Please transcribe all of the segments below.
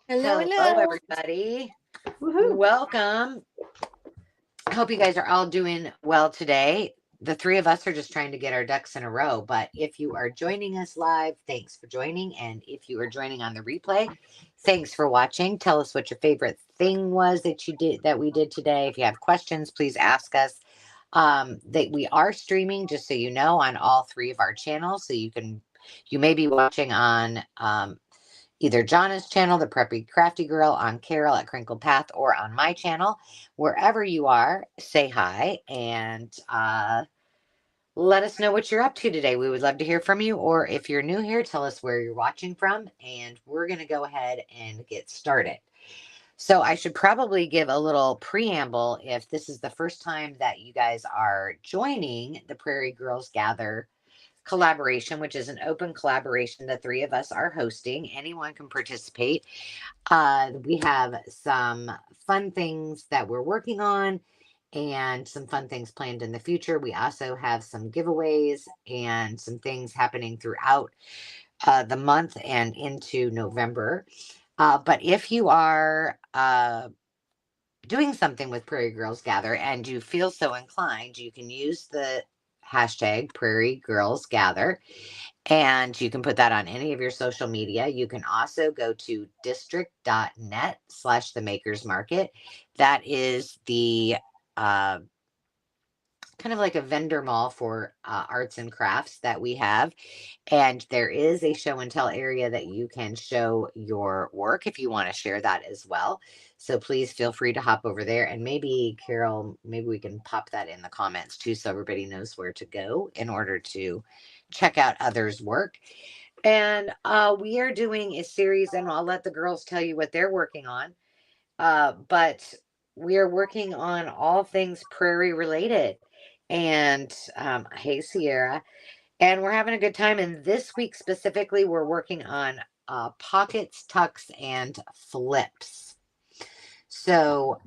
Hello, Hello, hello. everybody. Woohoo. Welcome. I hope you guys are all doing well today. The three of us are just trying to get our ducks in a row. But if you are joining us live, thanks for joining. And if you are joining on the replay, thanks for watching. Tell us what your favorite thing was that we did today. If you have questions, please ask us. That we are streaming, just so you know, on all three of our channels. So you may be watching on either Jonna's channel, the Preppy Crafty Girl, on Carol at Crinkle Path, or on my channel. Wherever you are, say hi and let us know what you're up to today. We would love to hear from you. Or if you're new here, tell us where you're watching from, and we're going to go ahead and get started. So I should probably give a little preamble if this is the first time that you guys are joining the Prairie Girls Gather collaboration, which is an open collaboration the three of us are hosting. Anyone can participate. We have some fun things that we're working on and some fun things planned in the future. We also have some giveaways and some things happening throughout the month and into November. But if you are doing something with Prairie Girls Gather and you feel so inclined, you can use the hashtag Prairie Girls Gather, and you can put that on any of your social media. You can also go to district.net/the makers market. That is the uh, kind of like a vendor mall for arts and crafts that we have. And there is a show and tell area that you can show your work if you want to share that as well. So please feel free to hop over there. And maybe, Carol, maybe we can pop that in the comments too so everybody knows where to go in order to check out others' work. And we are doing a series, and I'll let the girls tell you what they're working on. But we are working on all things prairie related. And hey, Sierra. And we're having a good time. And this week specifically, we're working on pockets, tucks, and flips. So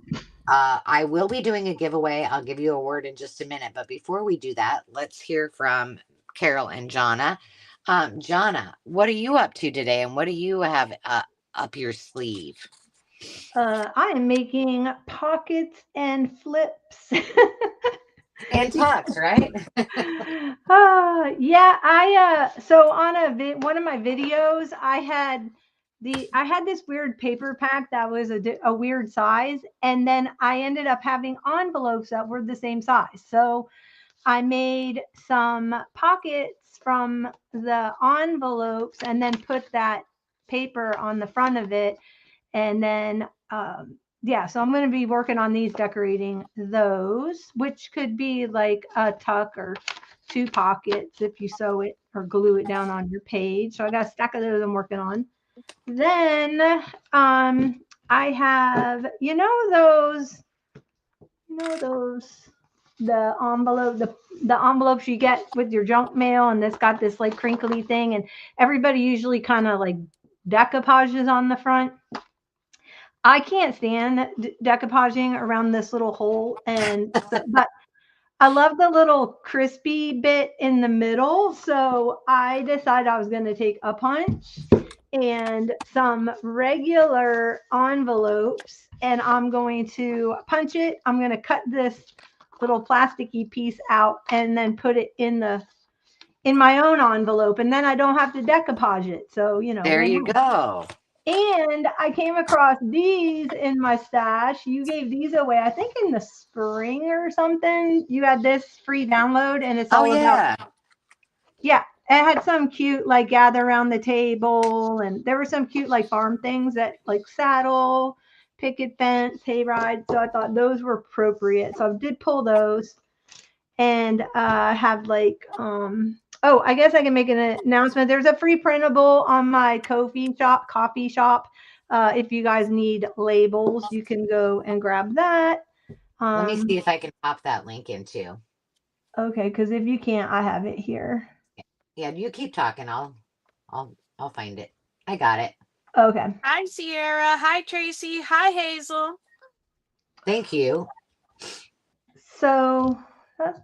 I will be doing a giveaway. I'll give you a word in just a minute. But before we do that, let's hear from Carol and Jonna. Jonna, what are you up to today? And what do you have up your sleeve? I am making pockets and flips. And tucks, right? Yeah, so on one of my videos, I had this weird paper pack that was a weird size, and then I ended up having envelopes that were the same size. So I made some pockets from the envelopes and then put that paper on the front of it, and then yeah, so I'm going to be working on these, decorating those, which could be like a tuck or two pockets if you sew it or glue it down on your page. So I got a stack of those I'm working on. Then I have, those the the envelopes you get with your junk mail, and it's got this like crinkly thing, and everybody usually kind of like decoupages on the front. I can't stand decoupaging around this little hole, and so, but I love the little crispy bit in the middle. So I decided I was going to take a punch and some regular envelopes, and I'm going to punch it. I'm going to cut this little plasticky piece out and then put it in my own envelope, and then I don't have to decoupage it. So, There you win-win. go. And I came across these in my stash. You gave these away, I think in the spring or something. You had this free download, and it's Oh, all about, yeah. yeah, it had some cute, like, gather around the table. And there were some cute, like, farm things that, like, saddle, picket fence, hayride. So I thought those were appropriate. So I did pull those, and have like oh, I guess I can make an announcement. There's a free printable on my coffee shop. If you guys need labels, you can go and grab that. Let me um see if I can pop that link into. okay, because if you can't, I have it here. Yeah, you keep talking. I'll find it. I got it. Okay, Hi, Sierra. Hi, Tracy. Hi, Hazel. Thank you. so that's,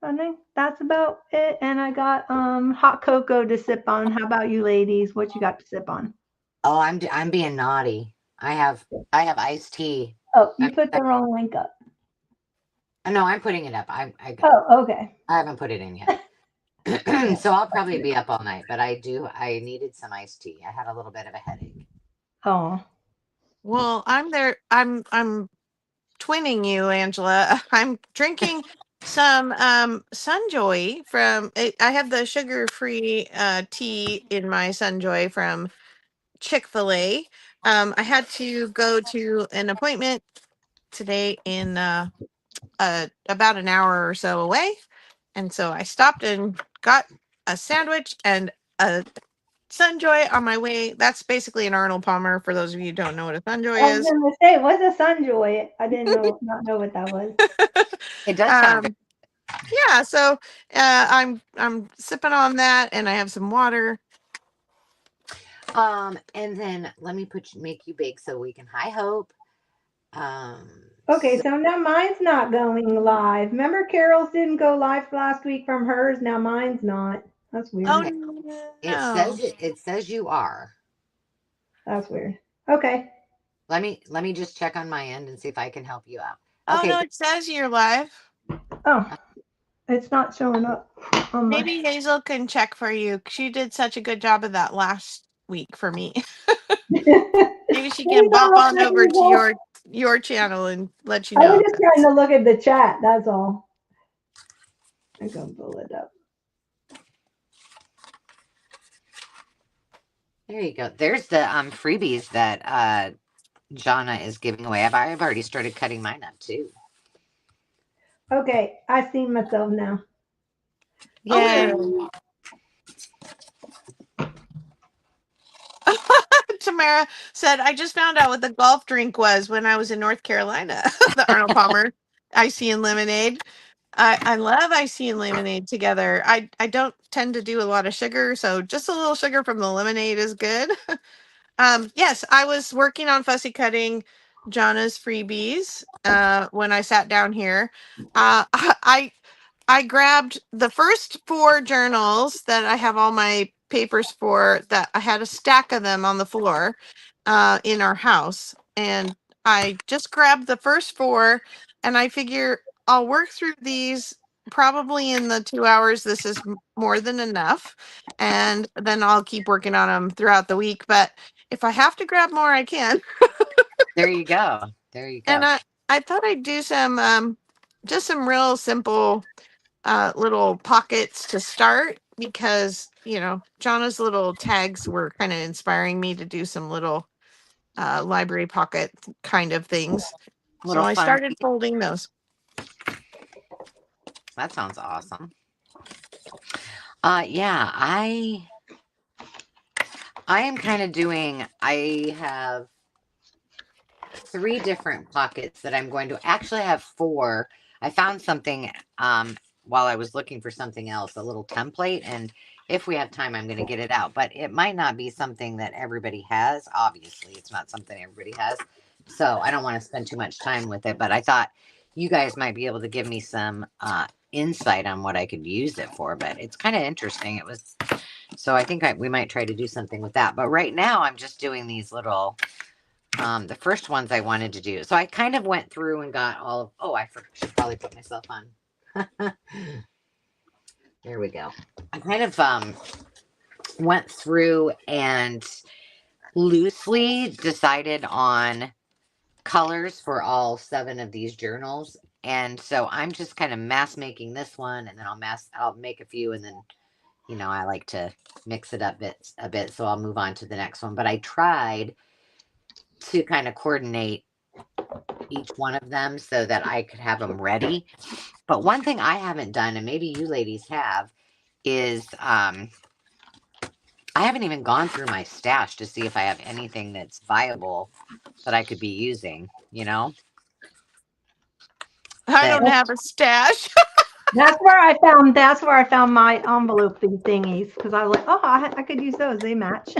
I think that's about it. And I got hot cocoa to sip on. How about you ladies? What you got to sip on? Oh, I'm being naughty. I have iced tea. Oh, you put the wrong link up. No, I'm putting it up. Oh, okay. I haven't put it in yet. So I'll probably be up all night, but I needed some iced tea. I had a little bit of a headache. Oh. Well, I'm there. I'm twinning you, Angela. I'm drinking some Sunjoy from. I have the sugar-free tea in my Sunjoy from Chick-fil-A. I had to go to an appointment today in about an hour or so away, and so I stopped and got a sandwich and a Sunjoy on my way. That's basically an Arnold Palmer. For those of you who don't know what a I Sunjoy was is. gonna say, what's a Sunjoy? I didn't not know what that was. It does sound good. um, yeah, so I'm sipping on that, and I have some water. And then let me make you big so we can high hope. Okay, So so now mine's not going live. Remember Carol's didn't go live last week from hers. Now mine's not. That's Oh weird. okay, no! it says you are. That's weird. Okay. Let me just check on my end and see if I can help you out. Oh Okay, no! It says you're live. Oh, it's not showing up on my. Maybe Hazel can check for you. She did such a good job of that last week for me. Maybe she can bop Hazel, on over to Hazel. your channel and let you I was know. just trying to look at the chat. That's all. I can pull it up. there you go. There's the freebies that Jonna is giving away. I've already started cutting mine up too. Okay, I see myself now. Yay! Okay. Tamara said, I just found out what the golf drink was when I was in North Carolina. The Arnold Palmer icy and lemonade. I love icy and lemonade together. I don't tend to do a lot of sugar, so just a little sugar from the lemonade is good. Yes, I was working on fussy cutting Jana's freebies when I sat down here. I grabbed the first 4 journals that I have all my papers for, that I had a stack of them on the floor in our house. And I just grabbed the first 4, and I figure I'll work through these probably in the 2 hours. This is more than enough. And then I'll keep working on them throughout the week. But if I have to grab more, I can. There you go. There you And go. I thought I'd do some just some real simple little pockets to start, because Jonna's little tags were kind of inspiring me to do some little library pocket kind of things. So Little I fun. started folding those. That sounds awesome. Yeah, I am kind of doing. I have 3 different pockets that I'm going to actually have 4. I found something while I was looking for something else, a little template, and if we have time, I'm going to get it out. But it might not be something that everybody has. Obviously, it's not something everybody has, so I don't want to spend too much time with it. But I thought you guys might be able to give me some insight on what I could use it for. But it's kind of interesting. It was so I think we might try to do something with that. But right now, I'm just doing these little the first ones I wanted to do. So I kind of went through and got all of, oh, should probably put myself on. There we go. I kind of went through and loosely decided on colors for all 7 of these journals. And so I'm just kind of mass making this one, and then I'll make a few, and then I like to mix it up a bit, so I'll move on to the next one. But I tried to kind of coordinate each one of them so that I could have them ready. But one thing I haven't done, and maybe you ladies have, is I haven't even gone through my stash to see if I have anything that's viable that I could be using, I that don't have a stash. That's where I found my envelope thingies, because I was like, oh, I could use those. They match.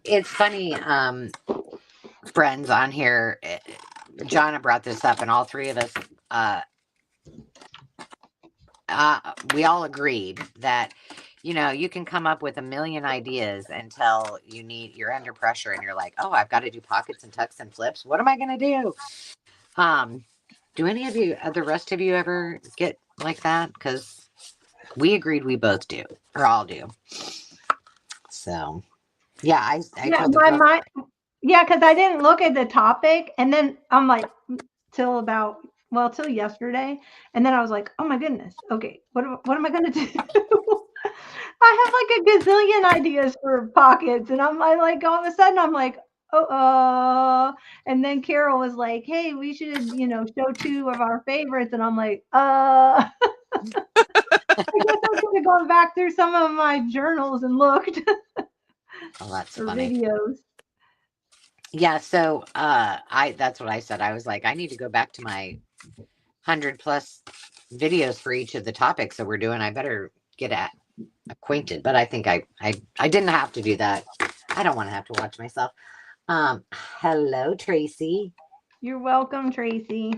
it's funny, friends on here, Jonna brought this up, and all 3 of us we all agreed that you know, you can come up with a million ideas until you're under pressure and you're like, oh, I've got to do pockets and tucks and flips. What am I going to do? Um, do any of you, the rest of you ever get like that? Because we agreed we both do, or all do. So, yeah, I Yeah, told the my girls, mind. Yeah, because I didn't look at the topic, and then I'm like, till about till yesterday, and then I was like, oh my goodness, okay, what am I gonna do? I have like a gazillion ideas for pockets, and I like all of a sudden I'm like, oh, and then Carol was like, hey, we should show two of our favorites, and I'm like, I guess I should have gone back through some of my journals and looked oh, that's or funny. videos. Yeah, so that's what I said. I was like, I need to go back to my 100+ videos for each of the topics that we're doing. I better get acquainted. But I think I didn't have to do that. I don't want to have to watch myself. Hello, Tracy. You're welcome, Tracy.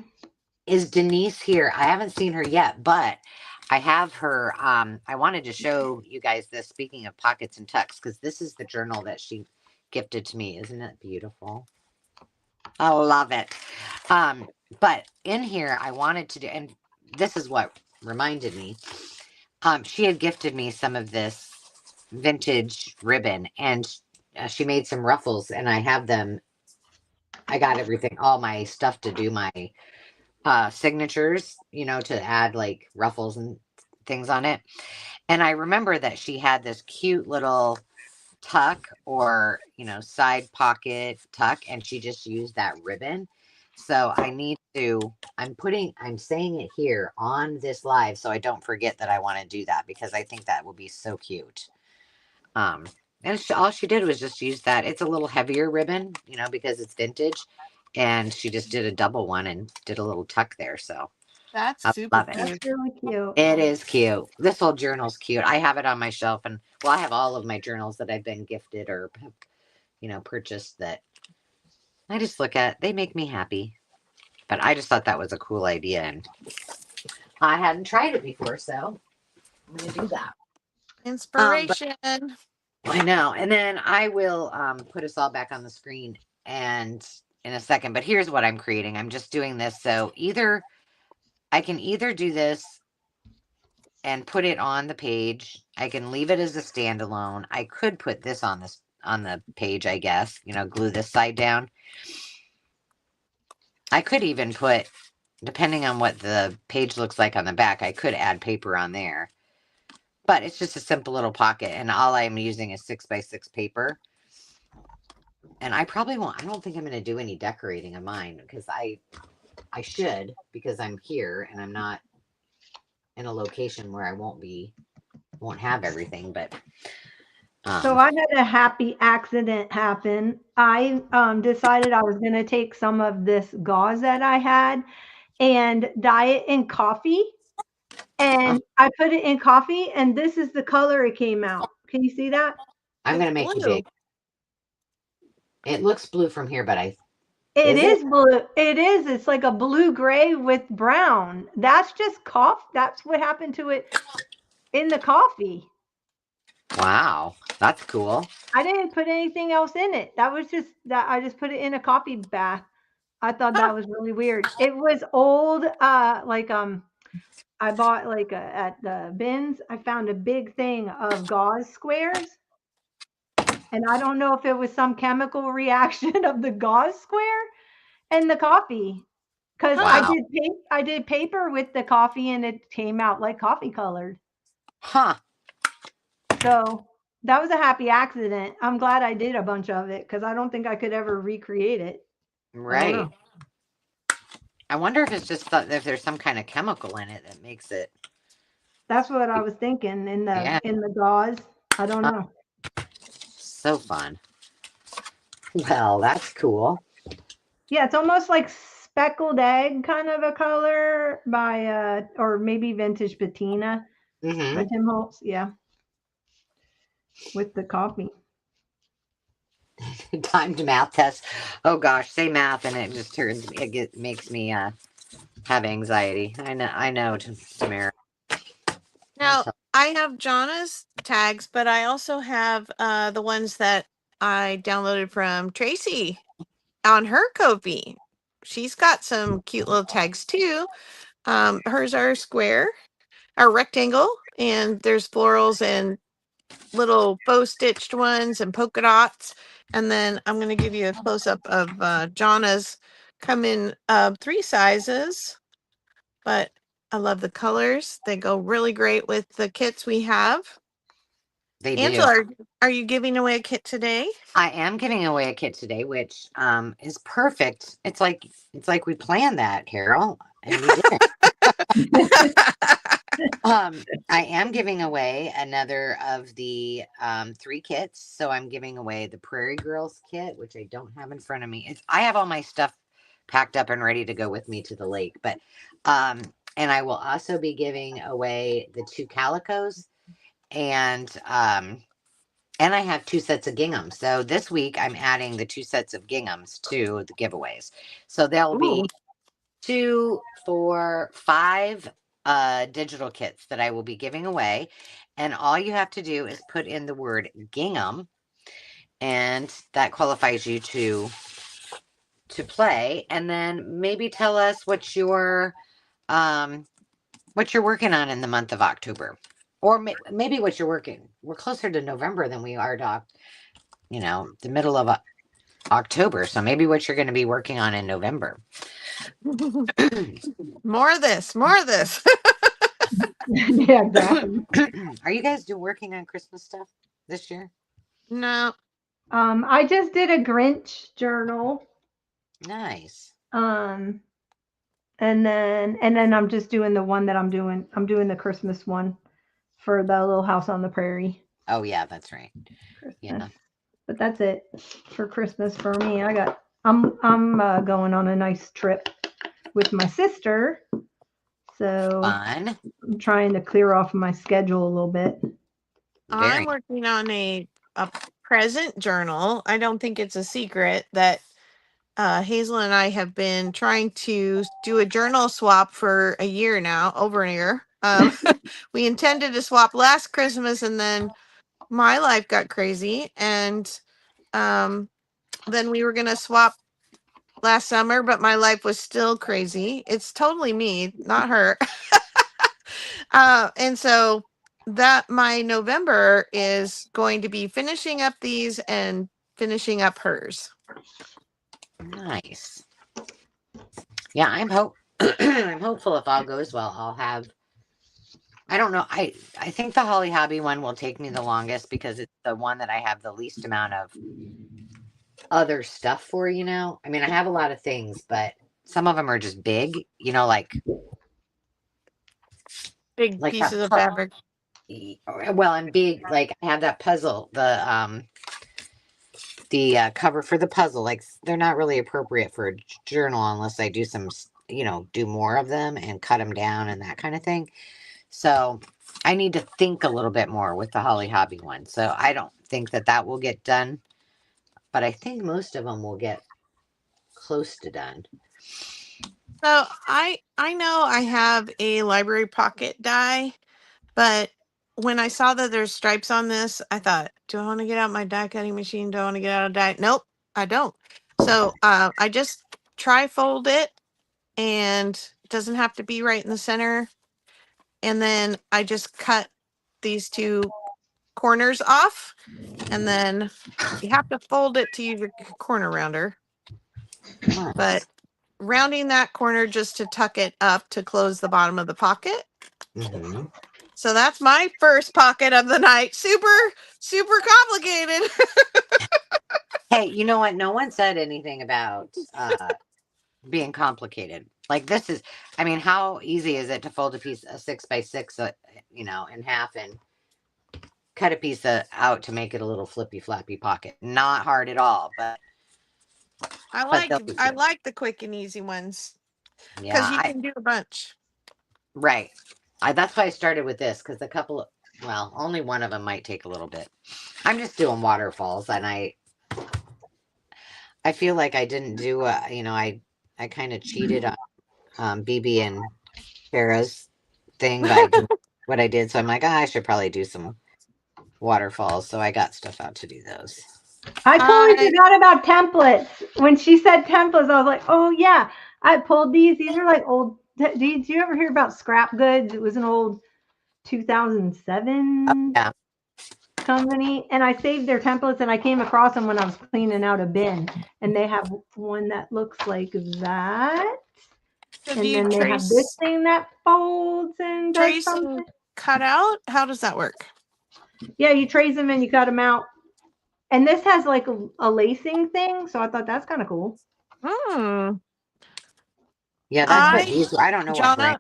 Is Denise here? I haven't seen her yet, but I have her. I wanted to show you guys this. Speaking of pockets and tucks, because this is the journal that she gifted to me. Isn't it beautiful? I love it. But in here, I wanted to do, and this is what reminded me. She had gifted me some of this vintage ribbon, and she made some ruffles, and I have them. I got everything, all my stuff to do my signatures, to add like ruffles and things on it. And I remember that she had this cute little tuck or, side pocket tuck, and she just used that ribbon. So I'm saying it here on this live so I don't forget that I want to do that, because I think that would be so cute. Um, and all she did was just use that. It's a little heavier ribbon, because it's vintage. And she just did a double one and did a little tuck there. So That's I super love it. That's cute. really cute. It is cute. This whole journal's cute. I have it on my shelf, and well, I have all of my journals that I've been gifted or purchased that I just look at. They make me happy. But I just thought that was a cool idea, and I hadn't tried it before, so I'm gonna do that. But Inspiration. I know. And then I will put us all back on the screen and in a second. But here's what I'm creating. I'm just doing this. So I can either do this and put it on the page. I can leave it as a standalone. I could put this on the page, I guess, glue this side down. I could even put, depending on what the page looks like on the back, I could add paper on there. But it's just a simple little pocket, and all I'm using is 6x6 paper. And I probably won't. I don't think I'm going to do any decorating of mine, because I should, because I'm here and I'm not in a location where I won't have everything. But So I had a happy accident happen. I decided I was going to take some of this gauze that I had and dye it in coffee. oh, And I put it in coffee, and this is the color it came out. Can you see that? I'm going It's to make you blue. big. It looks blue from here, but It is it? is blue. It is. It's like a blue gray with brown. That's just coffee. That's what happened to it in the coffee. Wow, that's cool. I didn't put anything else in it. That was just that I just put it in a coffee bath. I thought Huh. that was really weird. It was old, I bought at the bins, I found a big thing of gauze squares, and I don't know if it was some chemical reaction of the gauze square and the coffee, because Huh. Wow. I did paper with the coffee and it came out like coffee colored. Huh. So that was a happy accident. I'm glad I did a bunch of it because I don't think I could ever recreate it. I don't Right. know. I wonder if it's just if there's some kind of chemical in it that makes it. That's what I was thinking Yeah. in the gauze. I don't Uh, know. so fun. Well, that's cool. Yeah, it's almost like speckled egg kind of a color by or maybe vintage patina Mm-hmm. by Tim Holtz. Yeah, with the coffee. Timed math test. Oh gosh, say math and it just makes me have anxiety. I know, Tamara. I Now, tell- I have Jana's tags, but I also have the ones that I downloaded from Tracy on her Kofi. She's got some cute little tags too. Hers are square, are rectangle, and there's florals and little faux stitched ones and polka dots. And then I'm going to give you a close up of Jana's. Come in 3 sizes, but I love the colors. They go really great with the kits we have. They do. Angela, are you giving away a kit today? I am giving away a kit today, which is perfect. It's like we planned that, Carol, and we didn't. I am giving away another of the 3 kits. So I'm giving away the Prairie Girls kit, which I don't have in front of me. I have all my stuff packed up and ready to go with me to the lake, but and I will also be giving away the 2 calicos, and I have 2 sets of ginghams. So this week I'm adding the 2 sets of ginghams to the giveaways. So there'll be Ooh. 2, 4, 5 digital kits that I will be giving away. And all you have to do is put in the word gingham, and that qualifies you to play. And then maybe tell us what you're working on in the month of October. Or maybe what you're working. We're closer to November than we are to, the middle of October. So maybe what you're going to be working on in November. More of this, more of this. Yeah, exactly. Are you guys working on Christmas stuff this year? No. I just did a Grinch journal. Nice. And then I'm just doing the one that I'm doing. I'm doing the Christmas one for the Little House on the Prairie. Oh yeah, that's right. Christmas. Yeah. But that's it for Christmas for me. I'm going on a nice trip with my sister. So Fun. I'm trying to clear off my schedule a little bit. I'm working on a present journal. I don't think it's a secret that Hazel and I have been trying to do a journal swap for a year now, over a year. We intended to swap last Christmas, and then my life got crazy, and then we were going to swap last summer, but my life was still crazy. It's totally me, not her. And so that my November is going to be finishing up these and finishing up hers. Nice. Yeah, I'm hopeful if all goes well, I'll have. I don't know. I think the Holly Hobby one will take me the longest because it's the one that I have the least amount of other stuff for. I mean, I have a lot of things, but some of them are just big. Like Big pieces of fabric. Well, and big, like I have that puzzle, the cover for the puzzle. Like they're not really appropriate for a journal unless I do some, do more of them and cut them down and that kind of thing. So I need to think a little bit more with the Holly Hobby one. So I don't think that will get done, but I think most of them will get close to done. So I know I have a library pocket die, but when I saw that there's stripes on this, I thought, do I want to get out my die cutting machine? Do I want to get out a die? Nope, I don't. So I just tri-fold it, and it doesn't have to be right in the center. And then I just cut these 2 corners off, and then you have to fold it to use your corner rounder. But rounding that corner just to tuck it up to close the bottom of the pocket. Mm-hmm. So that's my first pocket of the night. Super, super complicated. Hey, you know what? No one said anything about being complicated. Like this is, I mean, how easy is it to fold a 6x6, in half and cut a piece out to make it a little flippy flappy pocket? Not hard at all, but I like the quick and easy ones because you can do a bunch. Right. That's why I started with this because only one of them might take a little bit. I'm just doing waterfalls, and I feel like I didn't do I kind of cheated on BB and Kara's thing by doing what I did. So I'm like, I should probably do some waterfalls. So I got stuff out to do those. I totally I forgot about templates. When she said templates, I was like, oh yeah, I pulled these. These are like old. Did you ever hear about scrap goods? It was an old Oh, 2007 yeah. company, and I saved their templates, and I came across them when I was cleaning out a bin, and they have one that looks like that, so do and you then they have this trace thing that folds and does and something. cut out? How does that work? Yeah, you trace them and you cut them out, and this has like a lacing thing, so I thought that's kind of cool. Hmm. Yeah, that's what I these were. I don't know what brand.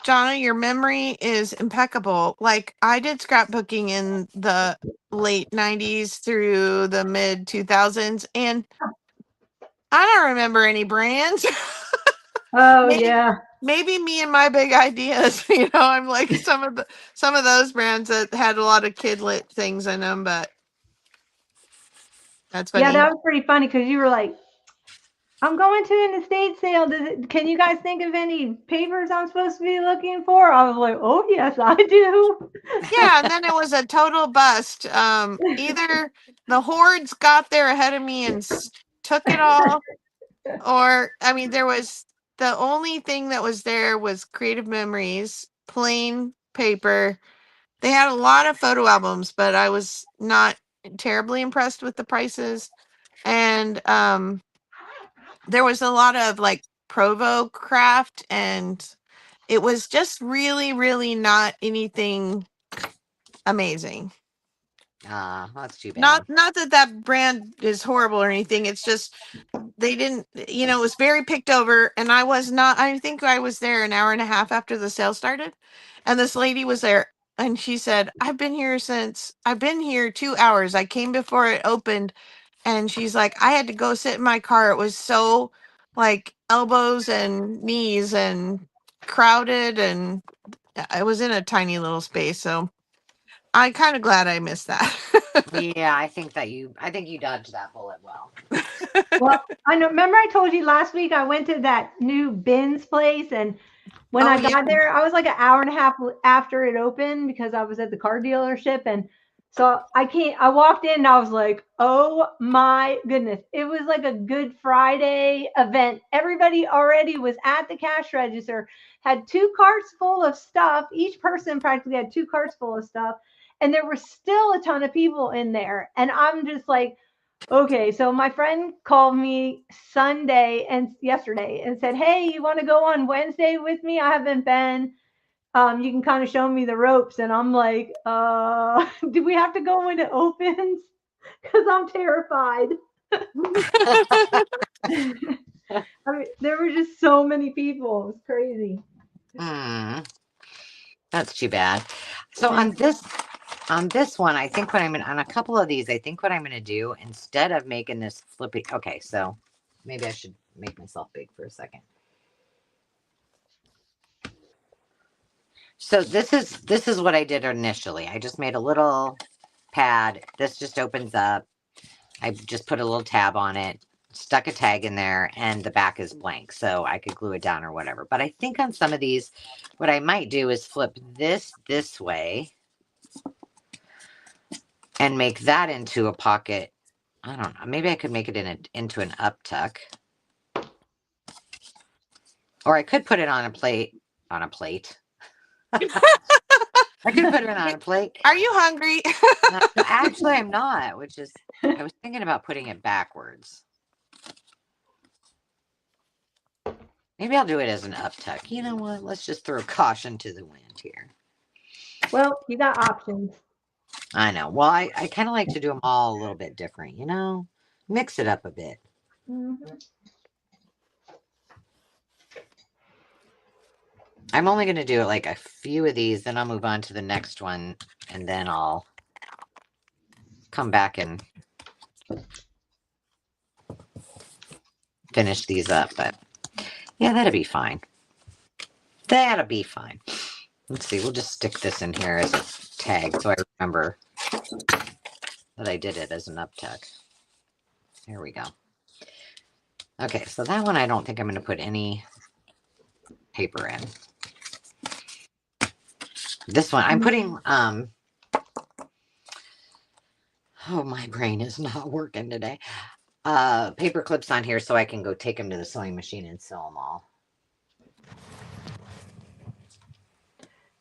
Jonna, your memory is impeccable. Like I did scrapbooking in the late 90s through the mid 2000s and I don't remember any brands. Oh maybe yeah. maybe me and my big ideas, I'm like some of those brands that had a lot of kidlit things in them, but that's Yeah, funny. that was pretty funny because you were like, I'm going to an estate sale. Can you guys think of any papers I'm supposed to be looking for? I was like, oh, yes, I do. Yeah, and then it was a total bust. Either the hordes got there ahead of me and took it all, or I mean, there was the only thing that was there was Creative Memories, plain paper. They had a lot of photo albums, but I was not terribly impressed with the prices. And there was a lot of like Provo craft, and it was just really, really not anything amazing. Ah, that's too bad. Not that that brand is horrible or anything. It's just they didn't, it was very picked over, and I was not. I think I was there an hour and a half after the sale started, and this lady was there, and she said, I've been here 2 hours. I came before it opened, and she's like, I had to go sit in my car. It was so like elbows and knees and crowded, and I was in a tiny little space, so I kind of glad I missed that. Yeah, I think you dodged that bullet well. Well, I know. Remember, I told you last week I went to that new bins place, and when Oh I yeah. got there, I was like an hour and a half after it opened because I was at the car dealership. And so I walked in and I was like, oh my goodness. It was like a Good Friday event. Everybody already was at the cash register, had two carts full of stuff. Each person practically had two carts full of stuff. And there were still a ton of people in there. And I'm just like, okay, so my friend called me Sunday and yesterday and said, "Hey, you want to go on Wednesday with me? I haven't been. You can kind of show me the ropes." And I'm like, do we have to go when it opens? Because I'm terrified. I mean, there were just so many people. It was crazy. Hmm, that's too bad. So on this one, I think what I'm gonna on a couple of these, I think what I'm gonna do instead of making this flippy. Okay, so maybe I should make myself big for a second. So this is what I did initially. I just made a little pad. This just opens up. I just put a little tab on it, stuck a tag in there, and the back is blank. So I could glue it down or whatever. But I think on some of these, what I might do is flip this way and make that into a pocket. I don't know. Maybe I could make it into an up tuck. Or I could put it on a plate. On a plate. I could put it on a plate. Are you hungry? No, actually, I'm not, which is, I was thinking about putting it backwards. Maybe I'll do it as an up tuck. You know what? Let's just throw caution to the wind here. Well, you got options. I know. Well, I kind of like to do them all a little bit different, Mix it up a bit. Mhm. I'm only going to do like a few of these, then I'll move on to the next one, and then I'll come back and finish these up. But yeah, that'll be fine. That'll be fine. Let's see. We'll just stick this in here as a tag so I remember that I did it as an up tuck. There we go. Okay, so that one I don't think I'm going to put any paper in. This one, I'm putting, oh, my brain is not working today. Paper clips on here so I can go take them to the sewing machine and sew them all.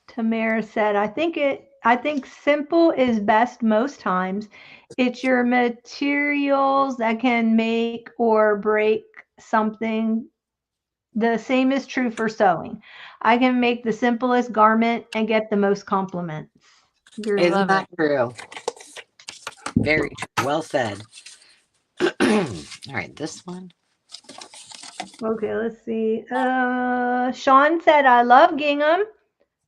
Tamara said, I think simple is best most times. It's your materials that can make or break something. The same is true for sewing. I can make the simplest garment and get the most compliments. I Isn't love that it. true? Very true. Well said. All right, this one. Okay, let's see. Sean said, I love gingham.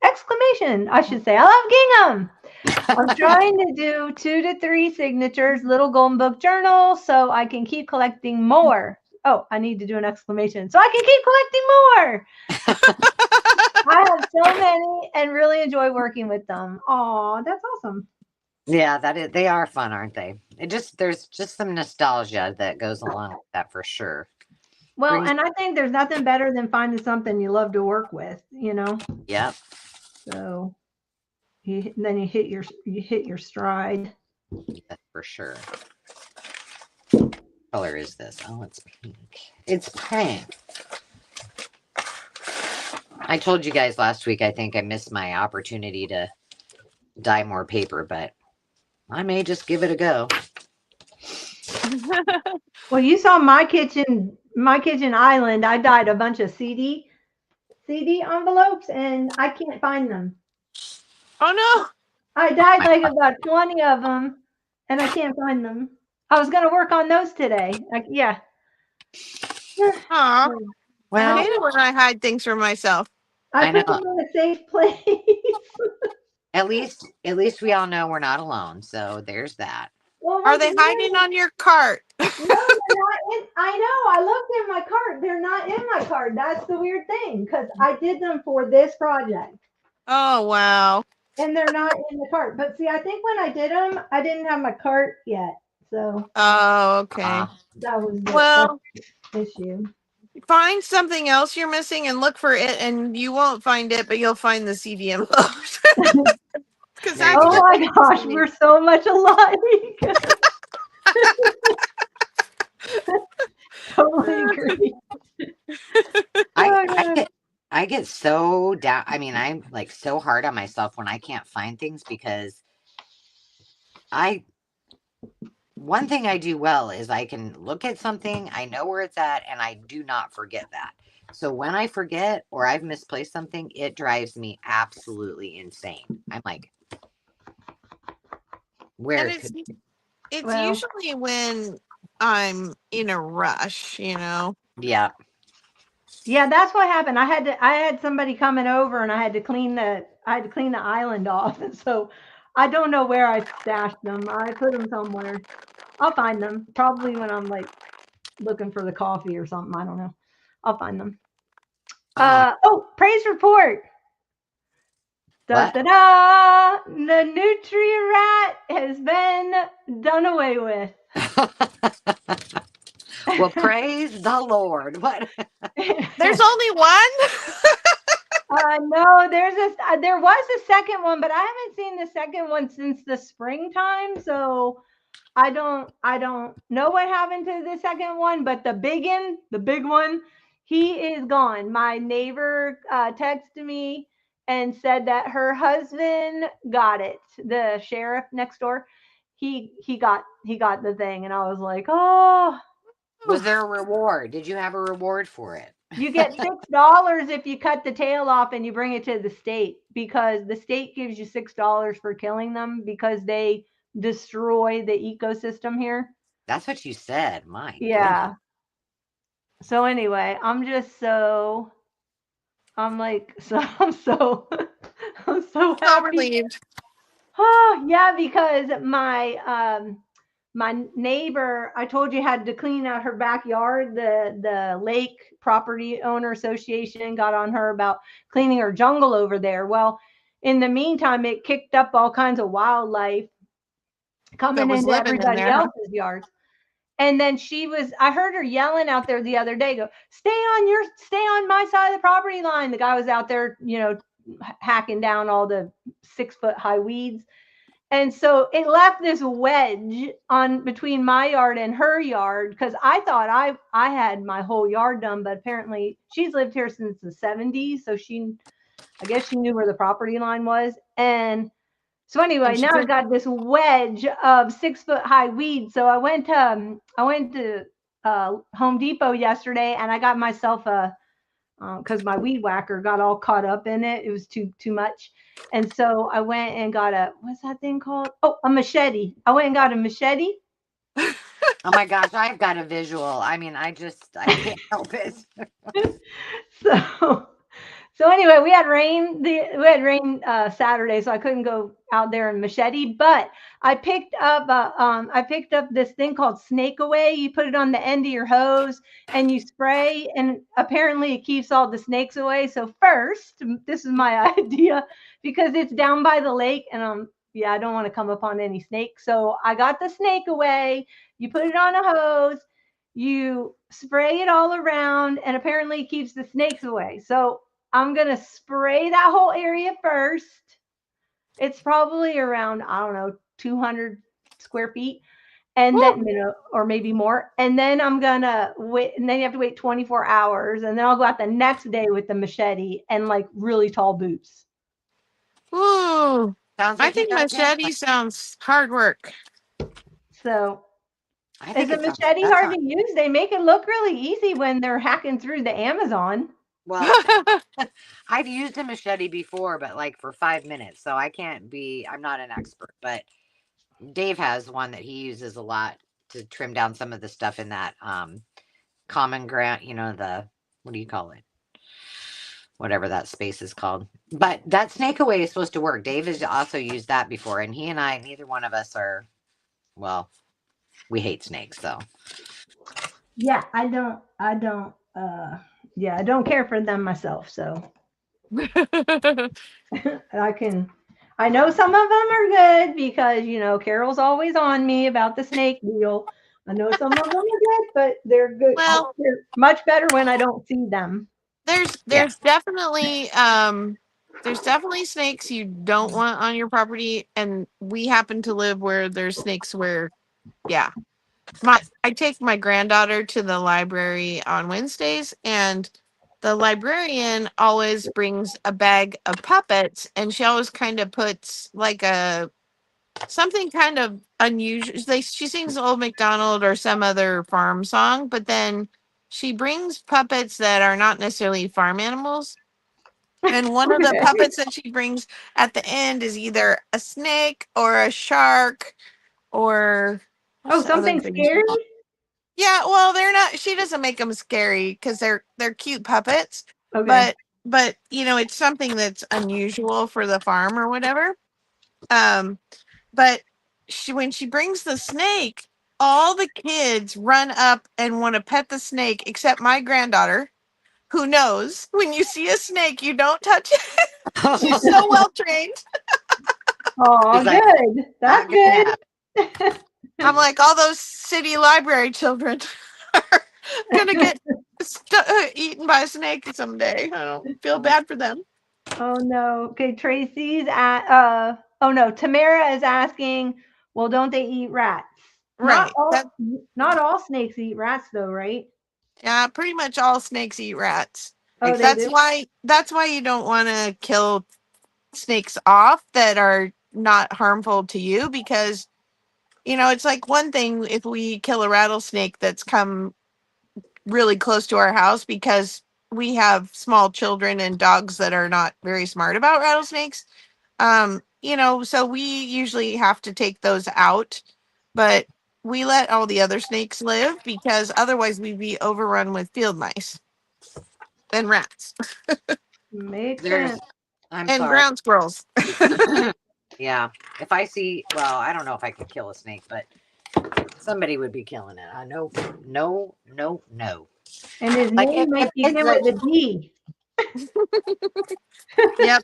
Exclamation. I should say, I love gingham. I'm trying to do 2 to 3 signatures, little golden book journal, so I can keep collecting more. Oh, I need to do an exclamation. So I can keep collecting more. I have so many and really enjoy working with them. Oh, that's awesome. Yeah, that is. They are fun, aren't they? It just there's just some nostalgia that goes along with that for sure. Well, Brings. and I think there's nothing better than finding something you love to work with, you know. Yep, So then you hit your stride. yes, for sure. Color is this? Oh, it's pink. It's pink. I told you guys last week. I think I missed my opportunity to dye more paper, but I may just give it a go. Well, you saw my kitchen island. I dyed a bunch of CD envelopes, and I can't find them. Oh I Oh dyed my like God. about 20 of them, and I can't find them. I was gonna work on those today. Like, yeah. no. Aw. I I Well, hate it when I hide things from myself. I I put them know. in a safe place. At least we all know we're not alone. So there's that. Well, Are what's they hiding weird? on your cart? No, they're not in. I know. I looked in my cart. They're not in my cart. That's the weird thing because I did them for this project, Oh, wow. and they're not in the cart. But see, I think when I did them, I didn't have my cart yet, so Oh, okay. Ah, that was the Well, issue. find something else you're missing and look for it, and you won't find it, but you'll find the CD envelopes. Because there that's you Oh go. what my gosh, makes me. we're so much alike. Totally agree. I Oh I god. get I get so down. I mean, I'm like so hard on myself when I can't find things because I one thing I do well is I can look at something, I know where it's at, and I do not forget that. So when I forget or I've misplaced something, it drives me absolutely insane. I'm like, And where could it's Well, usually when I'm in a rush, you know. yeah. yeah, that's what happened. I had somebody coming over and I had to clean the island off. And so I don't know where I stashed them. I put them somewhere. I'll find them. Probably when I'm like looking for the coffee or something. I don't know. I'll find them. Oh, Oh, praise report. Da what? da da! The nutria rat has been done away with. Well, praise the Lord. What? There's only one. No, there was a second one, but I haven't seen the second one since the springtime. So I don't know what happened to the second one, but the big one, he is gone. My neighbor texted me and said that her husband got it. The sheriff next door, he got the thing, and I was like, oh. Was there a reward? Did you have a reward for it? You get $6 if you cut the tail off and you bring it to the state because the state gives you $6 for killing them because they destroy the ecosystem here. That's what you said. My goodness. Yeah. So anyway, I'm like so I'm so So happy. relieved. Oh, yeah, because my neighbor, I told you, had to clean out her backyard. The lake property owner association got on her about cleaning her jungle over there. Well, in the meantime, it kicked up all kinds of wildlife That coming was into living in everybody there, huh? else's yards. And then I heard her yelling out there the other day, go, stay on my side of the property line. The guy was out there, hacking down all the 6 foot high weeds. And so it left this wedge on between my yard and her yard because I thought I had my whole yard done, but apparently she's lived here since the 70s, so I guess she knew where the property line was. And so anyway, And she now I did. got this wedge of 6 foot high weeds. So I went to Home Depot yesterday, and I got myself a because my weed whacker got all caught up in it. It was too much. And so I went and got what's that thing called? Oh, a machete. I went and got a machete. Oh my gosh, I've got a visual. I mean, I can't help it. So So anyway, we had rain Saturday, so I couldn't go out there and machete. But I picked up this thing called Snake Away. You put it on the end of your hose and you spray, and apparently it keeps all the snakes away. So first, this is my idea because it's down by the lake, and yeah, I don't want to come upon any snakes. So I got the Snake Away. You put it on a hose, you spray it all around, and apparently it keeps the snakes away. So I'm going to spray that whole area first. It's probably around, I don't know, 200 square feet. And Woo. then, or maybe more. And then I'm going to wait. And then you have to wait 24 hours. And then I'll go out the next day with the machete and like really tall boots. Ooh. Sounds I like you think got a game machete plan. sounds hard work. So I is think a it sounds machete that's hard on. to use? They make it look really easy when they're hacking through the Amazon. Well, I've used a machete before, but like for 5 minutes, so I'm not an expert, but Dave has one that he uses a lot to trim down some of the stuff in that common ground, the what do you call it? Whatever that space is called. But that snake away is supposed to work. Dave has also used that before, and he and I, neither one of us are, well, we hate snakes, so. Yeah, I don't care for them myself. So I know some of them are good because, Carol's always on me about the snake deal. I know some of them are good, but they're good. Well, They're much better when I don't see them. there's Yeah. there's definitely there's definitely snakes you don't want on your property, and we happen to live where there's snakes where, yeah. I take my granddaughter to the library on Wednesdays, and the librarian always brings a bag of puppets, and she always kind of puts like a something kind of unusual. She sings Old MacDonald or some other farm song, but then she brings puppets that are not necessarily farm animals. And one of the Okay. puppets that she brings at the end is either a snake or a shark or Oh, what's the other something thing? scary? Yeah, well, they're not. She doesn't make them scary because they're cute puppets, Okay. but it's something that's unusual for the farm or whatever. But when she brings the snake, all the kids run up and want to pet the snake, except my granddaughter, who knows when you see a snake, you don't touch it. She's so well trained. Oh, He's like, good. That's not gonna good. happen. I'm like, all those city library children are gonna get eaten by a snake someday. I don't feel bad for them. Oh no. Okay, Tracy's at oh no, Tamara is asking, well, don't they eat rats? Not Right. all not all snakes eat rats though, right? Yeah, pretty much all snakes eat rats. Oh, they Except do? That's why you don't want to kill snakes off that are not harmful to you, because it's like one thing if we kill a rattlesnake that's come really close to our house because we have small children and dogs that are not very smart about rattlesnakes. So we usually have to take those out, but we let all the other snakes live because otherwise we'd be overrun with field mice and rats Makes there's, sense. I'm and sorry. ground squirrels. Yeah. If I see, well, I don't know if I could kill a snake, but somebody would be killing it. I know. No, no, no. And his Like name if might it's begin with a D. Yep.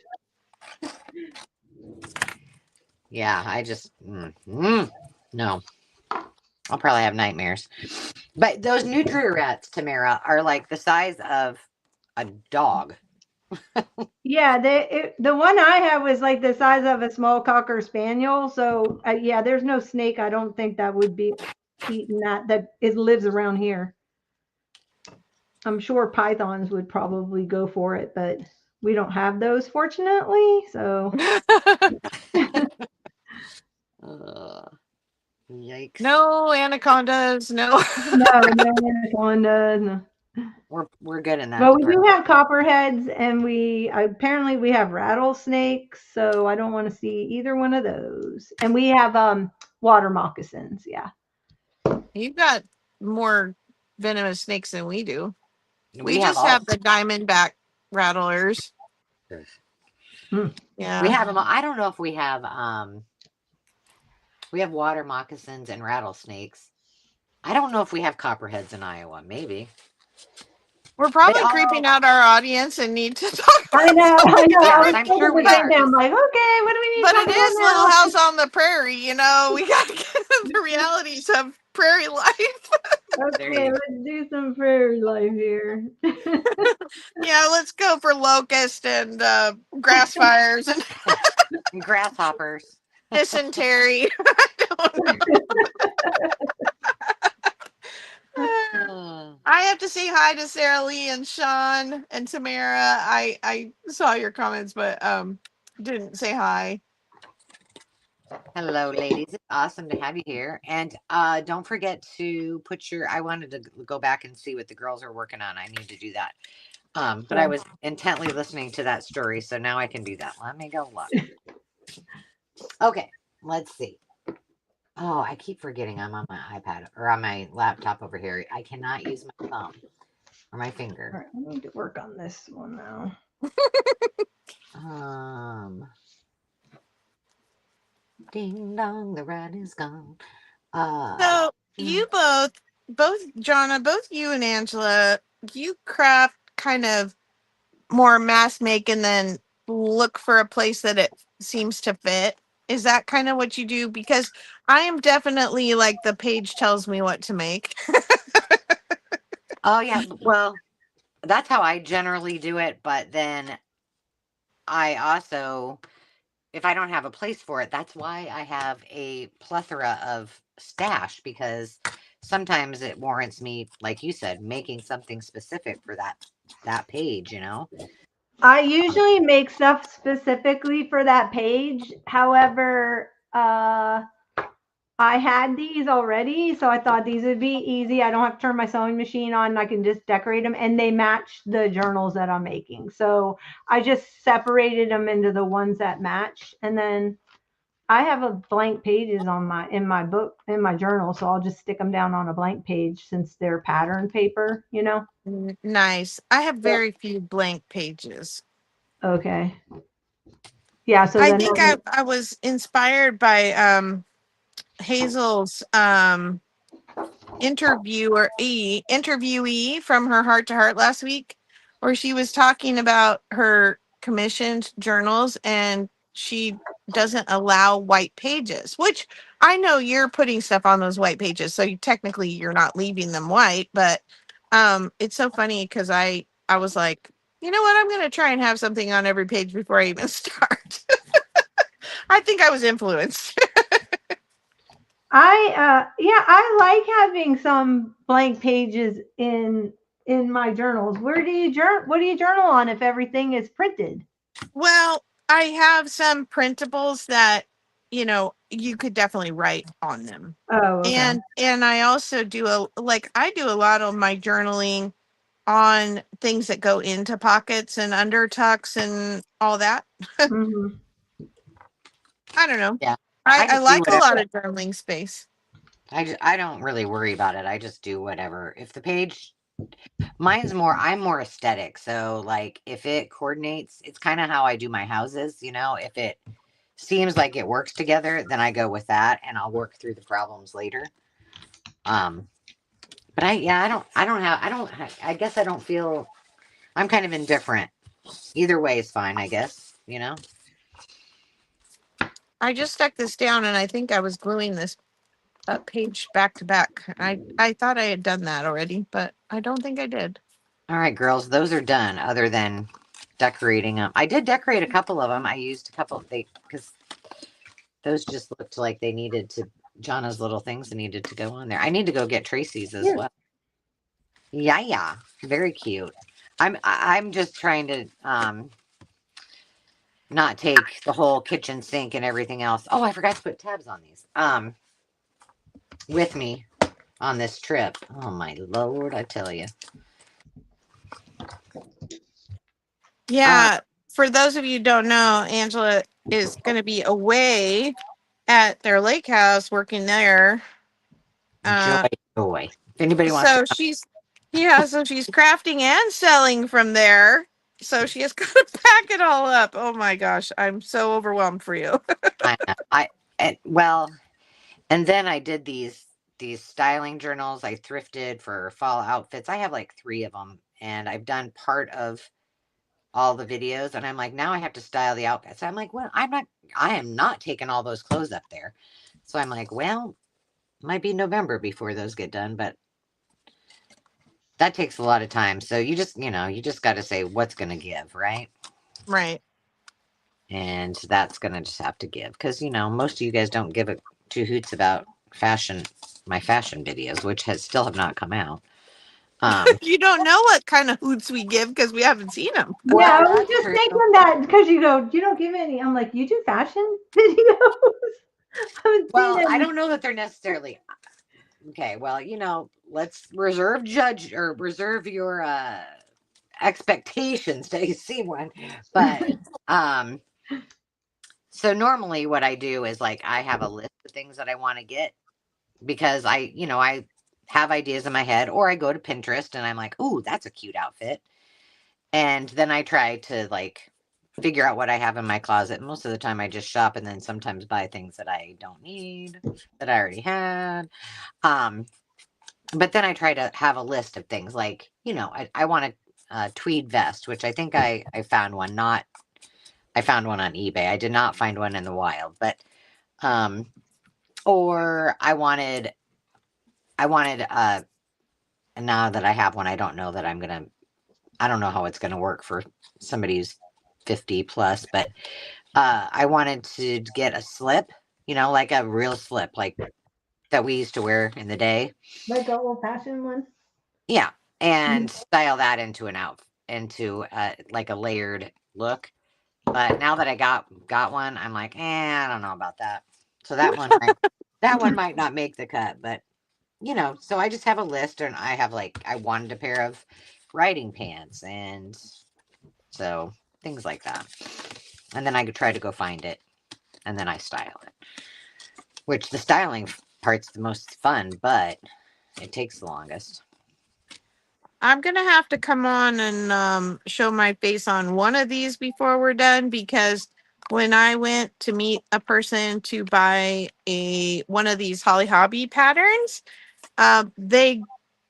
yeah, I just, no. I'll probably have nightmares. But those nutria rats, Tamara, are like the size of a dog. Yeah, the one I have was like the size of a small cocker spaniel. So yeah, there's no snake. I don't think that would be eating that. That it lives around here. I'm sure pythons would probably go for it, but we don't have those, fortunately. So Yikes. No anacondas, no. no anacondas. No. We're good in that Well, we do department. have copperheads, and we apparently we have rattlesnakes. So I don't want to see either one of those. And we have water moccasins. Yeah. You've got more venomous snakes than we do. We We have just all. have the diamondback rattlers. Hmm. We Yeah. have them. I don't know if we have. We have water moccasins and rattlesnakes. I don't know if we have copperheads in Iowa. Maybe We're they probably creeping all. out our audience and need to talk I about know, I something know. I Yes, was else. I'm thinking sure the we same are. thing. I'm Because like, okay, what do we need to But talk it about is Little now? House on the Prairie, we got to get the realities of prairie life. there you Okay, go. let's do some prairie life here. Yeah, let's go for locust and grass fires and And grasshoppers. dysentery. I don't know. Uh, I have to say hi to Sarah Lee and Sean and Tamara. I saw your comments, but didn't say hi. Hello, ladies. It's awesome to have you here. And don't forget to put your. I wanted to go back and see what the girls are working on. I need to do that. But I So, was intently listening to that story, so now I can do that. Let me go look. Okay, let's see. Oh, I keep forgetting I'm on my iPad or on my laptop over here. I cannot use my thumb or my all finger. right, I need to work on this one now. Um, ding dong, the rat is gone. So Mm, you both Jonna, both you and Angela, you craft kind of more mask make and then look for a place that it seems to fit. Is that kind of what you do? Because I am definitely like the page tells me what to make. oh yeah, well, that's how I generally do it. But then I also, if I don't have a place for it, that's why I have a plethora of stash because sometimes it warrants me, like you said, making something specific for that page, you know? I usually make stuff specifically for that page. However, I had these already, so I thought these would be easy. I don't have to turn my sewing machine on. I can just decorate them, and they match the journals that I'm making. So I just separated them into the ones that match, and then I have a blank pages on my book in my journal, so I'll just stick them down on a blank page since they're pattern paper, you know. Nice. I have So, very few blank pages. okay, yeah. So I then think I was inspired by Hazel's interviewee from her heart to heart last week, where she was talking about her commissioned journals and she doesn't allow white pages, which I know you're putting stuff on those white pages, so technically you're not leaving them white, but it's so funny because I was like, you know what, I'm gonna try and have something on every page before I even start. I think I was influenced. yeah, I like having some blank pages in my journals. What do you journal on if everything is printed? Well, I have some printables that, you could definitely write on them. Oh, okay. And I also do I do a lot of my journaling on things that go into pockets and under tucks and all that. Hmm. I don't know. Yeah. I, I I just do like a lot whatever. of journaling space. I don't really worry about it. I just do whatever. If the page mine's more I'm more aesthetic. So like if it coordinates, it's kind of how I do my houses, you know, if it seems like it works together, then I go with that and I'll work through the problems later. Um but I guess I don't feel I'm kind of indifferent. Either way is fine, I guess, you know. I just stuck this down and I think I was gluing this page back to back. I thought I had done that already, but I don't think I did. All right, girls, those are done other than decorating them. I did decorate a couple of them. I used a couple because those just looked like they needed to. Jana's little things needed to go on there. I need to go get Tracy's as Here. well. Yeah, yeah, very cute. I'm just trying to not take the whole kitchen sink and everything else. Oh, I forgot to put tabs on these. With me on this trip. Oh my lord, I tell you. Yeah, for those of you who don't know, Angela is going to be away at their lake house working there. Joy, joy. If anybody wants to So so she's crafting and selling from there. So she has got to pack it all up. Oh my gosh, I'm so overwhelmed for you. well, and then I did these styling journals. I thrifted for fall outfits. I have like 3 of them, and I've done part of all the videos. And I'm like, now I have to style the outfits. I'm like, well, I am not taking all those clothes up there. So I'm like, well, might be November before those get done, but that takes a lot of time. So you just got to say what's going to give, right? Right. And that's going to just have to give because, most of you guys don't give a two hoots about my fashion videos, which still have not come out. You don't know what kind of hoots we give because we haven't seen them. Yeah, Well, I was that's just true. thinking that because you don't give any. I'm like, you do fashion videos? I haven't Well, seen I any. don't know that they're necessarily okay. Well, let's reserve your expectations till you see one. But um, so normally what I do is like I have a list of things that I want to get because I have ideas in my head, or I go to Pinterest and I'm like, ooh, that's a cute outfit. And then I try to like figure out what I have in my closet. Most of the time I just shop and then sometimes buy things that I don't need that I already had. Um, but then I try to have a list of things like, I want a tweed vest, which I think I found one, I found one on eBay. I did not find one in the wild, but, or I wanted, and now that I have one, I don't know that I don't know how it's going to work for somebody who's 50 plus, but I wanted to get a slip, like a real slip, like that we used to wear in the day. Like a old fashioned one. Yeah, and style that into like a layered look. But now that I got one, I'm like, I don't know about that. So that one might not make the cut, but so I just have a list, and I wanted a pair of riding pants, and so things like that. And then I could try to go find it, and then I style it. Which the styling part's the most fun, but it takes the longest. I'm gonna have to come on and show my face on one of these before we're done because when I went to meet a person to buy one of these Holly Hobby patterns, they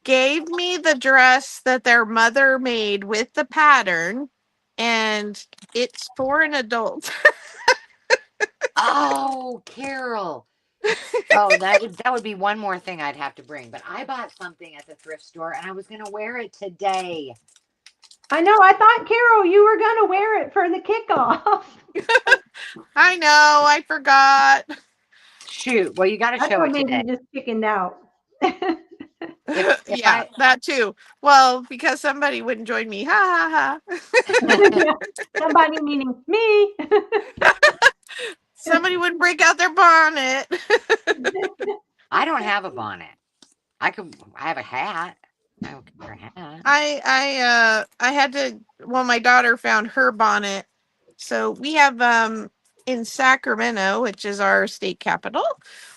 gave me the dress that their mother made with the pattern, and it's for an adult. Oh, Carol. Oh, that would be one more thing I'd have to bring. But I bought something at the thrift store and I was gonna wear it today. I know. I thought, Carol, you were going to wear it for the kickoff. I know, I forgot. Shoot. Well, you got to That's show what it made today. me just chickened out. If Yeah, that too. Well, because somebody wouldn't join me. Ha ha ha. Yeah. Somebody meaning me. Somebody wouldn't break out their bonnet. I don't have a bonnet. I have a hat. I don't wear a hat. I had to, well, my daughter found her bonnet. So we have in Sacramento, which is our state capital,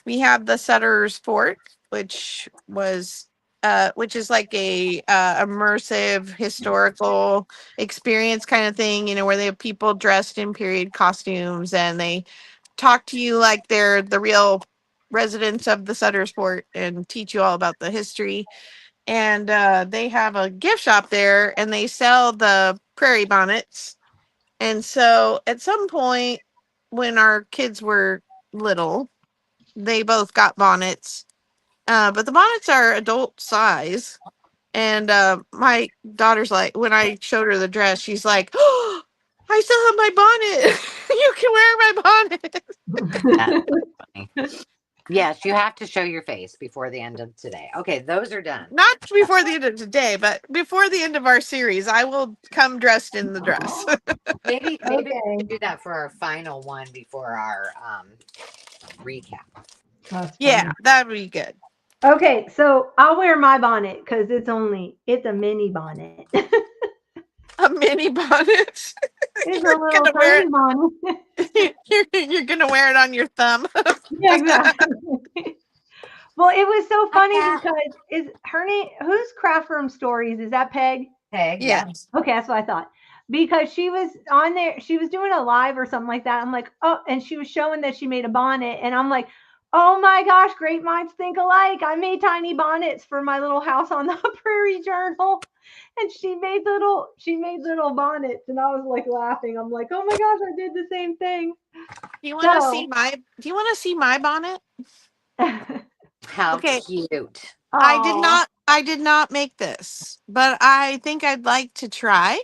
we have the Sutter's Fort, which is like a immersive historical experience kind of thing, where they have people dressed in period costumes and they talk to you like they're the real residents of the Sutter's Fort and teach you all about the history. And they have a gift shop there and they sell the Prairie bonnets. And so at some point when our kids were little, they both got bonnets. But the bonnets are adult size. And my daughter's like, when I showed her the dress, she's like, "Oh, I still have my bonnet. You can wear my bonnet." That's funny. Yes, you have to show your face before the end of today. Okay, those are done. Not before the end of today, but before the end of our series, I will come dressed in the dress. Maybe we Okay. should do that for our final one before our recap. That's Yeah, funny. that'd be good. Okay, so I'll wear my bonnet because it's a mini bonnet. A mini bonnet. It's You're a little gonna wear tiny bonnet. it. You're gonna wear it on your thumb. Yeah, exactly. Well, it was so funny Ah, because is her name who's Craft Room Stories? Is that Peg? Peg, yeah. Yes. Okay, that's what I thought. Because she was on there, she was doing a live or something like that. I'm like, oh, and she was showing that she made a bonnet, and I'm like, oh my gosh, great minds think alike. I made tiny bonnets for my little house on the prairie journal. And she made little bonnets, and I was like laughing. I'm like, oh my gosh, I did the same thing. Do you want to see So my Do you want to see my bonnet? How Okay, cute. oh, I did not make this, but I think I'd like to try.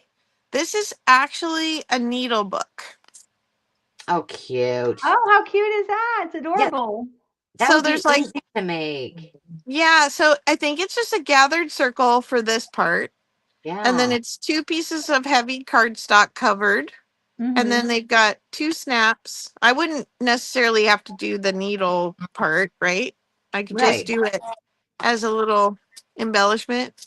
This is actually a needle book. Oh, cute. how cute is that? It's Yeah, adorable. that So would be there's like, easy to make. yeah, so I think it's just a gathered circle for this part. And then Yeah, it's two pieces of heavy cardstock covered. And Mm-hmm. then they've got two snaps. I wouldn't necessarily have to do the needle part, right? I could just right. do it as a little embellishment.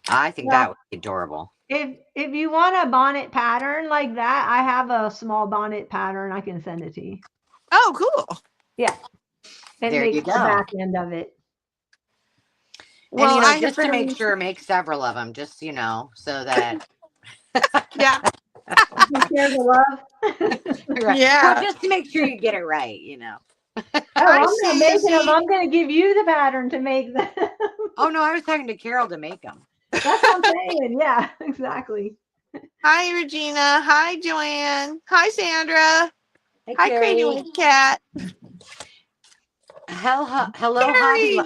I think that Well, would be adorable. if you want a bonnet pattern like that, I have a small bonnet pattern. I can send it to you. Oh, cool. Yeah, it There you makes the go. back end of it. And Well, I have just to make been, sure, make several of them, just so that yeah, You share the love. right. Well, yeah. just to make sure you get it right. Oh, I I'm not see. making them. See, I'm going to give you the pattern to make them. Oh no, I was talking to Carol to make them. That's what I'm saying. Yeah, exactly. hi, Regina. Hi, Joanne. Hi, Sandra. Hey, Hi, Crazy Carrie. Wing Cat. Hello, Carrie.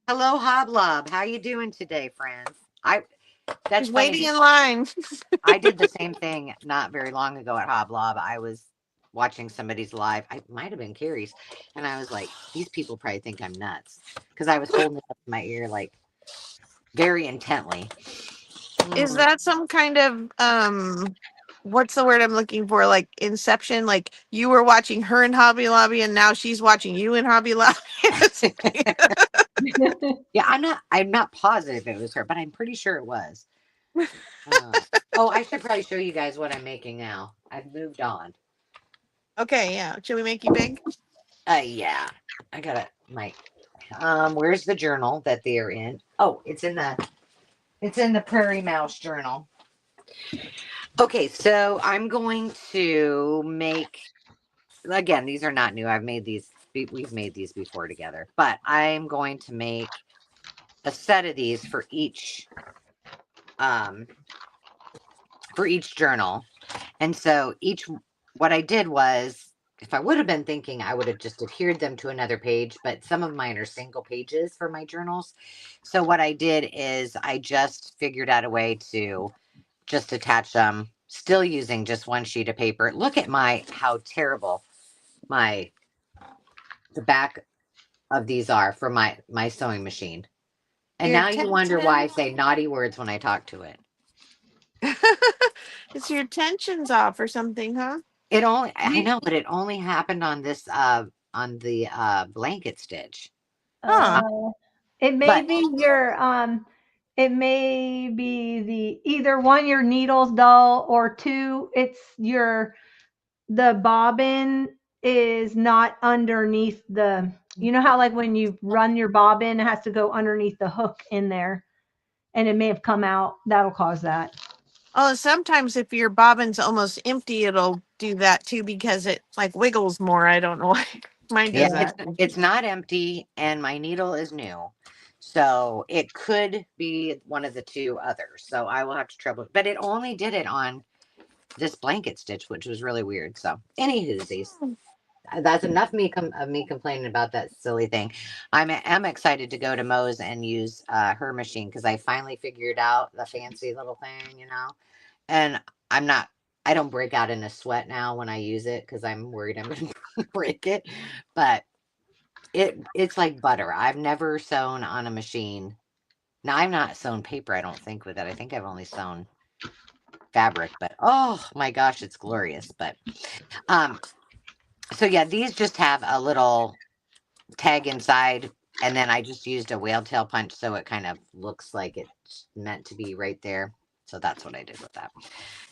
Hello, Hoblob. How you doing today, friends? I That's She's funny. waiting in line. I did the same thing not very long ago at Hoblob. I was watching somebody's live. I might have been Carrie's, and I was like, "These people probably think I'm nuts," because I was holding it up to my ear like very intently. Is Mm. that some kind of what's the word I'm looking for? Like Inception? Like you were watching her in Hobby Lobby and now she's watching you in Hobby Lobby? Yeah, I'm not positive it was her, but I'm pretty sure it was. Oh, I should probably show you guys what I'm making now. I've moved on. Okay, yeah. Should we make you big? Yeah. I gotta my where's the journal that they're in? Oh, it's in the Prairie Mouse journal. Okay, so I'm going to make again, these are not new. We've made these before together, but I'm going to make a set of these um for each journal. And so what I did was, if I would have been thinking, I would have just adhered them to another page, but some of mine are single pages for my journals. So what I did is I just figured out a way to just attach them, still using just one sheet of paper. Look at how terrible my the back of these are for my sewing machine. And Your now you wonder why I tension. say naughty words when I talk to it. It's your tensions off or something, huh? I You, know, but it only happened on this on the blanket stitch. Huh. uh, it may But be it may be the either one, your needle's dull, or two, it's the bobbin is not underneath you know how like when you run your bobbin, it has to go underneath the hook in there, and it may have come out. That'll cause that. Oh, sometimes if your bobbin's almost empty, it'll do that too because it like wiggles more. I don't know why. Mine yeah, does Yeah. that. it's not empty and my needle is new. So it could be one of the two others. So I will have to trouble, but it only did it on this blanket stitch, which was really weird. So any whoosies. that's enough of me complaining about that silly thing. I'm excited to go to Moe's and use her machine because I finally figured out the fancy little thing, and I'm not. I don't break out in a sweat now when I use it because I'm worried I'm going to break it. But it's like butter. I've never sewn on a machine. Now I've not sewn paper. I don't think with it. I think I've only sewn fabric. But oh my gosh, it's glorious. But um, so yeah, these just have a little tag inside, and then I just used a whale tail punch so it kind of looks like it's meant to be right there. So that's what I did with that.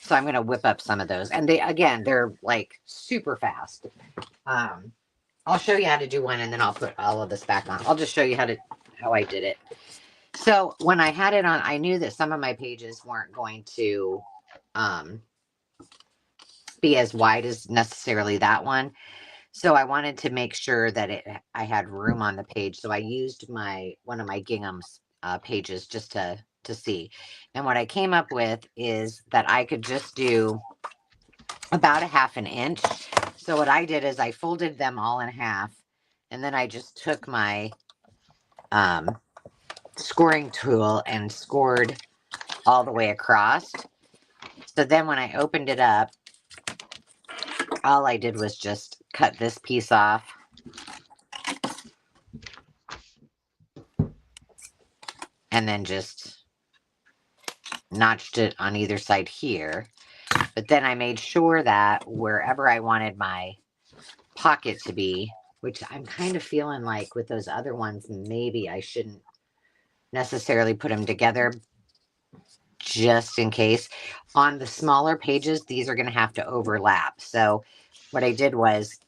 So I'm gonna whip up some of those, and they're like super fast. Um, I'll show you how to do one, and then I'll put all of this back on. I'll just show you how I did it. So when I had it on, I knew that some of my pages weren't going to um, be as wide as necessarily that one. So I wanted to make sure that I had room on the page. So I used one of my ginghams pages just to see. And what I came up with is that I could just do about a half an inch. So what I did is I folded them all in half, and then I just took my scoring tool and scored all the way across. So then when I opened it up, all I did was just cut this piece off. And then just notched it on either side here. But then I made sure that wherever I wanted my pocket to be, which I'm kind of feeling like with those other ones, maybe I shouldn't necessarily put them together just in case. On the smaller pages, these are going to have to overlap. So what I did was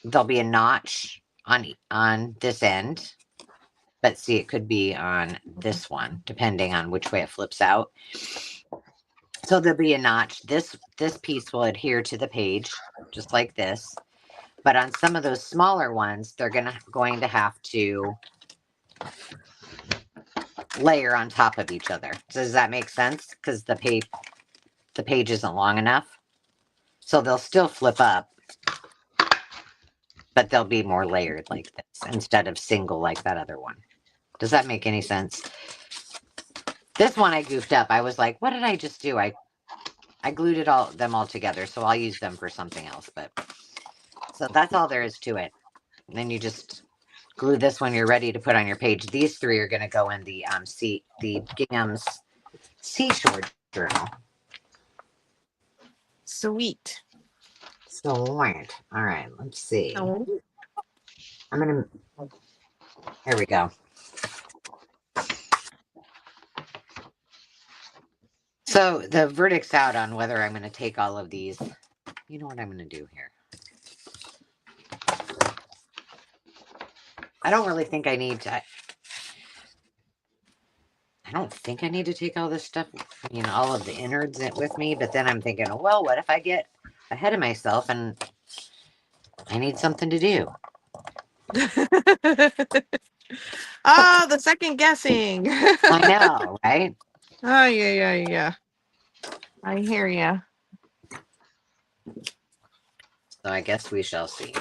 there'll be a notch on this end, but see, it could be on this one, depending on which way it flips out. So there'll be a notch. This piece will adhere to the page, just like this. But on some of those smaller ones, they're going to have to layer on top of each other. Does that make sense? Because the page isn't long enough. So they'll still flip up, but they'll be more layered like this instead of single like that other one. Does that make any sense? This one I goofed up. I was like, what did I just do? I glued them all together, so I'll use them for something else. But so that's all there is to it. And then you just glue this when you're ready to put on your page. These three are going to go in the Gingham's Seashore Journal. Sweet. Sweet. All right, let's see. Oh. Here we go. So the verdict's out on whether I'm going to take all of these. You know what I'm going to do here? I don't really think I need to. I don't think I need to take all this stuff, all of the innards with me. But then I'm thinking, well, what if I get ahead of myself and I need something to do? Oh, the second guessing. I know, right? Oh, yeah. I hear ya. So I guess we shall see.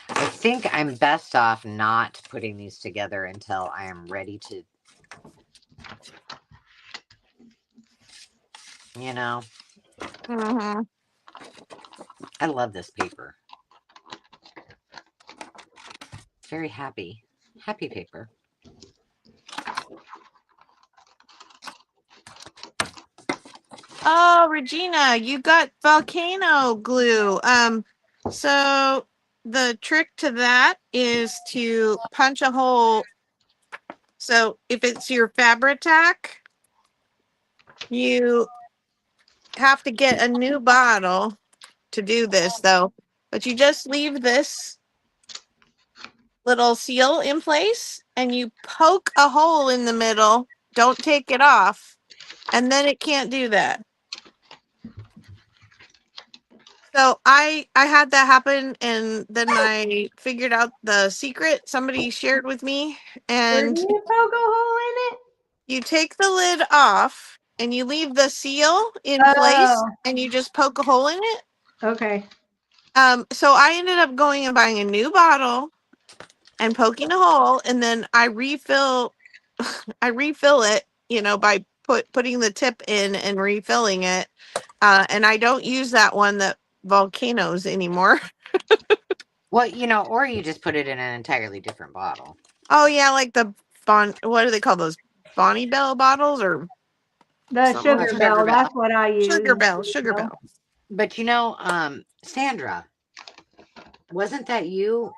I think I'm best off not putting these together until I am ready to, Mm-hmm. I love this paper. Very happy paper. Oh, Regina, you got volcano glue. So the trick to that is to punch a hole. So if it's your Fabri-Tac, you have to get a new bottle to do this, though. But you just leave this little seal in place and you poke a hole in the middle. Don't take it off. And then it can't do that. So I had that happen, and then I figured out the secret somebody shared with me. Where And do you poke a hole in it? you take the lid off and you leave the seal in place Oh, and you just poke a hole in it. okay. So I ended up going and buying a new bottle and poking a hole, and then I refill it, by putting the tip in and refilling it. And I don't use that one that volcanoes anymore. Well, or you just put it in an entirely different bottle. Oh yeah, like the what do they call those? Bonnie Bell bottles or The something like sugar that. bell, Bell. that's what I use. Sugar Bell. But Sandra, wasn't that you?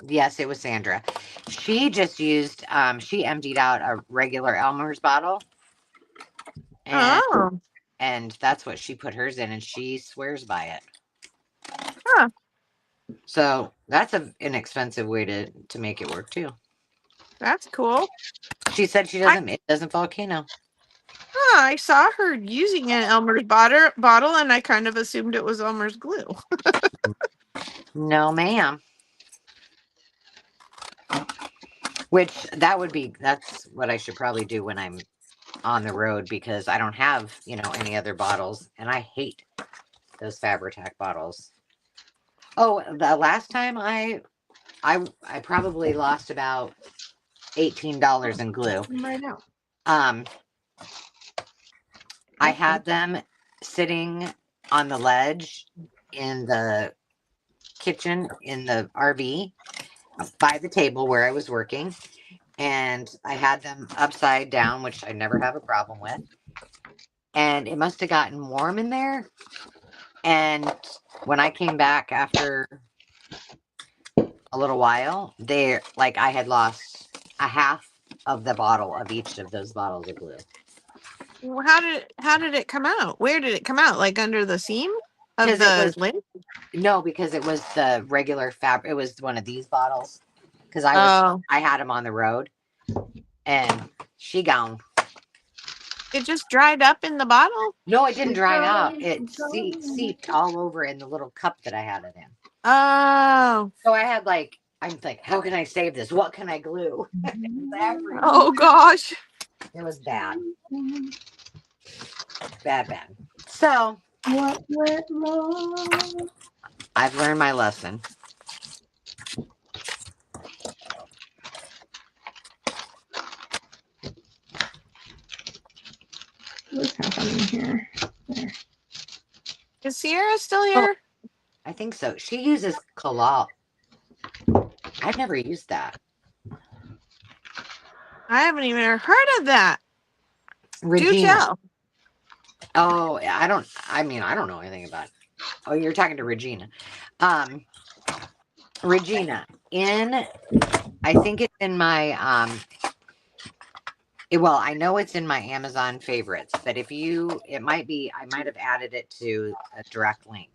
Yes, it was Sandra. She just used she emptied out a regular Elmer's bottle and Oh, that's what she put hers in, and she swears by it. huh. So that's an inexpensive way to make it work too. That's cool. She said it doesn't volcano. I saw her using an Elmer's bottle, and I kind of assumed it was Elmer's glue. No, ma'am. That's what I should probably do when I'm on the road, because I don't have, any other bottles, and I hate those Fabri-Tac bottles. Oh, the last time I probably lost about $18 in glue. Right now. I had them sitting on the ledge in the kitchen in the RV by the table where I was working, and I had them upside down, which I never have a problem with. And it must have gotten warm in there. And when I came back after a little while, I had lost a half of the bottle of each of those bottles of glue. How did it come out? Where did it come out? Like under the seam of Because the lid? No, because it was the regular it was one of these bottles. Because Oh, I had them on the road, and she gone. it just dried up in the bottle. No, it didn't dry out. It seeped all over in the little cup that I had it in. Oh, So I'm like, how can I save this? What can I glue? oh gosh. It was bad. Bad. So What went wrong? I've learned my lesson. What's happening here? There. Is Sierra still here? I think so. She uses collal. I've never used that. I haven't even heard of that. Regina. Do tell. Oh, I don't know anything about it. Oh, you're talking to Regina. Regina, I think it's in my I know it's in my Amazon favorites, but I might have added it to a direct link.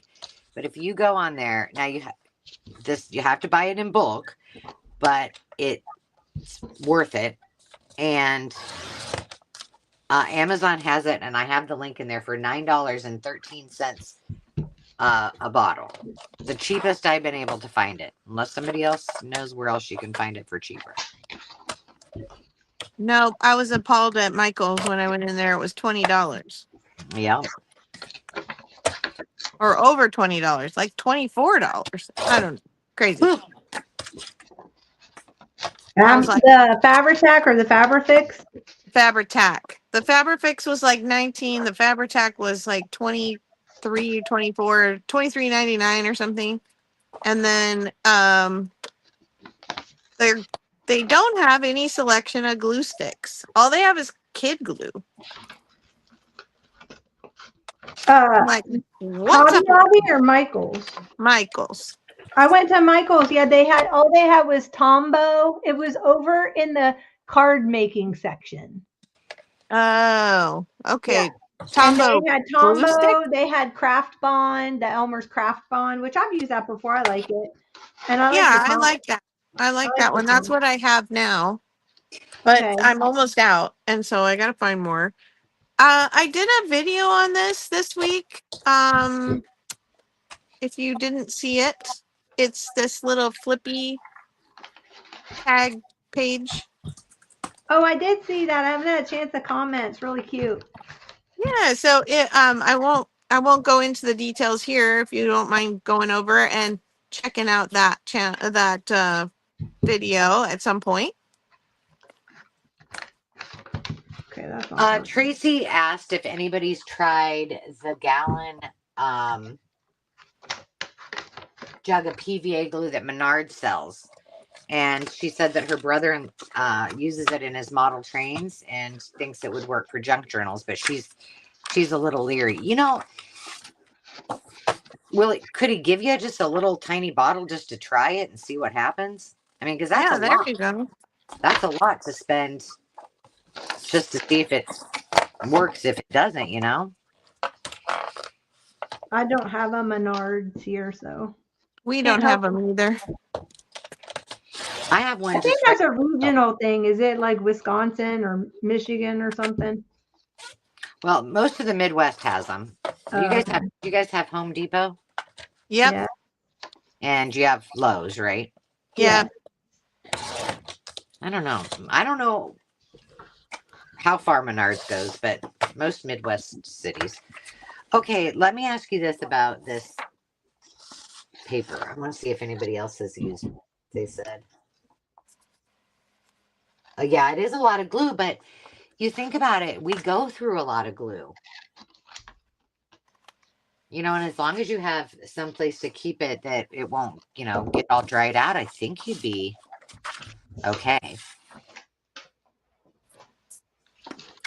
But if you go on there, now you have to buy it in bulk, but it's worth it. And Amazon has it, and I have the link in there for $9.13 a bottle. The cheapest I've been able to find it, unless somebody else knows where else you can find it for cheaper. No, I was appalled at Michael's when I went in there. It was $20. Yeah. Or over $20, like $24. I don't know. Crazy. I was like, The Fabri-Tac or the Fabrifix? Fabri-Tac. The Fabrifix was like 19. The Fabri-Tac was like 23, 24, 23.99 or something. And then they don't have any selection of glue sticks. All they have is kid glue. I'm like, what's Hobby up? Lobby or Michael's? Michael's. I went to Michael's. Yeah, all they had was Tombow. It was over in the card making section. Oh, okay. Yeah. Tombow And they had glue stick? Tombow. They had Craft Bond, the Elmer's Craft Bond, which I've used that before. I like it. And I I like that. I like that one. That's what I have now. But Okay. I'm almost out, and so I gotta find more. I did a video on this week. If you didn't see it, it's this little flippy tag page. Oh, I did see that. I haven't had a chance to comment. It's really cute. Yeah, so I won't go into the details here if you don't mind going over and checking out that video at some point. Okay, that's not Tracy asked if anybody's tried the gallon jug of PVA glue that Menard sells. And she said that her brother uses it in his model trains and thinks it would work for junk journals, but she's a little leery. Could he give you just a little tiny bottle just to try it and see what happens? I mean, because that's Yeah, a there lot. you go. That's a lot to spend just to see if it works. If it doesn't. I don't have a Menards here, so We can't don't help have them either. I have I one think just that's right. a regional thing. Is it like Wisconsin or Michigan or something? Well, most of the Midwest has them. You guys have Home Depot Yep. Yeah, and you have Lowe's, right? yeah. Yeah. I don't know. I don't know how far Menards goes, but most Midwest cities. Okay, let me ask you this about this paper. I want to see if anybody else has used it. They said. Yeah, it is a lot of glue, but you think about it, we go through a lot of glue. And as long as you have some place to keep it that it won't, get all dried out, I think you'd be okay.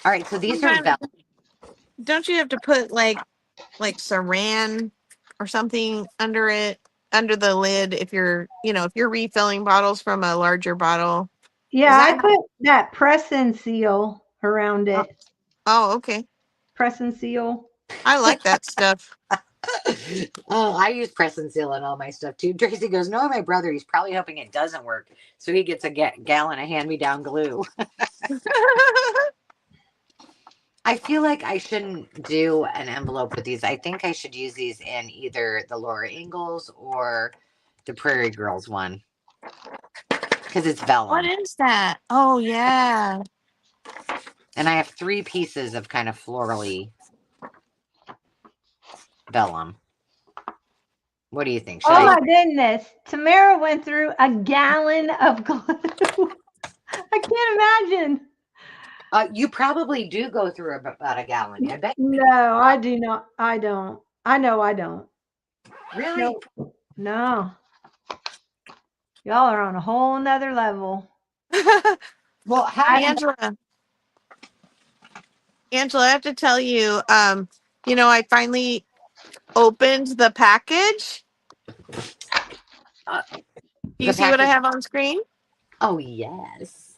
All right, so these are Sometimes don't you have to put like saran or something under the lid if you're refilling bottles from a larger bottle? Yeah, Is I that put that press and seal around oh, it. oh, okay. Press and seal. I like that stuff. Oh, I use press and seal on all my stuff too. Tracy goes, no, my brother, he's probably hoping it doesn't work. So he gets a gallon of hand-me-down glue. I feel like I shouldn't do an envelope with these. I think I should use these in either the Laura Ingalls or the Prairie Girls one. Because it's What vellum. is that? Oh yeah. And I have 3 pieces of kind of florally vellum. What do you think? Should Oh I? my goodness. Tamara went through a gallon of glue. I can't imagine. You probably do go through about a gallon. I bet. No, I do not. I don't. I know I don't. Really? No. No. Y'all are on a whole nother level. Well, how I, many? Angela, I have to tell you, I finally opened the package. Uh, Do you the see what I package. have on screen? Oh yes.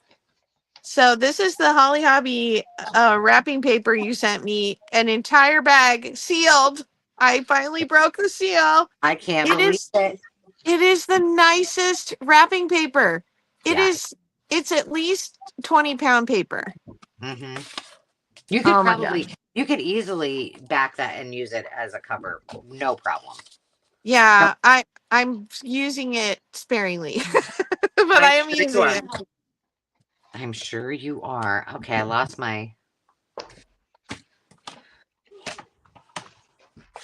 So this is the Holly Hobby wrapping paper you sent me, an entire bag sealed. I finally broke the seal. I can't It believe is it. it is the nicest wrapping paper. It Yeah. is it's at least 20-pound paper. Mm-hmm. You could Oh my gosh. probably, you could easily back that and use it as a cover. No problem. No, Yeah, I'm using it sparingly, but I'm I am sure you using are. it. I'm sure you are. Okay, I lost my.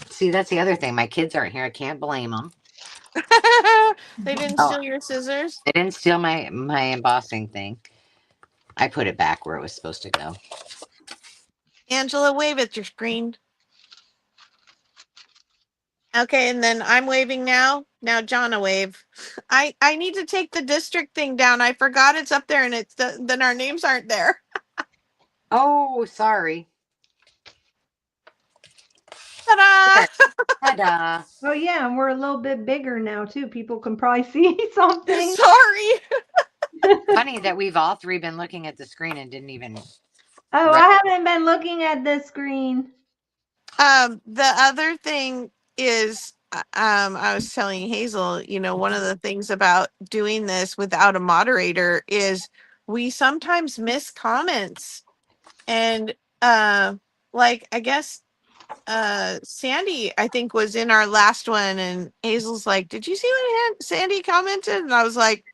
See, that's the other thing. My kids aren't here. I can't blame them. They didn't Oh, steal your scissors? they didn't steal my embossing thing. I put it back where it was supposed to go. Angela, wave at your screen. Okay, and then I'm waving now. Now Jonna wave. I need to take the district thing down. I forgot it's up there and then our names aren't there. Oh, sorry. Ta-da! There. Ta-da. oh yeah, and we're a little bit bigger now too. People can probably see something. Sorry. Funny that we've all 3 been looking at the screen and didn't even. Oh, I haven't been looking at the screen. The other thing is I was telling Hazel, one of the things about doing this without a moderator is we sometimes miss comments. And like I guess Sandy, I think, was in our last one, and Hazel's like, "Did you see what Sandy commented?" And I was like,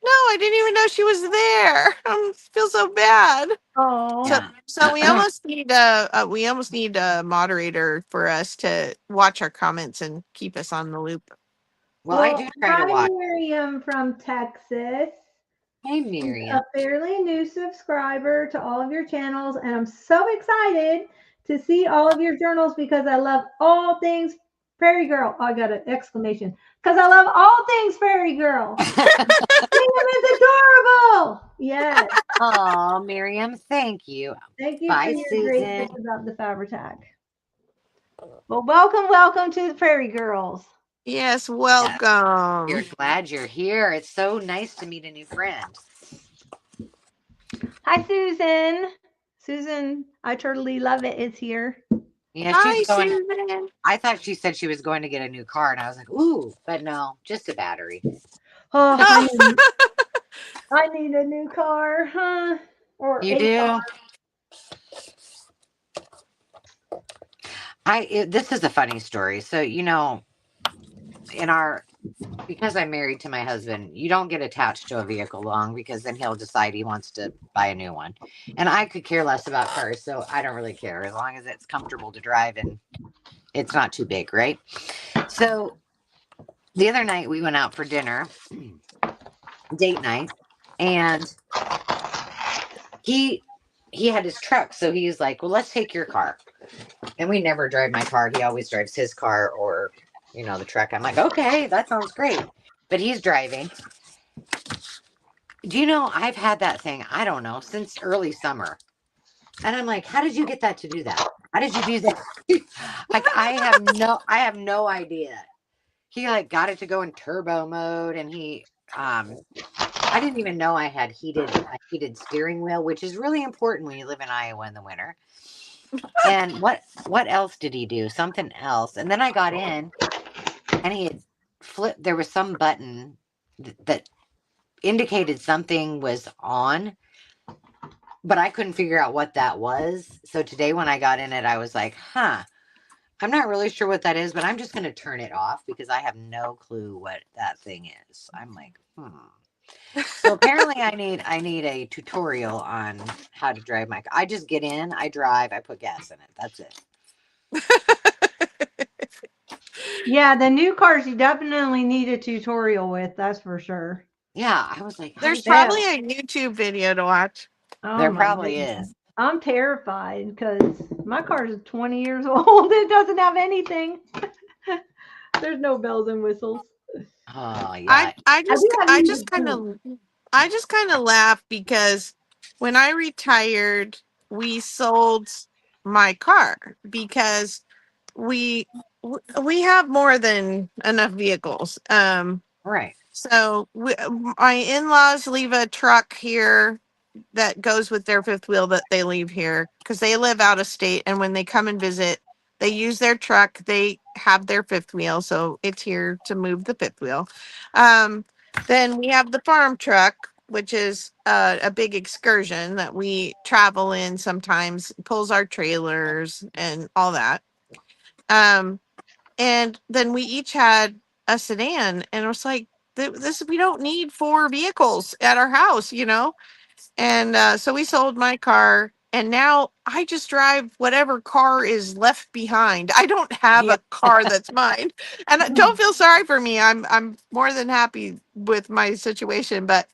No, I didn't even know she was there. I feel so bad. Oh, So, Yeah. so we almost need a moderator for us to watch our comments and keep us on the loop. Well, I well, do try to hi, watch. Miriam from Texas. Hey, She's Miriam. a fairly new subscriber to all of your channels, and I'm so excited to see all of your journals because I love all things Prairie Girl. Oh, I got an exclamation because I love all things Prairie Girl. Miriam is adorable. Yes. Oh, Miriam, thank you. Thank you for Bye, your great things Susan. about the Fabric. Well, welcome to the Prairie Girls. Yes, Yeah, you're welcome. glad you're here. It's so nice to meet a new friend. Hi, Susan. Susan, I totally love it. It's here. Yeah, she's Hi, going. Susan. I thought she said she was going to get a new car, and I was like, ooh, but no, just a battery. Oh, I need a new car, huh? Or You a car. do? This is a funny story. So, in our because I'm married to my husband, you don't get attached to a vehicle long because then he'll decide he wants to buy a new one. And I could care less about cars, so I don't really care as long as it's comfortable to drive and it's not too big, right? So the other night we went out for dinner, date night, and he he had his truck, so he's like, "Well, let's take your car." And we never drive my car. He always drives his car or the truck. I'm like, "Okay, that sounds great." But he's driving. Do you know I've had that thing, I don't know, since early summer. And I'm like, how did you get that to do that? How did you do that? Like I have no idea. He like got it to go in turbo mode and I didn't even know I had a heated steering wheel, which is really important when you live in Iowa in the winter. And what else did he do? Something else. And then I got in and he had flipped there was some button that indicated something was on, but I couldn't figure out what that was. So today when I got in it, I was like, huh, I'm not really sure what that is, but I'm just going to turn it off because I have no clue what that thing is. I'm like, So apparently I need a tutorial on how to drive my car. I just get in, I drive, I put gas in it. That's it. Yeah, the new cars you definitely need a tutorial with, that's for sure. Yeah, I was like, how There's did you probably know? a YouTube video to watch. Oh There my probably goodness. is. I'm terrified because my car is 20 years old. It doesn't have anything. There's no bells and whistles. Oh I yeah. I I just do have I music just kind too. of I just kind of laugh because when I retired, we sold my car because we we have more than enough vehicles. Right. So my in-laws leave a truck here that goes with their fifth wheel that they leave here because they live out of state, and when they come and visit, they use their truck. They have their fifth wheel, so it's here to move the fifth wheel. Um, then we have the farm truck, which is a big excursion that we travel in sometimes, pulls our trailers and all that. Um, and then we each had a sedan, and it was like, this we don't need four vehicles at our house. And so we sold my car, and now I just drive whatever car is left behind. I don't have Yeah. a car that's mine, and don't feel sorry for me. I'm more than happy with my situation. But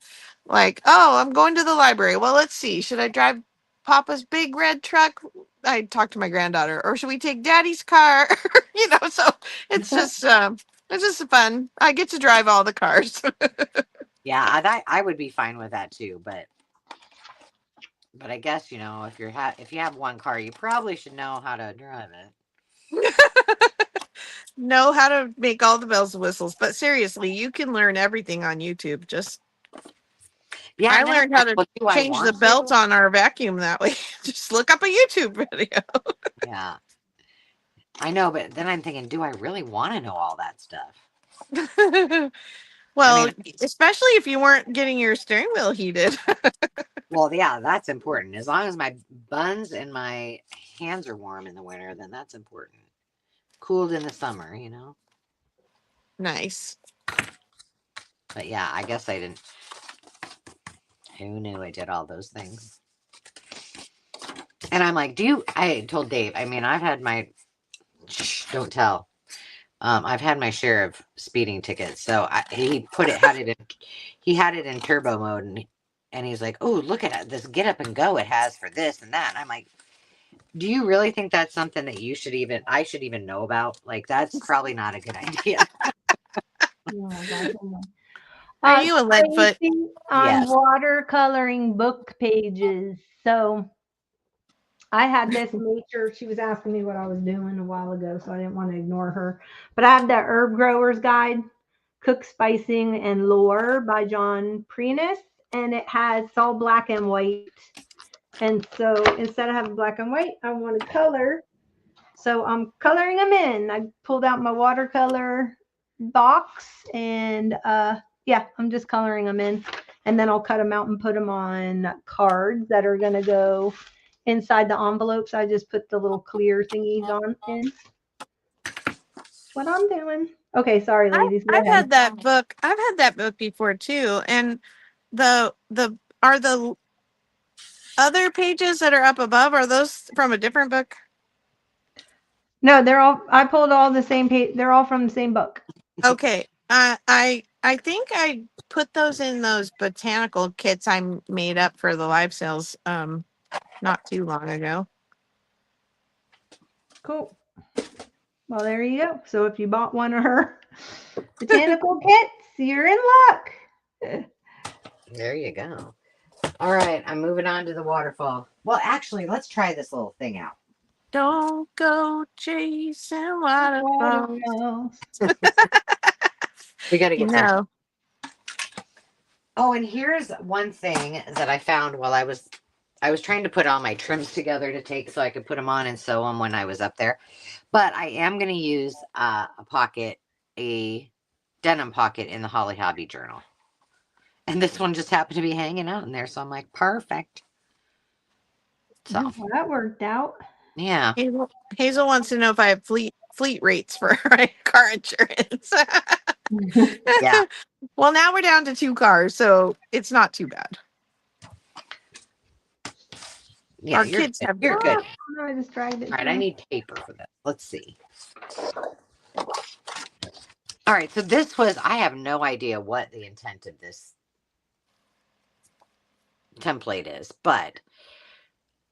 like, oh, I'm going to the library. Well, let's see. Should I drive Papa's big red truck? I talked to my granddaughter, or should we take Daddy's car? So it's just fun. I get to drive all the cars. Yeah, I would be fine with that too, but I guess if you have one car, you probably should know how to drive it. Know how to make all the bells and whistles. But seriously, you can learn everything on YouTube. Just Yeah, I and then I'm learned how like, to well, do I change the want belt to? on our vacuum that way. Just look up a YouTube video. Yeah, I know, but then I'm thinking, do I really want to know all that stuff? I Well, mean, especially if you weren't getting your steering wheel heated. well, yeah, that's important. As long as my buns and my hands are warm in the winter, then that's important. Cooled in the summer. Nice. But yeah, I guess I didn't. Who knew I did all those things? And I'm like, I told Dave, I mean, I've had my, shh, don't tell. I've had my share of speeding tickets. So he had it in turbo mode, and he's like, oh, look at this get up and go it has for this and that. And I'm like, do you really think that's something that I should even know about? Like, that's probably not a good idea. Oh my gosh. Are you a Leadfoot? Tracy, on Yes. watercoloring book pages. So I had this nature. She was asking me what I was doing a while ago, so I didn't want to ignore her. But I have the Herb Grower's Guide, Cook, Spicing, and Lore by John Preenis, and it's all black and white. And so instead of having black and white, I wanted color. So I'm coloring them in. I pulled out my watercolor box, and yeah, I'm just coloring them in. And then I'll cut them out and put them on cards that are going to go inside the envelopes. I just put the little clear thingies on in. That's what I'm doing. Okay, sorry, ladies. Go I've ahead. had that book. I've had that book before too. And the are the other pages that are up above, are those from a different book? No, they're all. I pulled all the same page. They're all from the same book. Okay. I think I put those in those botanical kits I made up for the live sales not too long ago. Cool. Well, there you go. So if you bought one of her botanical kits, you're in luck. There you go. All right, I'm moving on to the waterfall. Well, actually, let's try this little thing out. Don't go chasing waterfalls. Waterfalls. We got to You get some. know. Oh, and here's one thing that I found while I was trying to put all my trims together to take so I could put them on and sew them when I was up there. But I am going to use a denim pocket in the Holly Hobby journal. And this one just happened to be hanging out in there. So I'm like, perfect. So Well, that worked out. yeah. Hazel wants to know if I have fleet rates for my car insurance. Yeah. Well, now we're down to 2 cars, so it's not too bad. Yeah, Our you're kids good. have You're good. No, I just dragged it. All right, I need paper for this. Let's see. All right, so I have no idea what the intent of this template is, but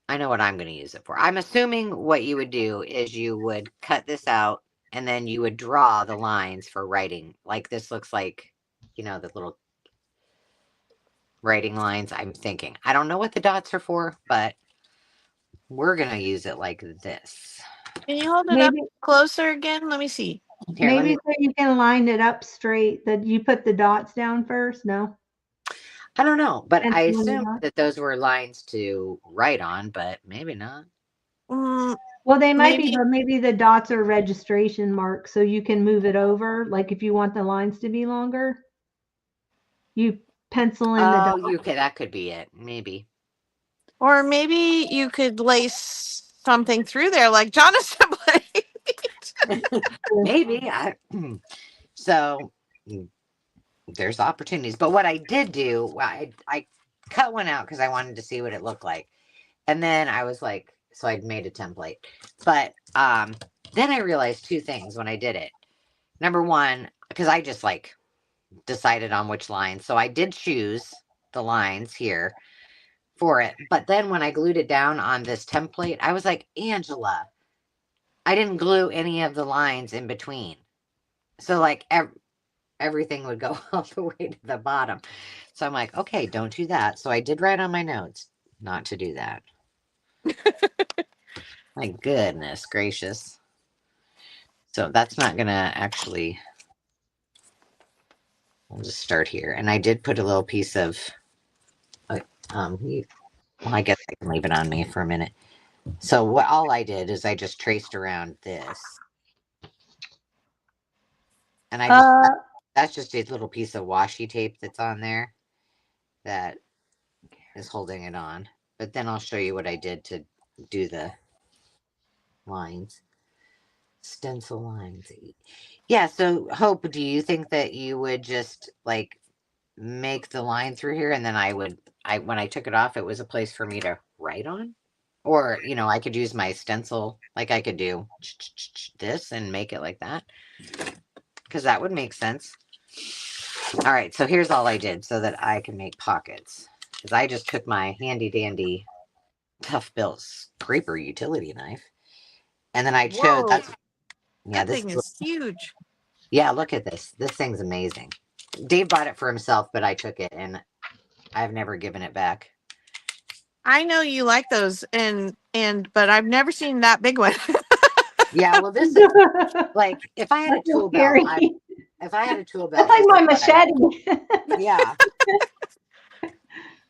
I know what I'm going to use it for. I'm assuming what you would do is you would cut this out and then you would draw the lines for writing. Like this looks like, the little writing lines. I'm thinking. I don't know what the dots are for, but we're going to use it like this. Can you hold it up closer again? Let me see. Here, maybe so you can line it up straight. That you put the dots down first. No, I don't know, but And I then assumed dot. that those were lines to write on, but maybe not. Well, they might be, but maybe the dots are registration marks, so you can move it over. Like if you want the lines to be longer, you pencil in the dots. Oh, that could be it. Maybe. Or maybe you could lace something through there like Jonathan played. Maybe. So there's opportunities. But what I did do, I cut one out because I wanted to see what it looked like. And then I was like, so I'd made a template. But then I realized 2 things when I did it. Number one, because I just decided on which lines. So I did choose the lines here for it. But then when I glued it down on this template, I was like, Angela, I didn't glue any of the lines in between. So everything would go all the way to the bottom. So I'm like, okay, don't do that. So I did write on my notes not to do that. My goodness gracious. So that's not going to actually, I'll just start here. And I did put a little piece of, well, I guess I can leave it on me for a minute. So all I did is I just traced around this. And that's just a little piece of washi tape that's on there that is holding it on. But then I'll show you what I did to do the lines. Stencil lines. Yeah, so Hope, do you think that you would just make the line through here, and then when I took it off, it was a place for me to write on. Or, I could use my stencil, like I could do this and make it like that, because that would make sense. All right, so here's all I did so that I can make pockets. Because I just took my handy dandy Tough Built scraper utility knife, and then I chose Whoa, yeah, that this thing is huge. yeah, look at this. This thing's amazing. Dave bought it for himself, but I took it and I've never given it back. I know you like those, but I've never seen that big one. Yeah, well, this is like if I had a That's so tool belt, scary. if I had a tool That's belt, like this my is what I machete. yeah,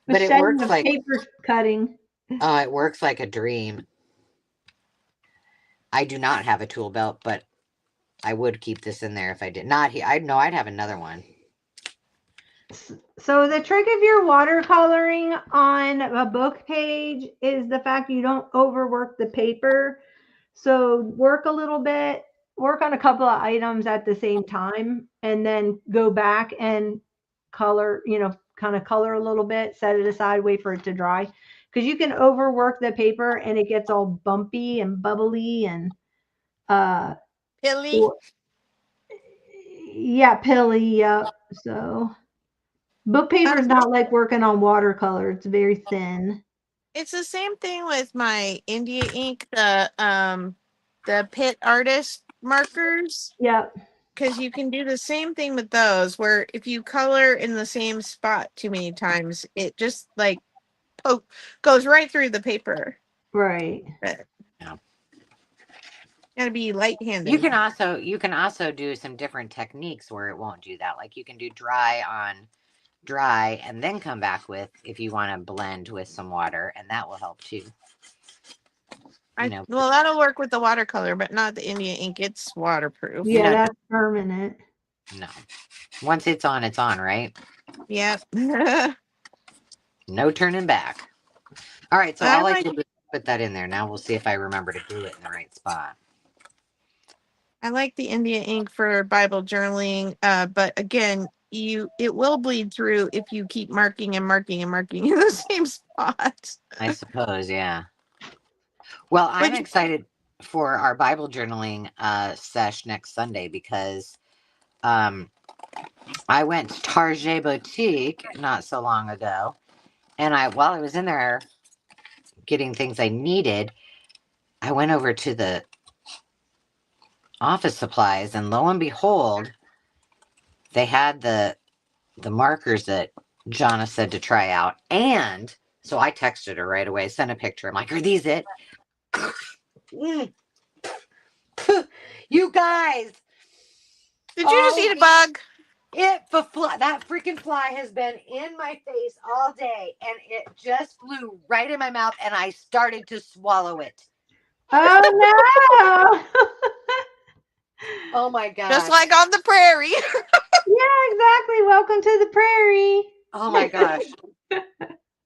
but it Machete works of like paper cutting. it works like a dream. I do not have a tool belt, but I would keep this in there if I did not. I know I'd have another one. So the trick of your watercoloring on a book page is the fact you don't overwork the paper. So work a little bit, work on a couple of items at the same time, and then go back and color, kind of color a little bit, set it aside, wait for it to dry. Because you can overwork the paper and it gets all bumpy and bubbly and uh Pilly. or, yeah, pilly, yeah. So book paper is Um, not like working on watercolor. It's very thin. it's the same thing with my India ink, the Pit Artist markers, Yep. because you can do the same thing with those. Where if you color in the same spot too many times, it just like goes right through the paper. Right. But Yeah. gotta be You light-handed. can also do some different techniques where it won't do that. Like you can do dry on dry and then come back with if you want to blend with some water, and that will help too. Well, that'll work with the watercolor, but not the India ink. It's waterproof. Yeah, that's permanent. No. Once it's on, right? Yep. No turning back. All right, so I all I like did was put that in there. Now we'll see if I remember to glue it in the right spot. the India ink for Bible journaling, but again, it will bleed through if you keep marking and marking and marking in the same spot. I suppose, yeah. Well, I'm Which excited for our Bible journaling sesh next Sunday because I went to Target Boutique not so long ago, and while I was in there getting things I needed, I went over to the office supplies, and lo and behold, they had the markers that Jonna said to try out. And so I texted her right away, sent a picture. I'm like, are these it? You guys. did you just eat a bug? That freaking fly has been in my face all day, and it just flew right in my mouth, and I started to swallow it. Oh no. Oh my god. Just like on the prairie. Yeah, exactly. Welcome to the prairie. Oh my gosh.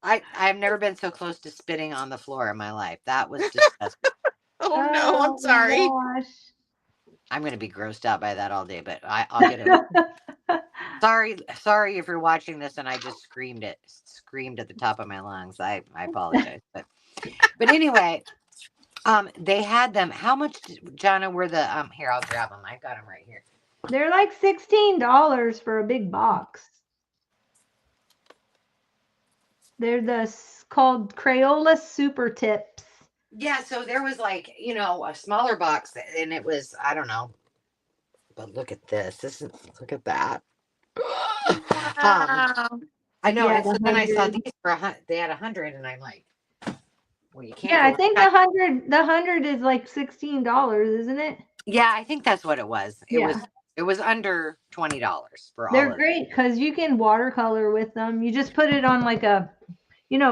I've never been so close to spitting on the floor in my life. That was disgusting. Oh no, I'm sorry. Gosh. I'm going to be grossed out by that all day, but I'll get it. Sorry if you're watching this and I just screamed at the top of my lungs. I apologize. But anyway, they had them. How much, Jonna, were the here, I'll grab them. I've got them right here. They're like $16 for a big box. They're called Crayola Super Tips. Yeah, so there was like, a smaller box and it was, I don't know. But look at this. Look at that. Wow. I know. Yeah, And so then I saw 100. these they had 100, and I'm like, well, you can't. Yeah, I think the 100 is like $16, isn't it? Yeah, I think that's what it was. Yeah. It was under $20 for all They're of it. great because you can watercolor with them. You just put it on like a,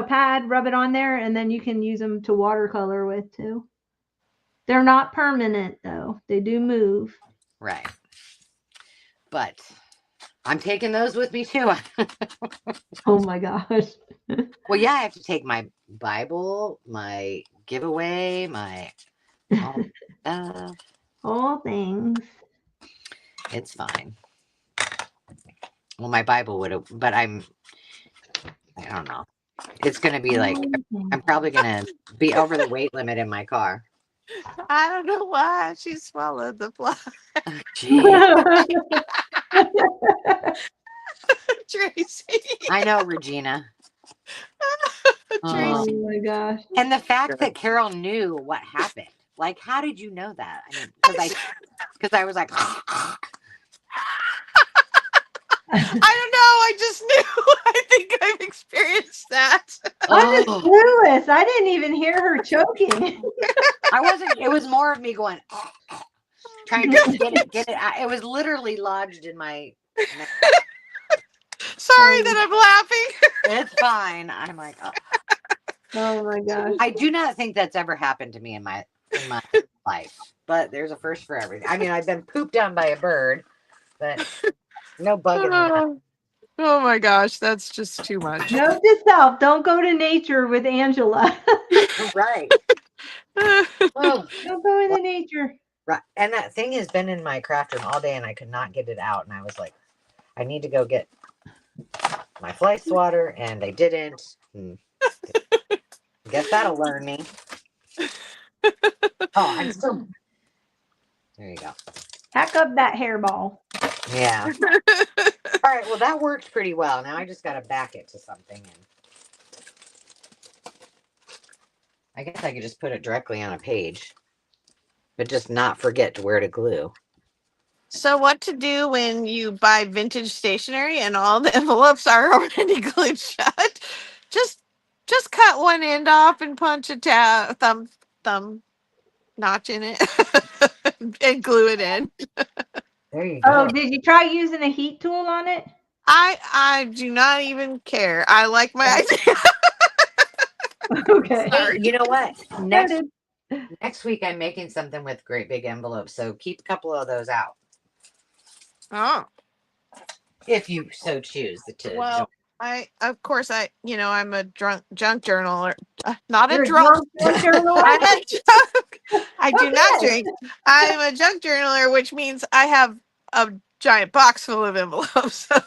pad, rub it on there, and then you can use them to watercolor with too. They're not permanent though. They do move. Right. But I'm taking those with me too. Oh my gosh. Well, yeah, I have to take my Bible, my giveaway, my all stuff. All things. It's fine. Well, my Bible would have, but I don't know. It's going to be like, I'm probably going to be over the weight limit in my car. I don't know why she swallowed the fly. Gee, Tracy. I know, Regina. Oh Oh. Tracy. my gosh. And the fact that Carol knew what happened. Like, how did you know that? I mean, because I was like, I don't know. I just knew. I think I've experienced that. I'm just oh, clueless. I didn't even hear her choking. I wasn't. It was more of me going, trying to get it. It was literally lodged in my neck. Sorry that I'm laughing. It's fine. I'm like, oh. Oh my gosh. I do not think that's ever happened to me in my life. But there's a first for everything. I mean, I've been pooped on by a bird, but no bug in the nest. Oh my gosh, that's just too much. Note to self, don't go to nature with Angela. Right. Oh, Don't go into nature. right. And that thing has been in my craft room all day, and I could not get it out. And I was like, I need to go get my fly swatter, and I didn't. Guess that'll learn me. Oh, I'm still. There you go. Pack up that hairball. Yeah. All right. Well, that worked pretty well. Now I just got to back it to something, and I guess I could just put it directly on a page, but just not forget where to glue. So, what to do when you buy vintage stationery and all the envelopes are already glued shut? Just cut one end off and punch a thumb notch in it and glue it in. There you go. Oh, did you try using a heat tool on it? I do not even care. I like my idea. Okay. Hey, you know what? Noted. Next week I'm making something with great big envelopes, so keep a couple of those out Oh. if you so choose. Well, of course, I'm a junk journaler. Not You're a a drunk. drunk journaler? I'm a junk. I do not Okay. drink. I'm a junk journaler, which means I have a giant box full of envelopes. So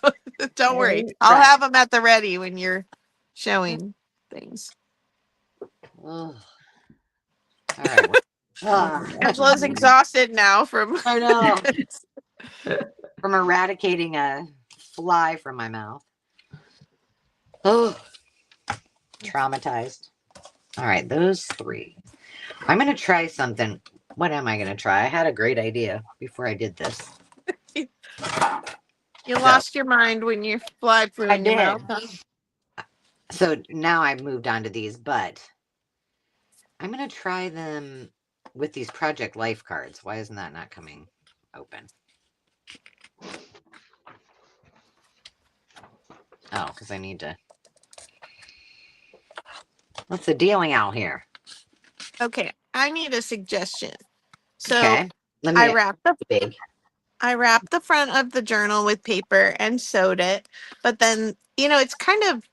don't worry. Right. I'll have them at the ready when you're showing things. Oh. All right. Angela's exhausted now from. I know. From eradicating a fly from my mouth. Oh, traumatized. All right, those three. I'm going to try something. What am I going to try? I had a great idea before I did this. You lost your mind when your fly flew in your mouth. Huh? So now I've moved on to these, but I'm going to try them with these Project Life cards. Why isn't that not coming open? Oh, because I need to. What's the dealing out here? Okay, I need a suggestion. So Okay. I wrapped the big. I wrapped the front of the journal with paper and sewed it, but then it's kind of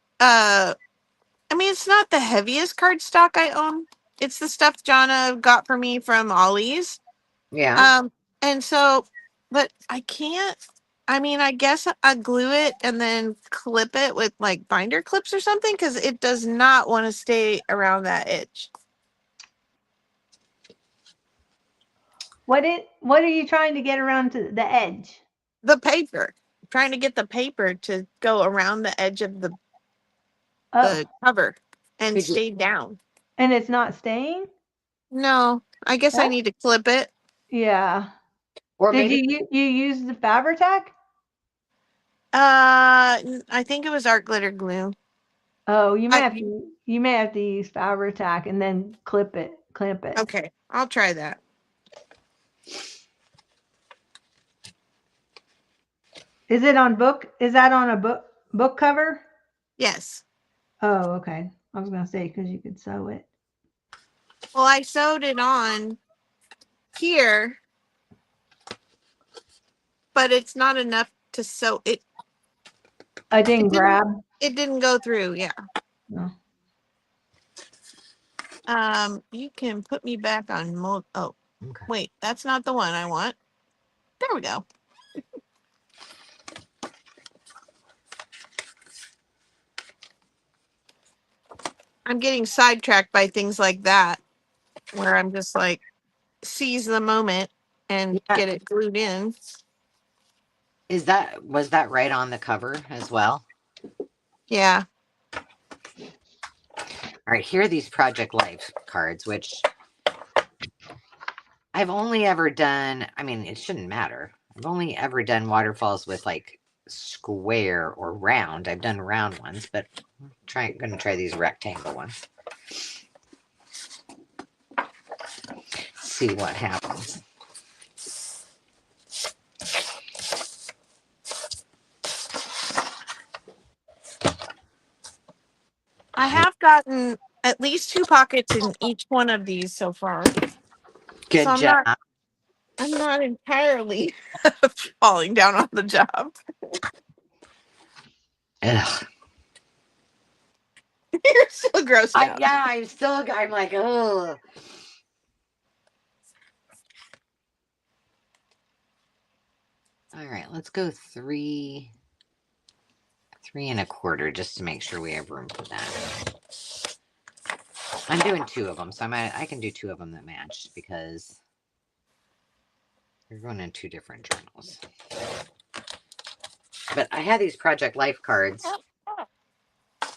it's not the heaviest cardstock I own. It's the stuff Jonna got for me from Ollie's. Yeah. And so, but I can't. I guess I glue it and then clip it with like binder clips or something because it does not want to stay around that edge. What are you trying to get around to the edge? The paper. I'm trying to get the paper to go around the edge of the cover and stay down. And it's not staying? No, I guess I need to clip it. Yeah. Or Did maybe you use the Fabri-Tac? I think it was art glitter glue. Oh, you may have to use Fabri-Tac and then clamp it. Okay, I'll try that. Is that on a book cover? Yes. Oh, okay. I was gonna say because you could sew it. Well, I sewed it on here, but it's not enough to sew it. I didn't grab. It didn't go through. Yeah. No. You can put me back on mode. Oh, okay. Wait, that's not the one I want. There we go. I'm getting sidetracked by things like that, where I'm just like seize the moment and Yeah. get it glued in. Was that right on the cover as well? Yeah. All right, here are these Project Life cards, which I've only ever done. I mean, it shouldn't matter. I've only ever done waterfalls with like square or round. I've done round ones, but gonna try these rectangle ones. See what happens. I have gotten at least 2 pockets in each one of these so far. So Good job. I'm not entirely falling down on the job. Ugh. You're still grossed out. Yeah, I'm like, oh. All right, let's go 3.25 just to make sure we have room for that. I'm doing 2 of them, so I can do 2 of them that match because we're going in 2 different journals. But I had these Project Life cards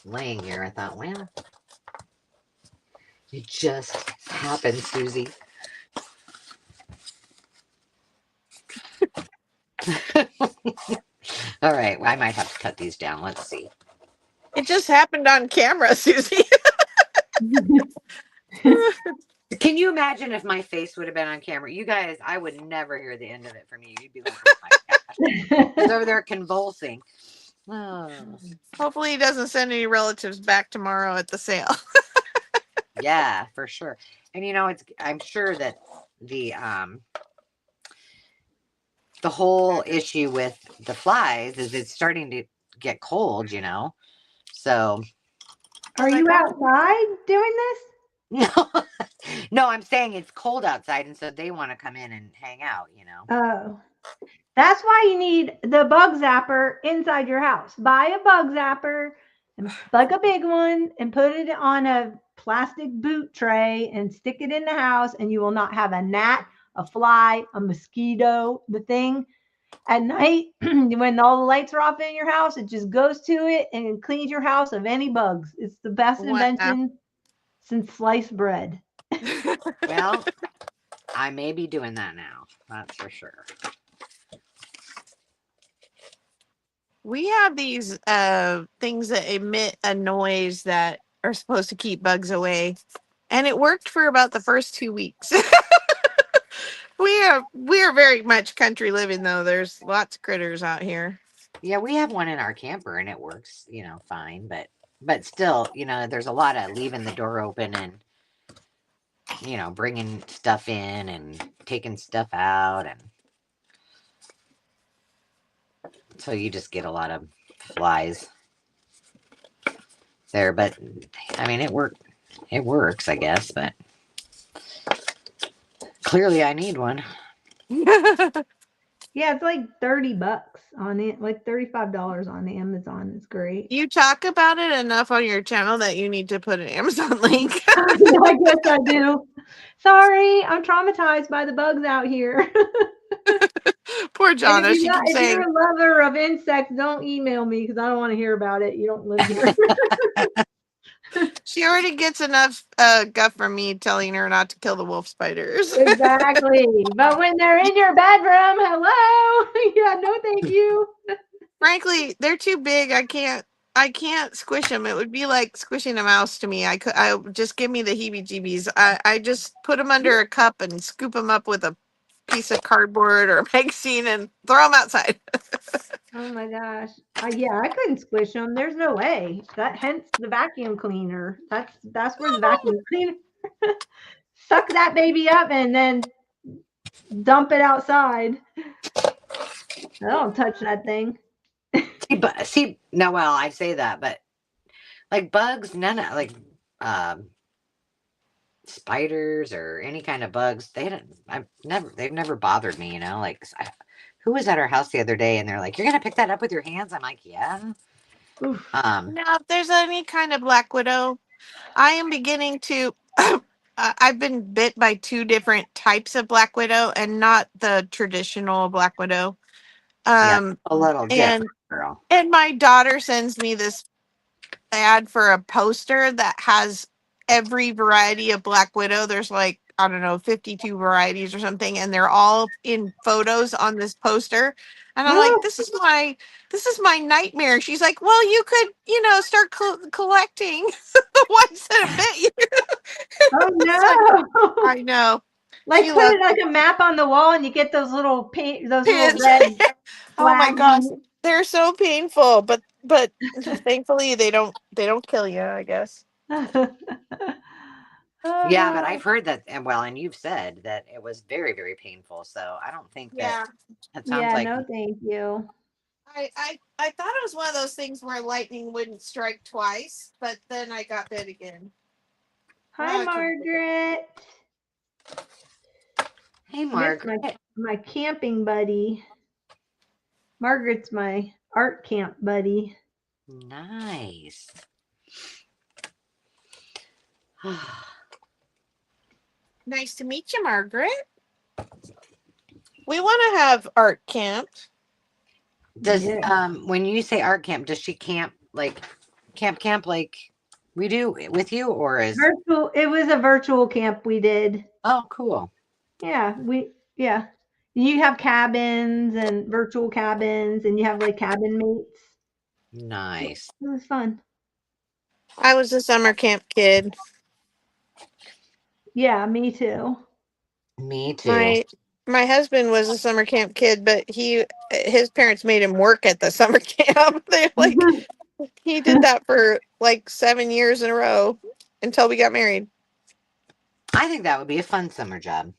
laying here. I thought, well, it just happened, Susie. All right, well, I might have to cut these down. Let's see. It just happened on camera, Susie. Can you imagine if my face would have been on camera? You guys, I would never hear the end of it from you. You'd be like, oh my gosh. He's over there convulsing. Oh. Hopefully he doesn't send any relatives back tomorrow at the sale. Yeah, for sure. And I'm sure that the whole issue with the flies is it's starting to get cold, So Are you outside doing this? no, no, I'm saying it's cold outside, and so they want to come in and hang out. Oh, that's why you need the bug zapper inside your house. Buy a bug zapper, like a big one, and put it on a plastic boot tray and stick it in the house, and you will not have a gnat, a fly, a mosquito. The thing at night, when all the lights are off in your house, it just goes to it and cleans your house of any bugs. It's the best invention since sliced bread. Well, I may be doing that now. That's for sure. We have these things that emit a noise that are supposed to keep bugs away. And it worked for about the first 2 weeks. We are very much country living though. There's lots of critters out here. Yeah, we have one in our camper and it works, fine, but still, there's a lot of leaving the door open and bringing stuff in and taking stuff out, and so you just get a lot of flies there. But I mean, it works, I guess, but clearly I need one. Yeah, it's like $30 on it, like $35 on Amazon. It's great. You talk about it enough on your channel that you need to put an Amazon link. I guess I do. Sorry, I'm traumatized by the bugs out here. Poor Jonna. If you're a lover of insects, don't email me because I don't want to hear about it. You don't live here. She already gets enough guff from me telling her not to kill the wolf spiders. Exactly. But when they're in your bedroom, hello. Yeah, no thank you. Frankly, they're too big. I can't squish them. It would be like squishing a mouse to me. I just give me the heebie-jeebies. I just put them under a cup and scoop them up with a piece of cardboard or a magazine and throw them outside. Oh my gosh. Yeah, I couldn't squish them. There's no way. Hence the vacuum cleaner. That's where the vacuum cleaner suck that baby up and then dump it outside. I don't touch that thing. See, no, well, I say that, but like bugs, none of like spiders or any kind of bugs, they've never bothered me, like who was at our house the other day and they're like, you're gonna pick that up with your hands? I'm like, yeah. Now if there's any kind of black widow, I am beginning to. I've been bit by two different types of black widow, and not the traditional black widow. Yeah, Um, a little and different, girl. my daughter sends me this ad for a poster that has every variety of black widow. There's like, I don't know, 52 varieties or something, and they're all in photos on this poster. And I'm like, this is my nightmare. She's like, well, you could, start collecting the ones that have bit you. Oh It's like, no. I know. Like She put loves it like a map on the wall and you get those little those little pins. red Oh my flags gosh, on they're so painful, but thankfully they don't kill you, I guess. it. Yeah, but Oh, I've heard that, and well, and you've said that it was very, very painful. So I don't think that Yeah. it sounds yeah, like. no thank you. I thought it was one of those things where lightning wouldn't strike twice, but then I got bit again. Hi, Now I can't. Margaret. Hey, Miss Margaret. my camping buddy. Margaret's my art camp buddy. Nice. Nice to meet you, Margaret. We want to have art camp. Does Yeah. when you say art camp, does she camp like we do with you, or is Virtual. It was a virtual camp we did. oh cool, Yeah. You have cabins and virtual cabins and you have like cabin mates. It nice. was fun. I was a summer camp kid. Yeah, me too. Me too. My my husband was a summer camp kid, but his parents made him work at the summer camp. They like he did that for like 7 years in a row until we got married. I think that would be a fun summer job.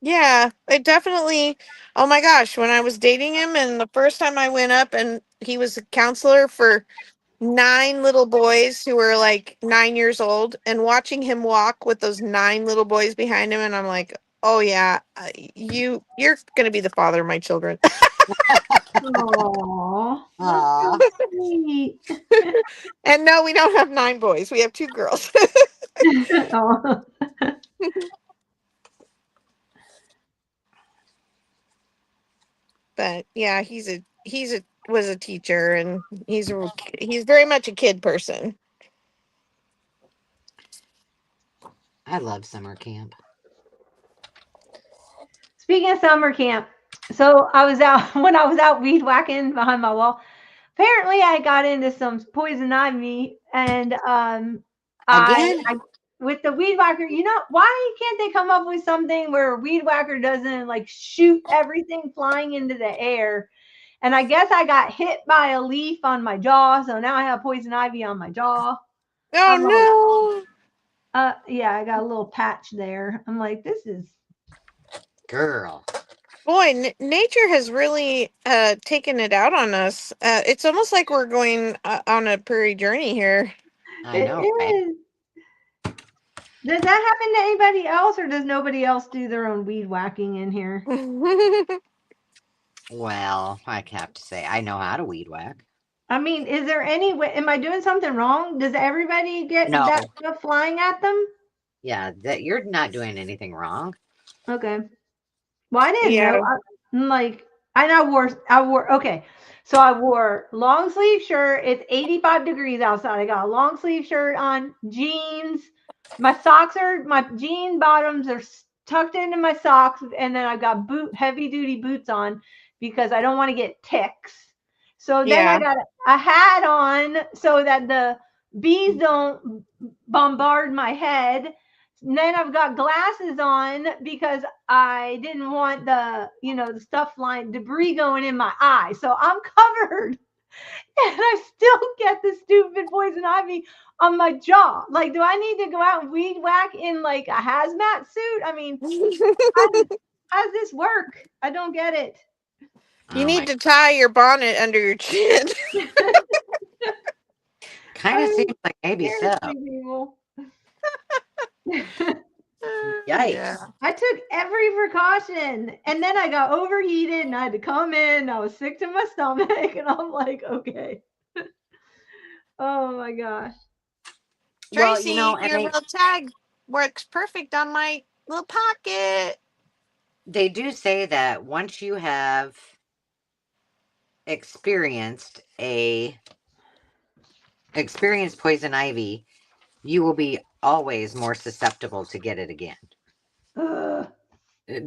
Yeah, it definitely. Oh my gosh, when I was dating him, and the first time I went up, and he was a counselor for 9 little boys who were like 9 years old, and watching him walk with those 9 little boys behind him, and I'm like, oh yeah, you're gonna be the father of my children. Aw, that's so Aw, sweet. And no, we don't have 9 boys. We have 2 girls. Aw. But yeah, he's a was a teacher, and he's very much a kid person. I love summer camp. Speaking of summer camp, so I was out when I was out weed whacking behind my wall. Apparently, I got into some poison ivy, and Again, I with the weed whacker. You know why can't they come up with something where a weed whacker doesn't like shoot everything flying into the air? And I guess I got hit by a leaf on my jaw, so now I have poison ivy on my jaw. I'm like, Oh yeah, I got a little patch there. I'm like, this is girl. no, boy, nature has really taken it out on us. It's almost like we're going on a prairie journey here. I it know, right? is. Does that happen to anybody else, or does nobody else do their own weed whacking in here? Well, I have to say, I know how to weed whack. I mean, is there any way? Am I doing something wrong? Does everybody get No, that stuff flying at them? yeah, that you're not doing anything wrong. Okay. Well, I didn't know. Yeah. I'm like, I wore, okay. So I wore long sleeve shirt. It's 85 degrees outside. I got a long sleeve shirt on, jeans. My jean bottoms are tucked into my socks. And then I've got heavy duty boots on because I don't want to get ticks. So then I Yeah. got a hat on so that the bees don't bombard my head. And then I've got glasses on because I didn't want the stuff flying, debris going in my eye. So I'm covered, and I still get the stupid poison ivy on my jaw. Like, do I need to go out and weed whack in like a hazmat suit? I mean, how does this work? I don't get it. You Oh need my, to tie your bonnet under your chin. kind I of mean, seems like maybe so. seriously, people. Yeah. Yikes. I took every precaution, and then I got overheated and I had to come in. I was sick to my stomach, and I'm like, okay. Oh my gosh. Well, Tracy, and your little tag works perfect on my little pocket. they do say that once you have experienced poison ivy, you will be always more susceptible to get it again.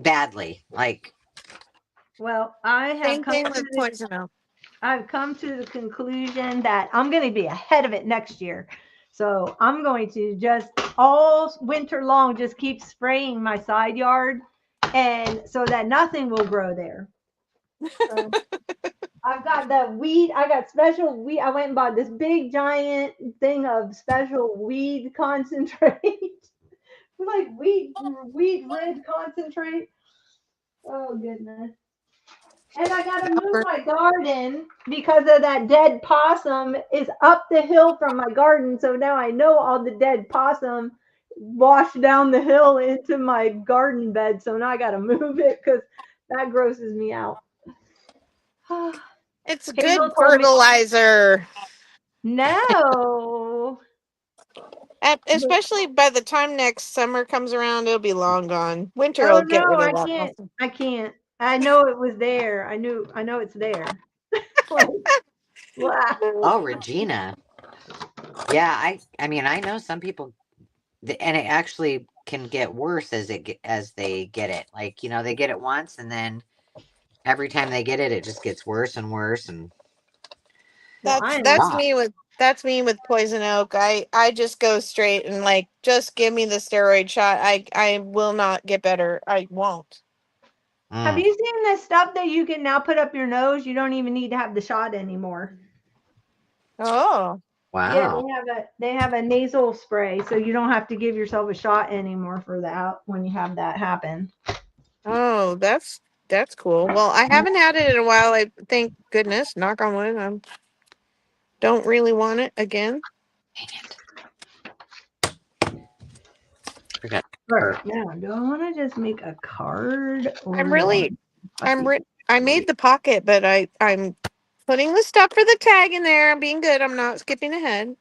Badly. Like, Well, I have Same come thing to with the poison oak. I've come to the conclusion that I'm going to be ahead of it next year. So I'm going to just all winter long just keep spraying my side yard, and so that nothing will grow there. So I've got the weed. I got special weed. I went and bought this big giant thing of special weed concentrate, like weed rid concentrate. Oh goodness. And I got to move my garden because of that dead possum is up the hill from my garden. So now I know all the dead possum washed down the hill into my garden bed. So now I got to move it because that grosses me out. It's a Hazel good told me fertilizer. no. Especially by the time next summer comes around, it'll be long gone. Winter Oh will get no, rid of I that can't. possum. I can't. I know it was there. I know it's there. Like, blah. oh, Regina. Yeah, I mean, I know some people, and it actually can get worse as they get it. Like, they get it once, and then every time they get it, it just gets worse and worse. And Well, That's I am. that's stop. me with that's me with poison oak. I just go straight and like just give me the steroid shot. I will not get better. I won't. Have Mm, you seen this stuff that you can now put up your nose? You don't even need to have the shot anymore. Oh. Yeah, wow. they have a nasal spray, so you don't have to give yourself a shot anymore for that when you have that happen. Oh, that's cool. Well, I haven't had it in a while. I thank goodness, knock on wood. I don't really want it again. Dang it. Forgot. Right. Now, do I want to just make a card or I'm do I want really to I'm puppy? re- I made the pocket, but I'm putting the stuff for the tag in there. I'm being good. I'm not skipping ahead.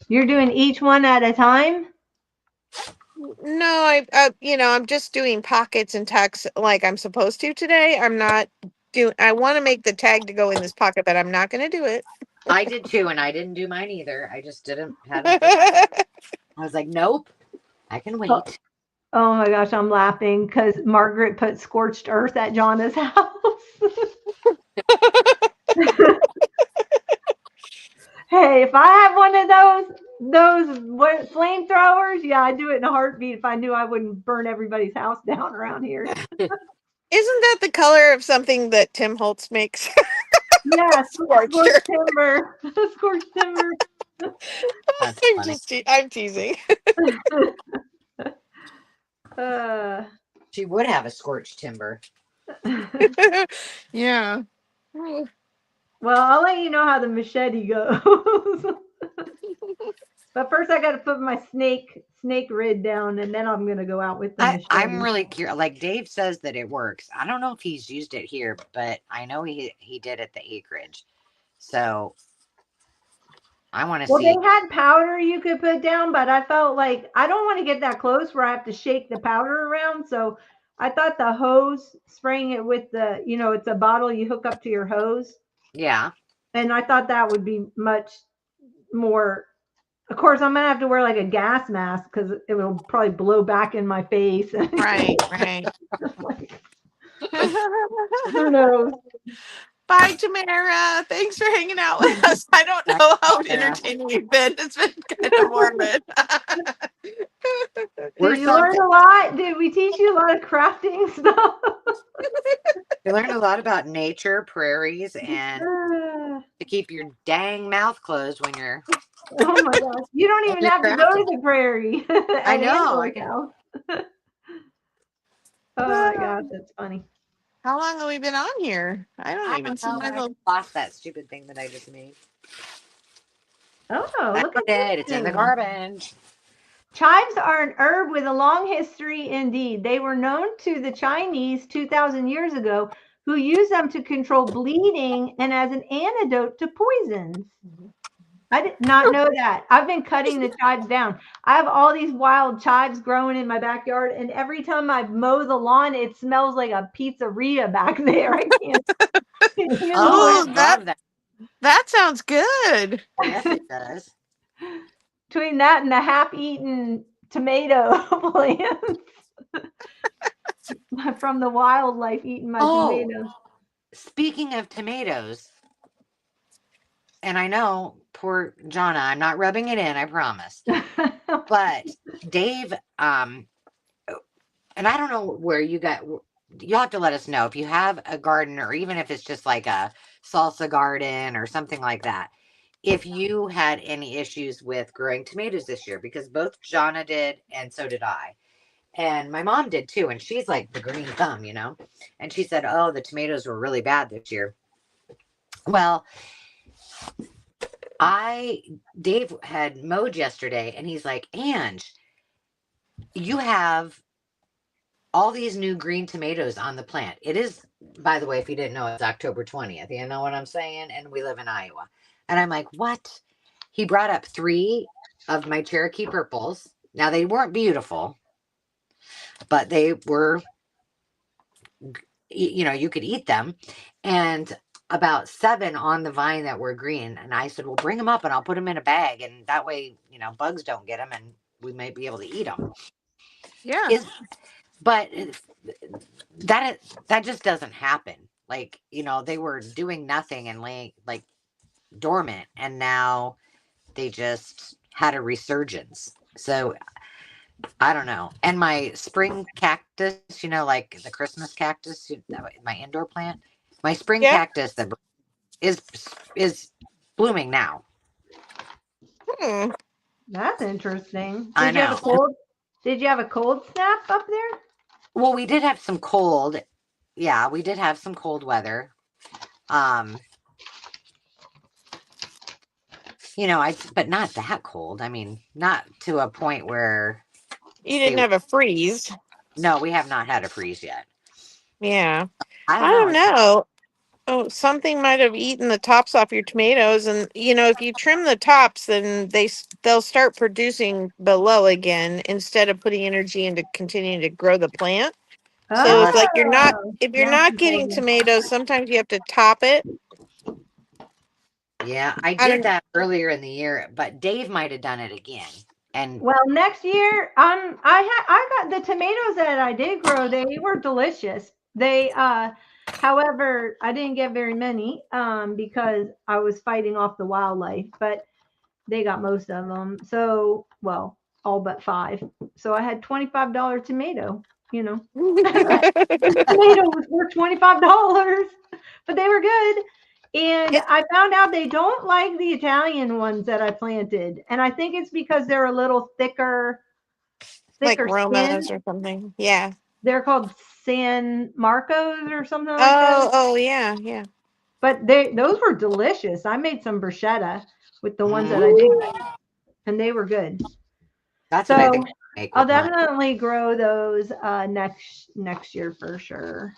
You're doing each one at a time? No, I'm just doing pockets and tags like I'm supposed to today. I'm not doing. I want to make the tag to go in this pocket, but I'm not going to do it. I did too, and I didn't do mine either. I just hadn't figured. I was like, nope, I can Oh, wait. oh my gosh, I'm laughing because Margaret put scorched earth at Jonna's house. Hey, if I have one of those what flamethrowers, yeah, I'd do it in a heartbeat if I knew I wouldn't burn everybody's house down around here. Isn't that the color of something that Tim Holtz makes? Yeah, Scorched scorched earth. timber. Scorched timber. That's funny. I'm teasing. uh, She would have a scorched timber. Yeah. well, I'll let you know how the machete goes. But first I gotta put my snake rid down and then I'm gonna go out with the I'm machete. really curious. Like Dave says that it works. I don't know if he's used it here, but I know he did at the acreage. So I want to Well, see. they had powder you could put down, but I felt like I don't want to get that close where I have to shake the powder around. So I thought the hose, spraying it with it's a bottle you hook up to your hose. Yeah, And I thought that would be much more. Of course, I'm gonna have to wear like a gas mask because it will probably blow back in my face. Right, right. Like, who knows? Bye, Tamara. Thanks for hanging out with us. I don't Bye, know how Sarah. entertaining you've been. It's been kind of morbid. We're Did you learn something. a lot? Did we teach you a lot of crafting stuff? You learn a lot about nature, prairies, and to keep your dang mouth closed when you're Oh my gosh. You don't even have to go to crafting. the prairie I at know. I Angela's can. house. Oh my gosh, that's funny. How long have we been on here? I don't I even don't see know, my but I little. lost that stupid thing that I just made. Oh, Found look at this it. It's in the thing. garbage. Chives are an herb with a long history indeed. They were known to the Chinese 2,000 years ago, who use them to control bleeding and as an antidote to poisons. I did not know that. I've been cutting the chives down. I have all these wild chives growing in my backyard, and every time I mow the lawn, it smells like a pizzeria back there. I can't handle Oh, I Oh, it. love that. that sounds good. Yes, it does. Between that and the half-eaten tomato plants from the wildlife eating my Oh, tomatoes. speaking of tomatoes, and I know poor Jonna, I'm not rubbing it in, I promise. But Dave, and I don't know where you got. You'll have to let us know if you have a garden, or even if it's just like a salsa garden or something like that. If you had any issues with growing tomatoes this year, because both Jonna did and so did I. And my mom did too. And she's like the green thumb, you know? And she said, oh, the tomatoes were really bad this year. Well, Dave had mowed yesterday and he's like, Ange, you have all these new green tomatoes on the plant. It is, by the way, if you didn't know, it's October 20th. You know what I'm saying? And we live in Iowa. And I'm like, what? He brought up 3 of my Cherokee purples. Now, they weren't beautiful, but they were, you know, you could eat them. And about 7 on the vine that were green. And I said, well, bring them up and I'll put them in a bag. And that way, you know, bugs don't get them and we might be able to eat them. Yeah. But that just doesn't happen. Like, you know, they were doing nothing and laying like dormant, and now they just had a resurgence. So I don't know. And my spring cactus, you know, like the Christmas cactus, my indoor plant, my spring Yeah. cactus that is blooming now. Hmm. That's interesting. I know. Did you have a cold snap up there? Well, we did have some cold. Yeah, we did have some cold weather. You know, but not that cold. I mean, not to a point where You didn't have a freeze. no, we have not had a freeze yet. Yeah. I I don't know. don't know. Oh, something might have eaten the tops off your tomatoes, and if you trim the tops, then they'll start producing below again instead of putting energy into continuing to grow the plant. So Unless, it's like if you're Now not she told getting me. tomatoes, sometimes you have to top it. yeah, I I did don't. that earlier in the year, but Dave might have done it again. And Well, next year, I got the tomatoes that I did grow. They were delicious. However, I didn't get very many because I was fighting off the wildlife, but they got most of them. So, well, all but 5. So I had $25 tomato. You know, tomatoes were $25, but they were good. And it's I found out they don't like the Italian ones that I planted, and I think it's because they're a little Like thicker skin. Romas or something. Yeah. They're called San Marcos or something like that. Oh, yeah, yeah. But those were delicious. I made some bruschetta with the ones that I did, mm, and they were good. that's what I So think I make I'll with mine. definitely grow those next year for sure.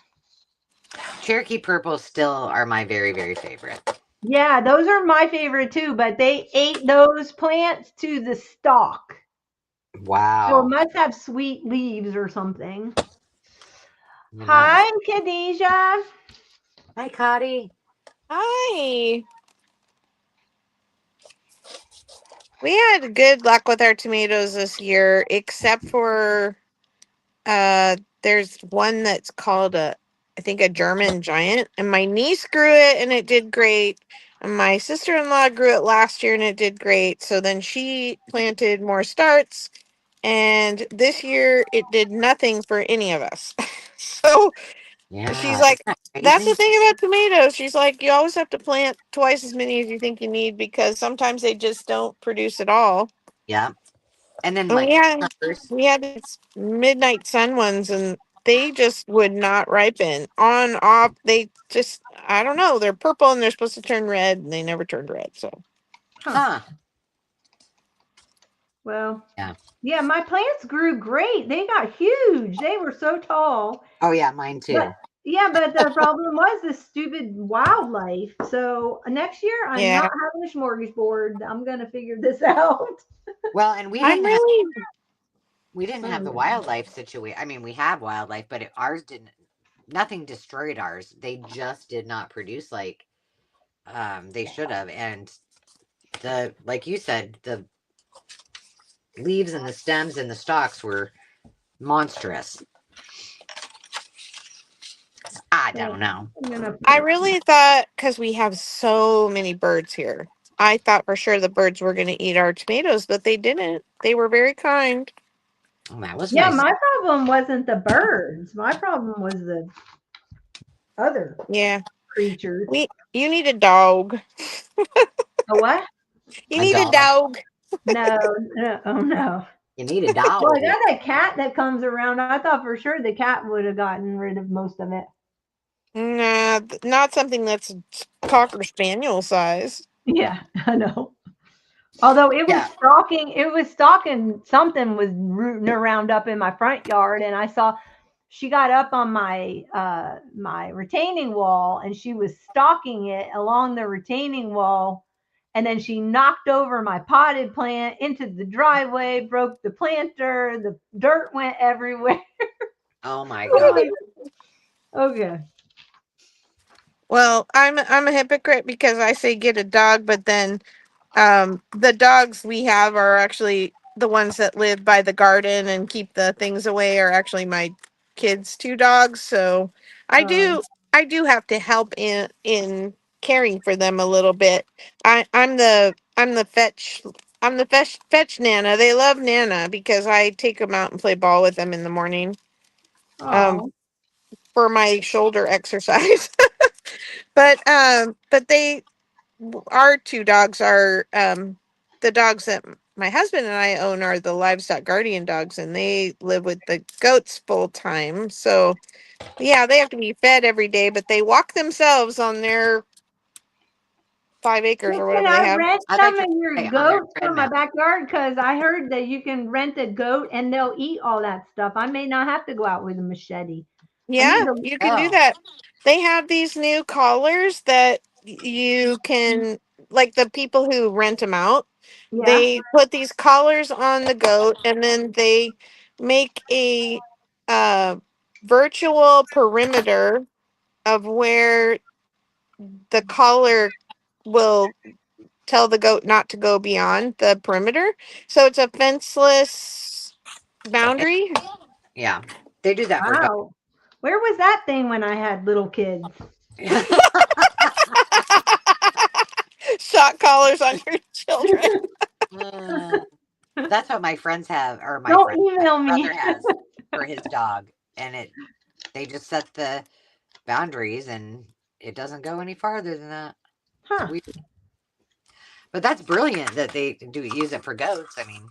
Cherokee purples still are my very, very favorite. Yeah, those are my favorite too, but they ate those plants to the stalk. So it Wow. must have sweet leaves or something. It must. Hi, Khadijah. Hi, Cotty. Hi. We had good luck with our tomatoes this year, except for there's one that's called I think a German giant, and my niece grew it and it did great. And my sister-in-law grew it last year and it did great. So then she planted more starts, and this year it did nothing for any of us. So she's Yeah, like, isn't that that's the crazy? thing about tomatoes. She's like, you always have to plant twice as many as you think you need because sometimes they just don't produce at all. Yeah. And then And like cucumbers. we had these midnight sun ones, and they just would not ripen. On off, they just I don't know. They're purple and they're supposed to turn red, and they never turned red. So Huh. Huh. Well, Yeah. yeah, my plants grew great. They got huge. They were so tall. Oh yeah, mine But too. Yeah, but the problem was the stupid wildlife. So next year, I'm Yeah. not having a smorgasbord. I'm gonna figure this out. Well, and I'm really we didn't have the Oh, wildlife situation. I mean, we have wildlife, but ours didn't. Nothing destroyed ours. They just did not produce like they should have. And the like you said, the leaves and the stems and the stalks were monstrous. I so don't know. I'm gonna I put. really thought because we have so many birds here. I thought for sure the birds were going to eat our tomatoes, but they didn't. They were very kind. Oh, that was Yeah, nice. my problem wasn't the birds. My problem was the other Yeah. creatures. You need a dog. A what? You A need a dog. dog. No, no, oh no. You need a Well, dog. I got a cat that comes around. I thought for sure the cat would have gotten rid of most of it. Nah, not something that's cocker spaniel size. Yeah, I know. Although Yeah. it was stalking something was rooting around up in my front yard, and I saw she got up on my retaining wall, and she was stalking it along the retaining wall, and then she knocked over my potted plant into the driveway, broke the planter, the dirt went everywhere. Oh my I'm god. like, okay. Well, I'm a hypocrite because I say get a dog, but then the dogs we have are actually the ones that live by the garden and keep the things away are actually my kids' two dogs. So I Um, do I do have to help in caring for them a little bit. I'm the fetch nana. They love Nana because I take them out and play ball with them in the morning um oh, for my shoulder exercise. But they our two dogs are the dogs that my husband and I own are the livestock guardian dogs, and they live with the goats full time. So yeah, they have to be fed every day, but they walk themselves on their 5 acres or can whatever they I have. rent I some thought you of were your gonna say on their goats for my treadmill. backyard? Because I heard that you can rent a goat and they'll eat all that stuff. I may not have to go out with a machete. I need Yeah, to. you can do Oh, that. They have these new collars that you can, like the people who rent them out, Yeah. they put these collars on the goat and then they make a uh, virtual perimeter of where the collar will tell the goat not to go beyond the perimeter. So it's a fenceless boundary. yeah. They do that for dogs. Wow. Where was that thing when I had little kids? Shock collars on your children. Uh, that's what my friends have, or my Don't friend, my email brother me. has for his dog, and they just set the boundaries, and it doesn't go any farther than that. It's Huh. weird, but that's brilliant that they do use it for goats. I mean,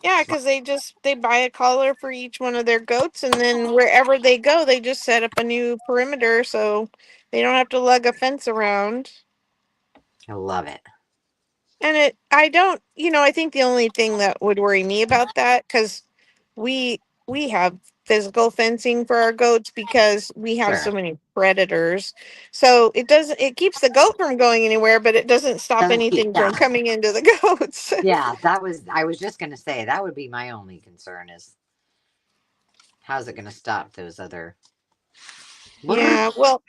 Yeah, smart. because they buy a collar for each one of their goats, and then wherever they go, they just set up a new perimeter so they don't have to lug a fence around. I love it. And I don't, I think the only thing that would worry me about that, because we have physical fencing for our goats because we have Sure. so many predators. So it keeps the goat from going anywhere, but it doesn't stop Doesn't keep. anything Yeah, from coming into the goats. yeah. That was. I was just gonna say that would be my only concern is how's it gonna stop those other. Yeah, well,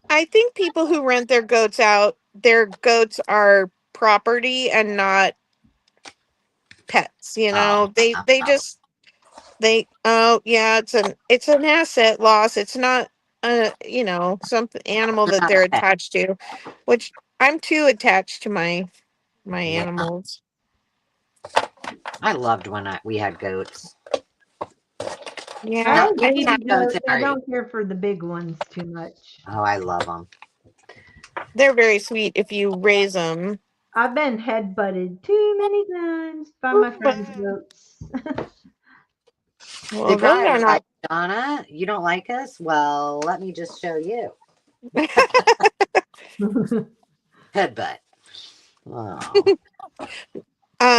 I think people who rent their goats out, their goats are property and not pets, Oh, They just oh yeah, it's an asset loss. It's not some animal that not a they're pet. attached to, which I'm too attached to my Yeah, animals. I loved when we had goats. I Yeah, Not like we didn't baby have goats goats. in I our. don't care for the big ones too much. Oh, I love them. they're very sweet if you raise them. I've been head butted too many times by my friends' goats. They Well, those probably are were like, not. Donna, you don't like us? Well, let me just show you. Headbutt. Oh,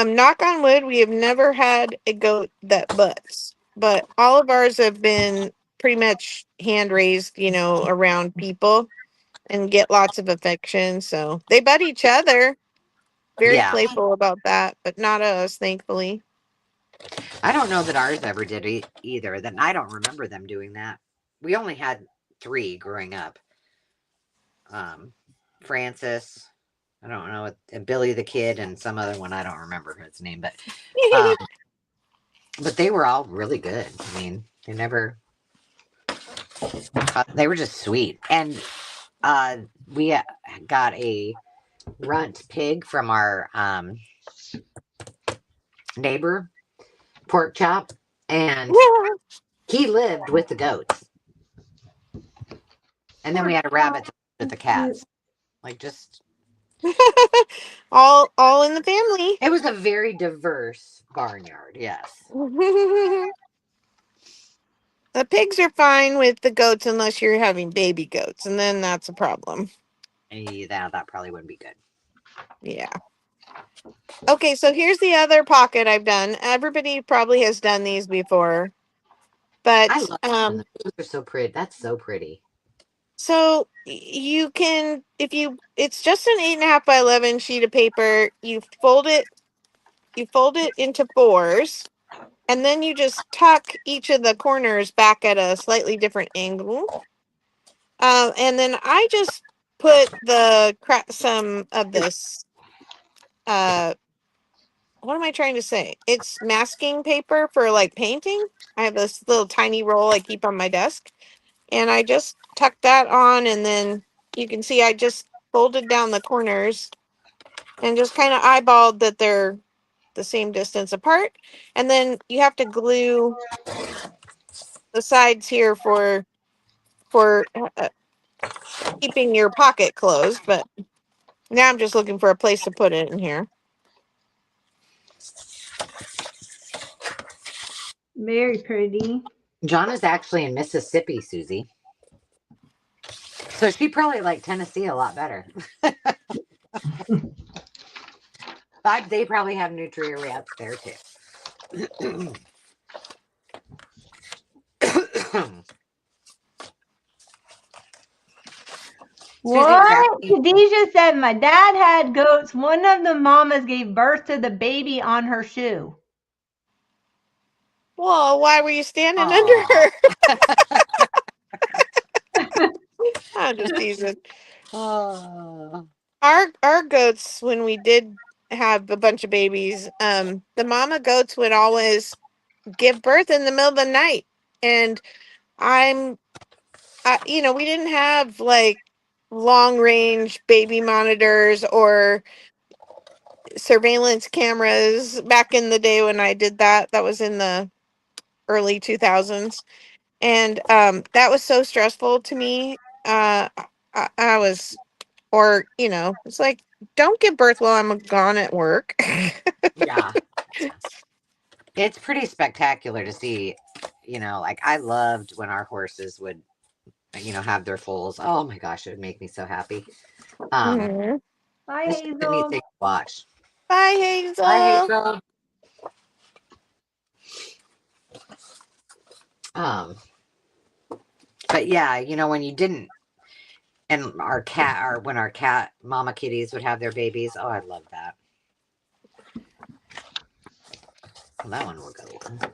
Knock on wood, we have never had a goat that butts, but all of ours have been pretty much hand raised, around people and get lots of affection. So they butt each other. Very Yeah. playful about that, but not us, thankfully. I don't know that ours ever did either. Then I don't remember them doing that. We only had three growing up. Um, Francis, I don't know, and Billy the Kid, and some other one I don't remember his name, um, but they were all really good. I mean, they were just sweet, and we got a runt pig from our neighbor, pork chop, and he lived with the goats, and then we had a rabbit with the cats. Like, just all in the family. it was a very diverse barnyard. Yes. The pigs are fine with the goats unless you're having baby goats, and then that's a problem. Yeah, that probably wouldn't be good. Yeah. Okay, so here's the other pocket I've done. Everybody probably has done these before, I but love them. Those are so pretty. That's so pretty. so you can, if you, it's just an 8.5 by 11 sheet of paper. You fold it into fours, and then you just tuck each of the corners back at a slightly different angle. And then I just put some of this. Uh, what am I trying to say? It's masking paper for like painting. I have this little tiny roll I keep on my desk, and I just tuck that on, and then you can see I just folded down the corners and just kind of eyeballed that they're the same distance apart. And then you have to glue the sides here for keeping your pocket closed. But now I'm just looking for a place to put it in here. Very pretty. John is actually in Mississippi, Susie. So she probably liked Tennessee a lot better. They probably have nutria rats there too. Susie was What? asking. Khadijah said my dad had goats. One of the mamas gave birth to the baby on her shoe. Well, why were you standing under Aw. her? I'm just teasing. Oh. Our goats, when we did have a bunch of babies, the mama goats would always give birth in the middle of the night, and I'm, we didn't have like long range baby monitors or surveillance cameras back in the day when I did that. That was in the early 2000s, and that was so stressful to me. I was, or it's like, don't give birth while I'm gone at work. Yeah. It's pretty spectacular to see. Like I loved when our horses would, have their foals. Oh my gosh, it would make me so happy. Mhm. Hi, It's just a neat Hazel. thing to watch. Bye, Hi, Hazel. Hazel. Um, but yeah, when you didn't, and when our cat mama kitties would have their babies. Oh, I love that. Well, that one will go.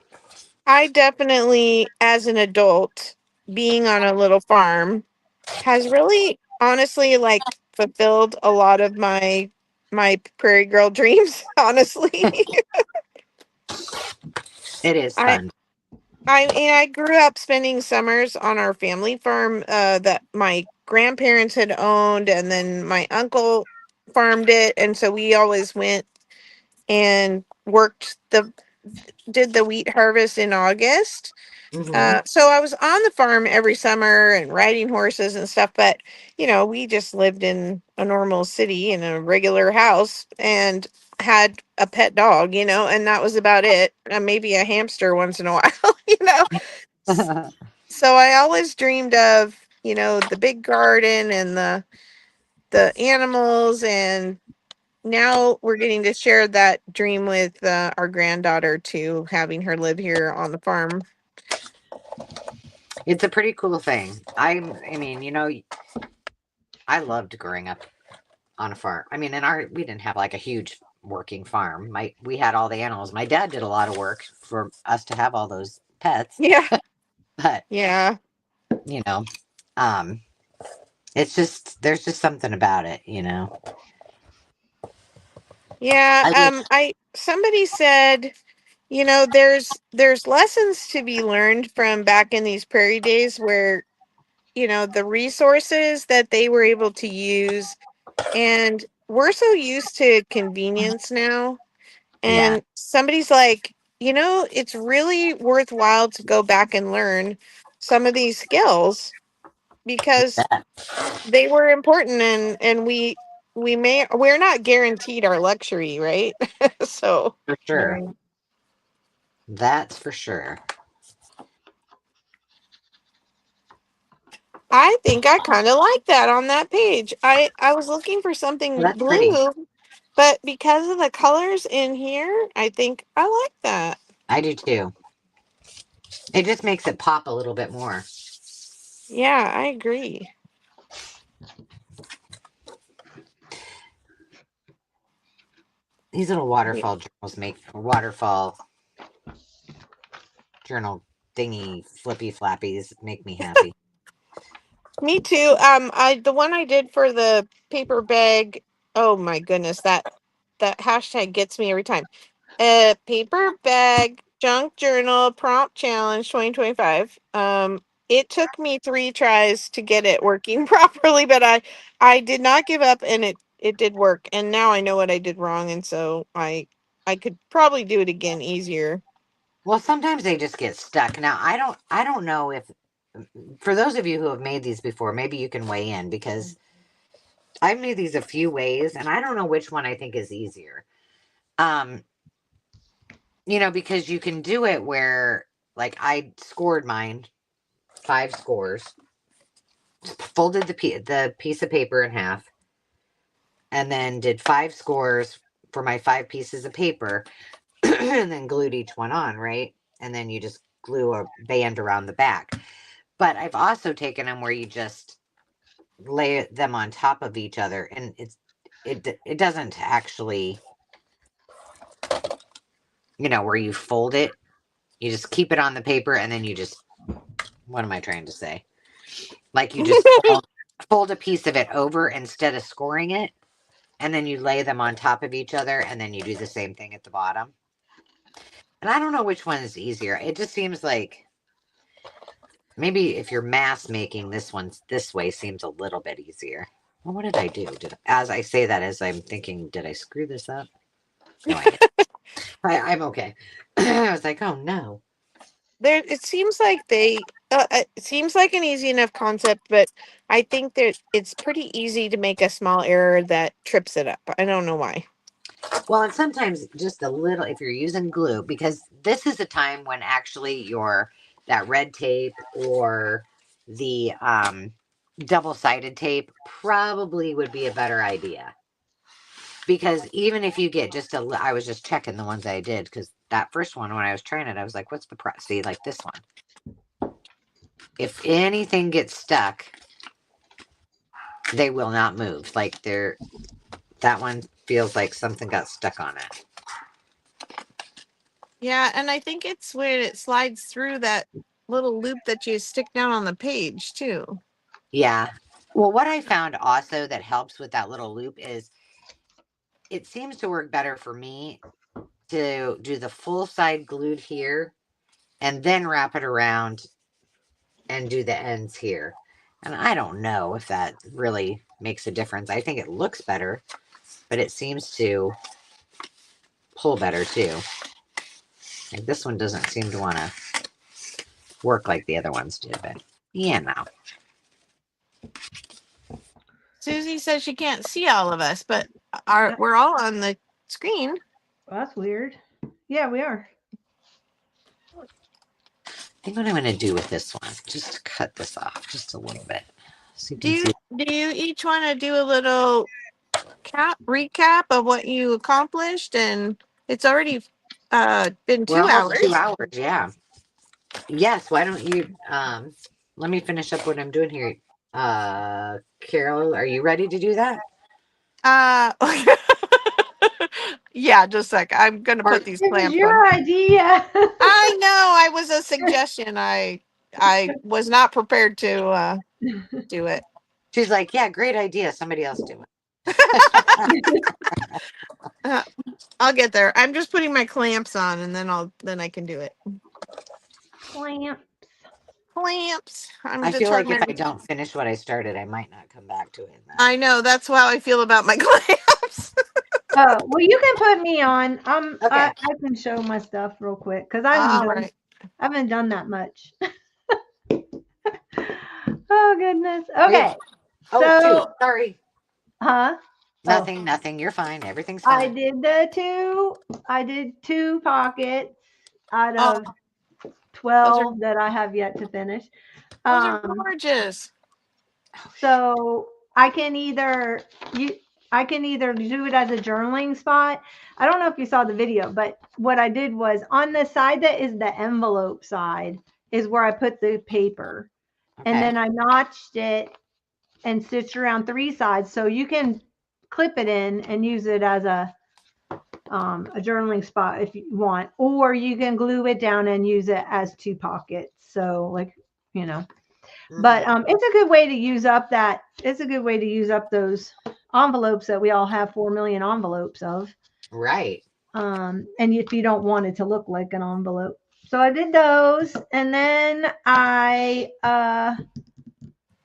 I definitely, as an adult, being on a little farm has really, honestly, like fulfilled a lot of my prairie girl dreams. Honestly, It is I fun. I grew up spending summers on our family farm that my grandparents had owned, and then my uncle farmed it, and so we always went and did the wheat harvest in August. Hmm. So I was on the farm every summer and riding horses and stuff, but we just lived in a normal city in a regular house and had a pet dog, and that was about it. Maybe a hamster once in a while, you know. S- So I always dreamed of, the big garden and the animals, and now we're getting to share that dream with our granddaughter too, having her live here on the farm. It's a pretty cool thing. I mean, I loved growing up on a farm. I mean, we didn't have like a huge working farm. We had all the animals. My dad did a lot of work for us to have all those pets, Yeah. but Yeah. you know, um, it's just there's just something about it. Yeah. I wish. I somebody said, there's lessons to be learned from back in these prairie days where, the resources that they were able to use, and we're so used to convenience now. Yeah, And somebody's like, it's really worthwhile to go back and learn some of these skills because that they were important, and we're not guaranteed our luxury, right? So for sure. Right. That's for sure. I think I kind of like that on that page. I was looking for Well, something that's pretty. blue, but because of the colors in here, I think I like that. I do too. It just makes it pop a little bit more. Yeah, I agree. These little Yeah. waterfall journals make waterfall journal thingy flippy flappies make me happy. Me too. The one I did for the paper bag. Oh my goodness, that hashtag gets me every time. Paper bag junk journal prompt challenge 2025. It took me 3 tries to get it working properly, but I did not give up, and it did work. And now I know what I did wrong, and so I could probably do it again easier. Well, sometimes they just get stuck. Now, I don't know if for those of you who have made these before, maybe you can weigh in because I've made these a few ways and I don't know which one I think is easier. Um, because you can do it where like I scored mine 5 scores, folded the piece of paper in half and then did 5 scores for my 5 pieces of paper and then glued each one on, right? And then you just glue a band around the back. But I've also taken them where you just lay them on top of each other, and it doesn't actually, where you fold it. You just keep it on the paper, and then you just what am I trying to say? Like you just fold a piece of it over instead of scoring it, and then you lay them on top of each other, and then you do the same thing at the bottom. And I don't know which one is easier. It just seems like maybe if you're mass making this one this way seems a little bit easier. Well, what did I do? As I say that, as I'm thinking, did I screw this up? No, I didn't. I'm okay. I was like, oh no. There, it seems like it seems like an easy enough concept, but I think that it's pretty easy to make a small error that trips it up. I don't know why. Well, and sometimes just a little, if you're using glue, because this is a time when actually that red tape or the double-sided tape probably would be a better idea. Because even if you get I was just checking the ones I did because that first one when I was trying it, I was like, what's the price? See, like this one. If anything gets stuck, they will not move. Like that one feels like something got stuck on it. Yeah, and I think it's when it slides through that little loop that you stick down on the page too. Yeah. Well, what I found also that helps with that little loop is it seems to work better for me to do the full side glued here and then wrap it around and do the ends here. And I don't know if that really makes a difference. I think it looks better, but it seems to pull better too. Like this one doesn't seem to want to work like the other ones did, but yeah, no. Susie says she can't see all of us, but we're all on the screen. Well, that's weird. Yeah, we are. I think what I'm going to do with this one, just cut this off just a little bit so you Do can you see. do you each want to do a little recap of what you accomplished? And it's already been We're two almost hours. 2 hours. Yeah. Yes. Why don't you? let me finish up what I'm doing here. Carol, are you ready to do that? Uh, yeah, just a sec. I'm gonna Or put these It was clamps on. your idea. I know I was a suggestion. I was not prepared to do it. she's like, yeah, great idea. Somebody else do it. Uh, I'll get there. I'm just putting my clamps on, and then I can do it. Clamp. Clamps. I'm I feel like if I determined. don't finish what I started, I might not come back to it. And I know that's how I feel about my clamps. Oh, well, you can put me on. okay. I can show my stuff real quick because I All right. haven't done that much. Oh goodness. We have, Okay. oh, shoot. So, Sorry. huh? Oh, Nothing, nothing. You're fine. Everything's I fine. did the two. I did two pockets out Oh, of those are 12 that I have yet to finish. those are Um, gorgeous. Oh, so I can either you I can either do it as a journaling spot. I don't know if you saw the video, but what I did was on the side that is the envelope side is where I put the paper. And okay. then I notched it and stitched around three sides so you can clip it in and use it as a journaling spot if you want, or you can glue it down and use it as two pockets. So like, you know, but Mhm. it's a good way to use up that. It's a good way to use up those envelopes that we all have 4 million envelopes of. Right. And if you don't want it to look like an envelope, so I did those, and then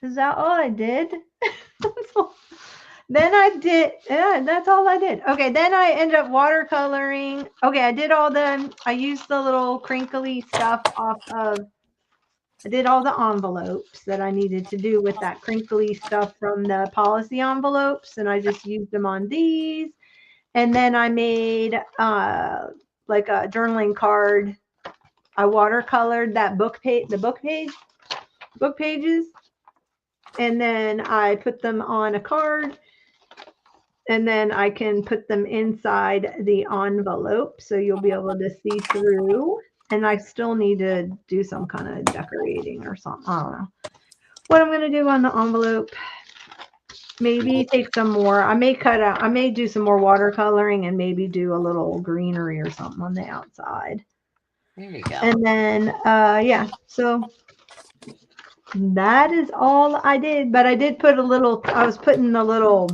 is that all I did? Then I did, yeah, that's all I did. Okay, then I ended up watercoloring. Okay, I did all the, I used the little crinkly stuff off of, I did all the envelopes that I needed to do with that crinkly stuff from the policy envelopes, and I just used them on these. And then I made like a journaling card. I watercolored that book page, book pages, and then I put them on a card, and then I can put them inside the envelope so you'll be able to see through. And I still need to do some kind of decorating or something. I don't know what I'm going to do on the envelope. Maybe take some more. I may cut out, I may do some more watercoloring and maybe do a little greenery or something on the outside. There you go. And then, yeah, so that is all I did. But I did put a little, I was putting a little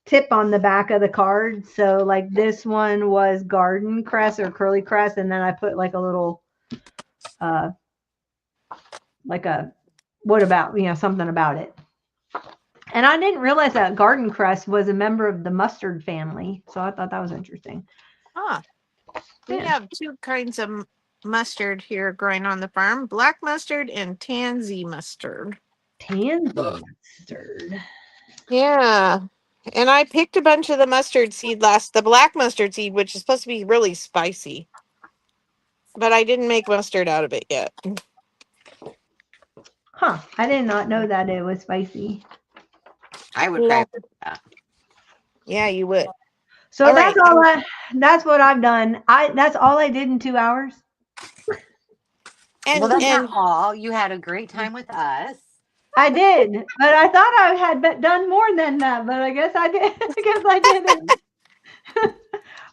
tip on the back of the card. So like this one was garden cress or curly cress, and then I put like a little uh like a what about, something about it. And I didn't realize that garden cress was a member of the mustard family. So I thought that was interesting. Ah, we Yeah. have two kinds of mustard here growing on the farm: black mustard and tansy mustard. Tansy mustard. Yeah. And I picked a bunch of the mustard seed the black mustard seed, which is supposed to be really spicy. But I didn't make mustard out of it yet. Huh. I did not know that it was spicy. I would Yeah, probably do that. yeah, you would. So All right. that's what I've done. That's all I did in 2 hours. Well, And that's not and all. You had a great time with us. I did, but I thought I had done more than that, but I guess I did. I guess I didn't.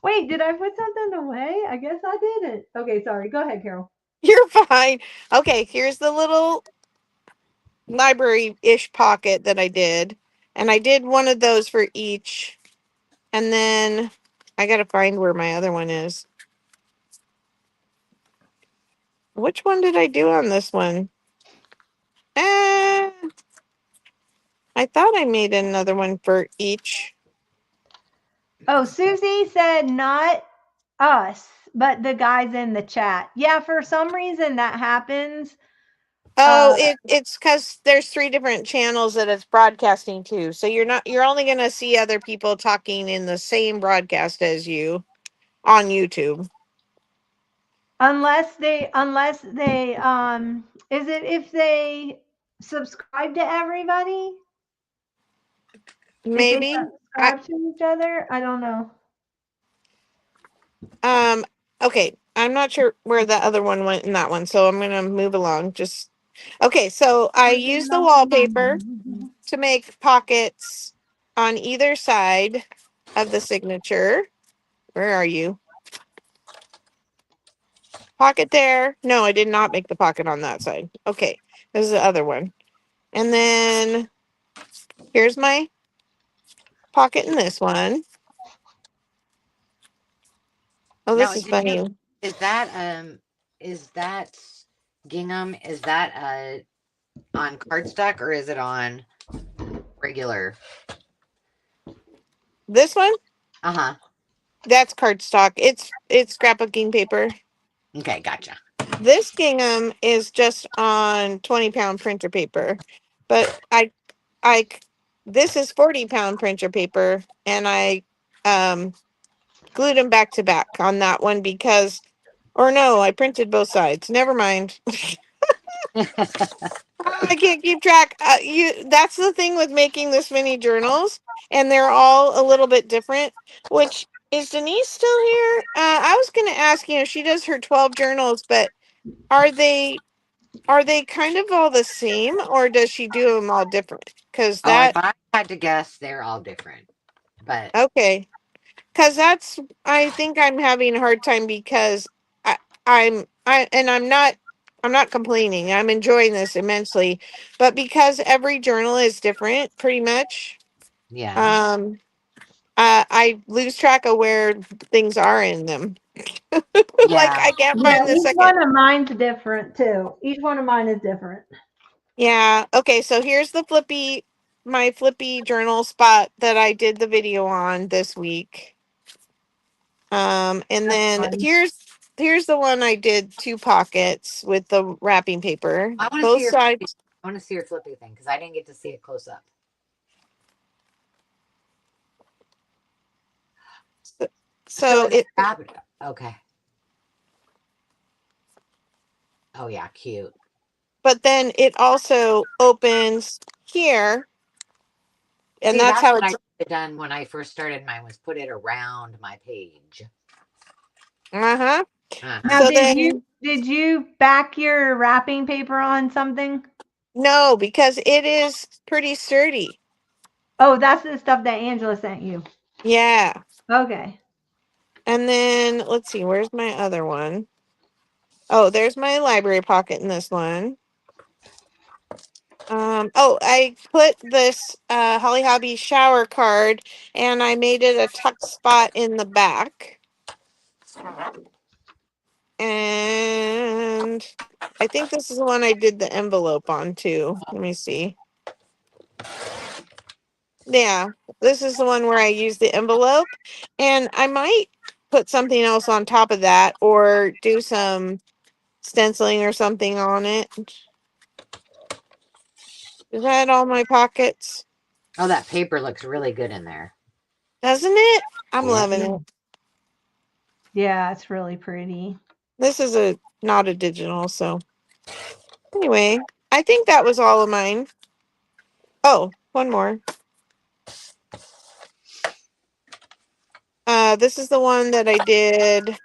Wait, did I put something away? I guess I didn't. Okay, sorry. Go ahead, Carol. you're fine. Okay, here's the little library-ish pocket that I did. And I did one of those for each. And then I got to find where my other one is. Which one did I do on this one? Eh, I thought I made another one for each. Oh, Susie said not us, but the guys in the chat. Yeah, for some reason that happens. Oh, Uh, it's because there's three different channels that it's broadcasting to. So you're only gonna see other people talking in the same broadcast as you on YouTube. unless they is it if they subscribe to everybody? If they Maybe. I subscribe to each other? I don't know. um okay. I'm not sure where the other one went in that one, so I'm gonna move along. Just Okay, so I use the wallpaper to make pockets on either side of the signature. Where are you? Pocket there. No, I did not make the pocket on that side. Okay, this is the other one. And then here's my pocket in this one. Oh, Now, this is did you funny. is that gingham? Is that on cardstock or is it on regular? This one, Uh-huh. that's cardstock. It's scrapbooking paper. Okay, gotcha. This gingham is just on 20-pound printer paper, but I this is 40-pound printer paper, and I um glued them back to back on that one because, or no, I printed both sides. Never mind. I can't keep track. That's the thing with making this many journals, and they're all a little bit different. Which is Denise still here? I was going to ask. She does her 12 journals, but are they kind of all the same, or does she do them all different? Because Oh, if that I had to guess, they're all different. But okay. Because I think I'm having a hard time because I, I'm not complaining. I'm enjoying this immensely, but because every journal is different, pretty much, yeah. um, I lose track of where things are in them. Like Yeah. I can't Yeah, find the each second. one of mine's different too. Each one of mine is different. Yeah. Okay. So here's my flippy journal spot that I did the video on this week. And That's then fun. here's the one I did two pockets with the wrapping paper. I want to see Both your flippy. sides. I want to see your flippy thing because I didn't get to see it close up. So So is it it, wrapped? Okay. Oh yeah, cute. but then it also opens here, and See, that's that's how what I it's. should have done when I first started mine was put it around my page. Uh huh. Now, Uh-huh. So then did you back your wrapping paper on something? no, because it is pretty sturdy. Oh, that's the stuff that Angela sent you. Yeah. Okay. And then let's see, where's my other one? Oh, there's my library pocket in this one. Oh, I put this Holly Hobby shower card and I made it a tuck spot in the back. And I think this is the one I did the envelope on too. Let me see. Yeah, this is the one where I used the envelope. And I might put something else on top of that or do some stenciling or something on it. Is that all my pockets? Oh, that paper looks really good in there. Doesn't it? I'm Yeah. loving it. Yeah, it's really pretty. This is not a digital, so anyway, I think that was all of mine. Oh, one more. This is the one that I did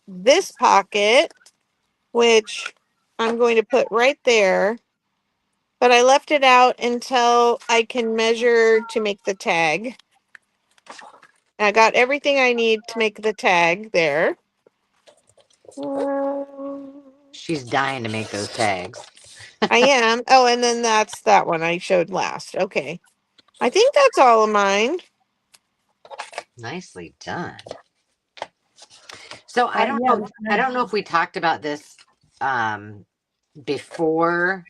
this pocket, which I'm going to put right there. But I left it out until I can measure to make the tag. I got everything I need to make the tag there. She's dying to make those tags. I am. Oh, and then that's that one I showed last. Okay. I think that's all of mine. Nicely done. So Yeah, that's I nice. don't know if we talked about this before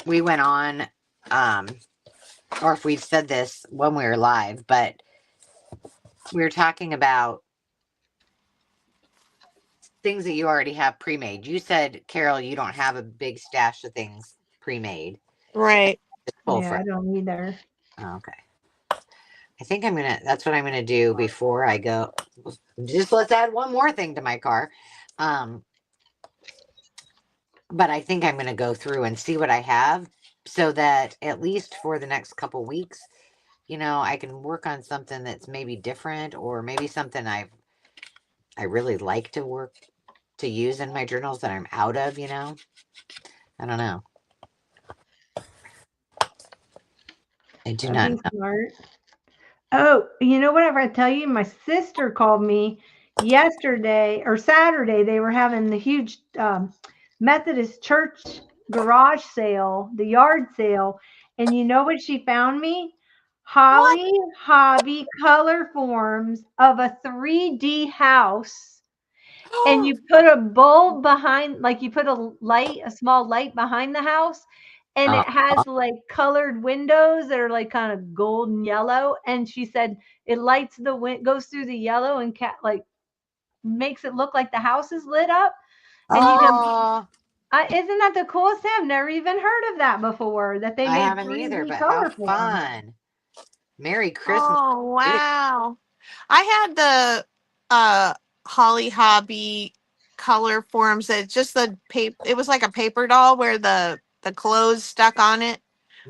we went on, um, or if we said this when we were live, but we were talking about things that you already have pre-made. You said, Carol, you don't have a big stash of things pre-made. Right. Just pull Yeah, from. I don't either. Oh, okay. I think that's what I'm gonna do before I go. Just let's add one more thing to my car. Um, but I think I'm gonna go through and see what I have so that at least for the next couple weeks, I can work on something that's maybe different or maybe something I really like to to use in my journals that I'm out of, you know? I don't know. I do That'd not be know. smart. Oh, you know what I forgot to tell you? My sister called me yesterday or Saturday. They were having the huge Methodist church garage sale, the yard sale. And you know what she found me? What? Holly Hobby color forms of a 3D house, and you put a bulb behind, like you put a small light behind the house, and Uh, it has like colored windows that are like kind of golden yellow. And she said it lights the goes through the yellow and like makes it look like the house is lit up. And you can, oh, isn't that the coolest thing? I've never even heard of that before. That they I made haven't either, 3D but how color forms. fun. Merry Christmas. Oh, wow. I had the uh Holly Hobby color forms that just the paper, it was like a paper doll where the clothes stuck on it.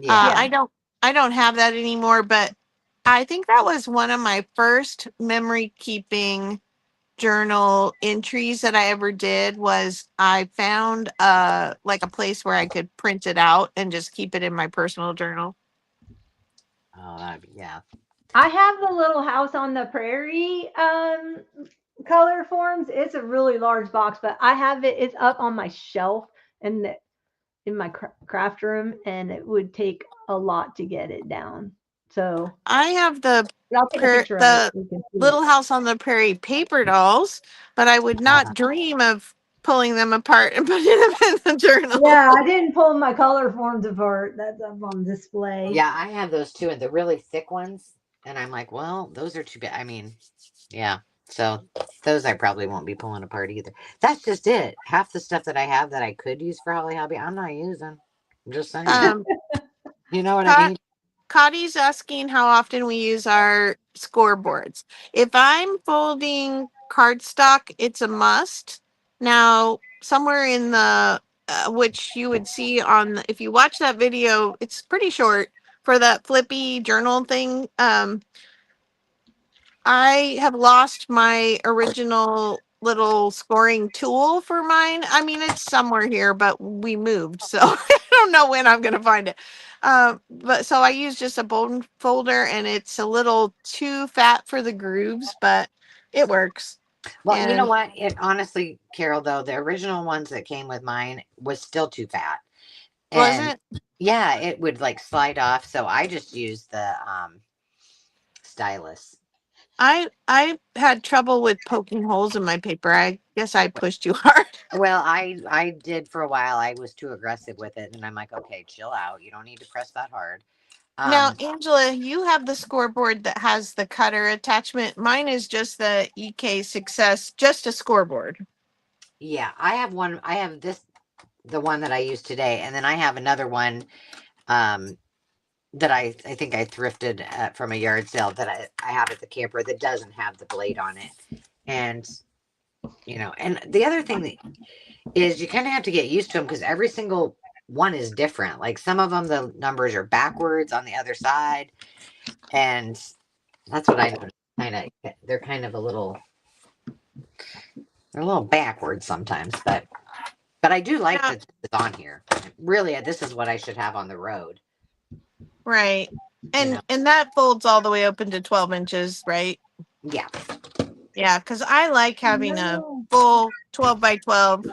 Yeah. Yeah. I don't have that anymore, but I think that was one of my first memory keeping journal entries that I ever did. Was I found like a place where I could print it out and just keep it in my personal journal. Oh, that'd be, yeah. I have the little house on the prairie color forms. It's a really large box, but I have it. It's up on my shelf in in my craft room, and it would take a lot to get it down. So I have but I'll take a picture of it the so you can see it. Little House on the Prairie paper dolls, but I would not dream of pulling them apart and putting them in the journal. Yeah, I didn't pull my color forms apart. That's up on display. Yeah, I have those too, and the really thick ones. And I'm like, well, those are too bad. I mean, yeah. So those I probably won't be pulling apart either. That's just it. Half the stuff that I have that I could use for Holly Hobby, I'm not using. I'm just saying. Um, You know what I Cot- mean? Cottie's asking how often we use our scoreboards. If I'm folding cardstock, it's a must. Now, somewhere in the which you would see on if you watch that video, it's pretty short for that flippy journal thing. I have lost my original little scoring tool for mine. I mean, it's somewhere here, but we moved, so I don't know when I'm going to find it. But so I use just a Bolden folder, and it's a little too fat for the grooves, but it works. Well, you know And what? It honestly, Carol, though, the original ones that came with mine was still too fat. And wasn't yeah, it would like slide off. So I just used the stylus. I had trouble with poking holes in my paper. I guess I pushed too hard. Well, I did for a while. I was too aggressive with it, and I'm like, okay, chill out. You don't need to press that hard. Now, Um, Angela, you have the scoreboard that has the cutter attachment. Mine is just the EK Success, just a scoreboard. yeah, I have one. I have this, the one that I use today, and then I have another one um that I think I thrifted from a yard sale that I have at the camper that doesn't have the blade on it. And and the other thing that is you kind of have to get used to them because every single one is different. Like some of them, the numbers are backwards on the other side, and that's what I noticed. They're kind of they're a little backwards sometimes, but I do like Yeah, that it's on here. Really, this is what I should have on the road. right. You know, And that folds all the way open to 12 inches, right? yeah, Yeah, because I like having a No. full 12 by 12.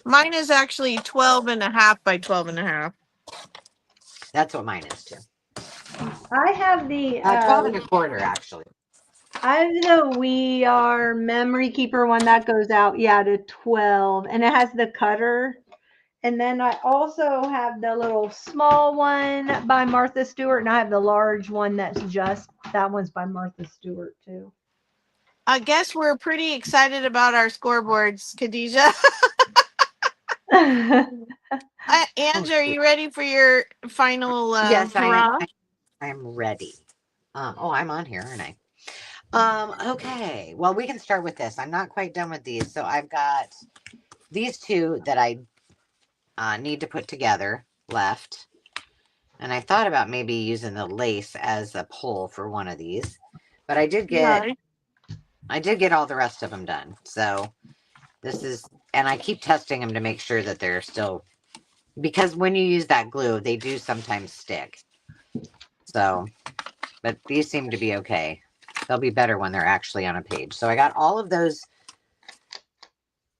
Mine is actually 12 and a half by 12 and a half. that's what mine is too. I have the 12 and a quarter, actually. I have the We Are Memory Keeper one that goes out, yeah, to 12, and it has the cutter. And then I also have the little small one by Martha Stewart, and I have the large one that's just that one's by Martha Stewart too. I guess we're pretty excited about our scoreboards, Khadijah. Oh, Ange, are shoot. you ready for your final Yes, I am. hurrah? I'm ready. Oh, I'm on here, aren't I? Okay. Well, we can start with this. I'm not quite done with these. So I've got these two that I need to put together left. And I thought about maybe using the lace as a pole for one of these. But I did get Right. all the rest of them done. So This is, and I keep testing them to make sure that they're still, because when you use that glue, they do sometimes stick. So, but these seem to be okay. They'll be better when they're actually on a page. So I got all of those.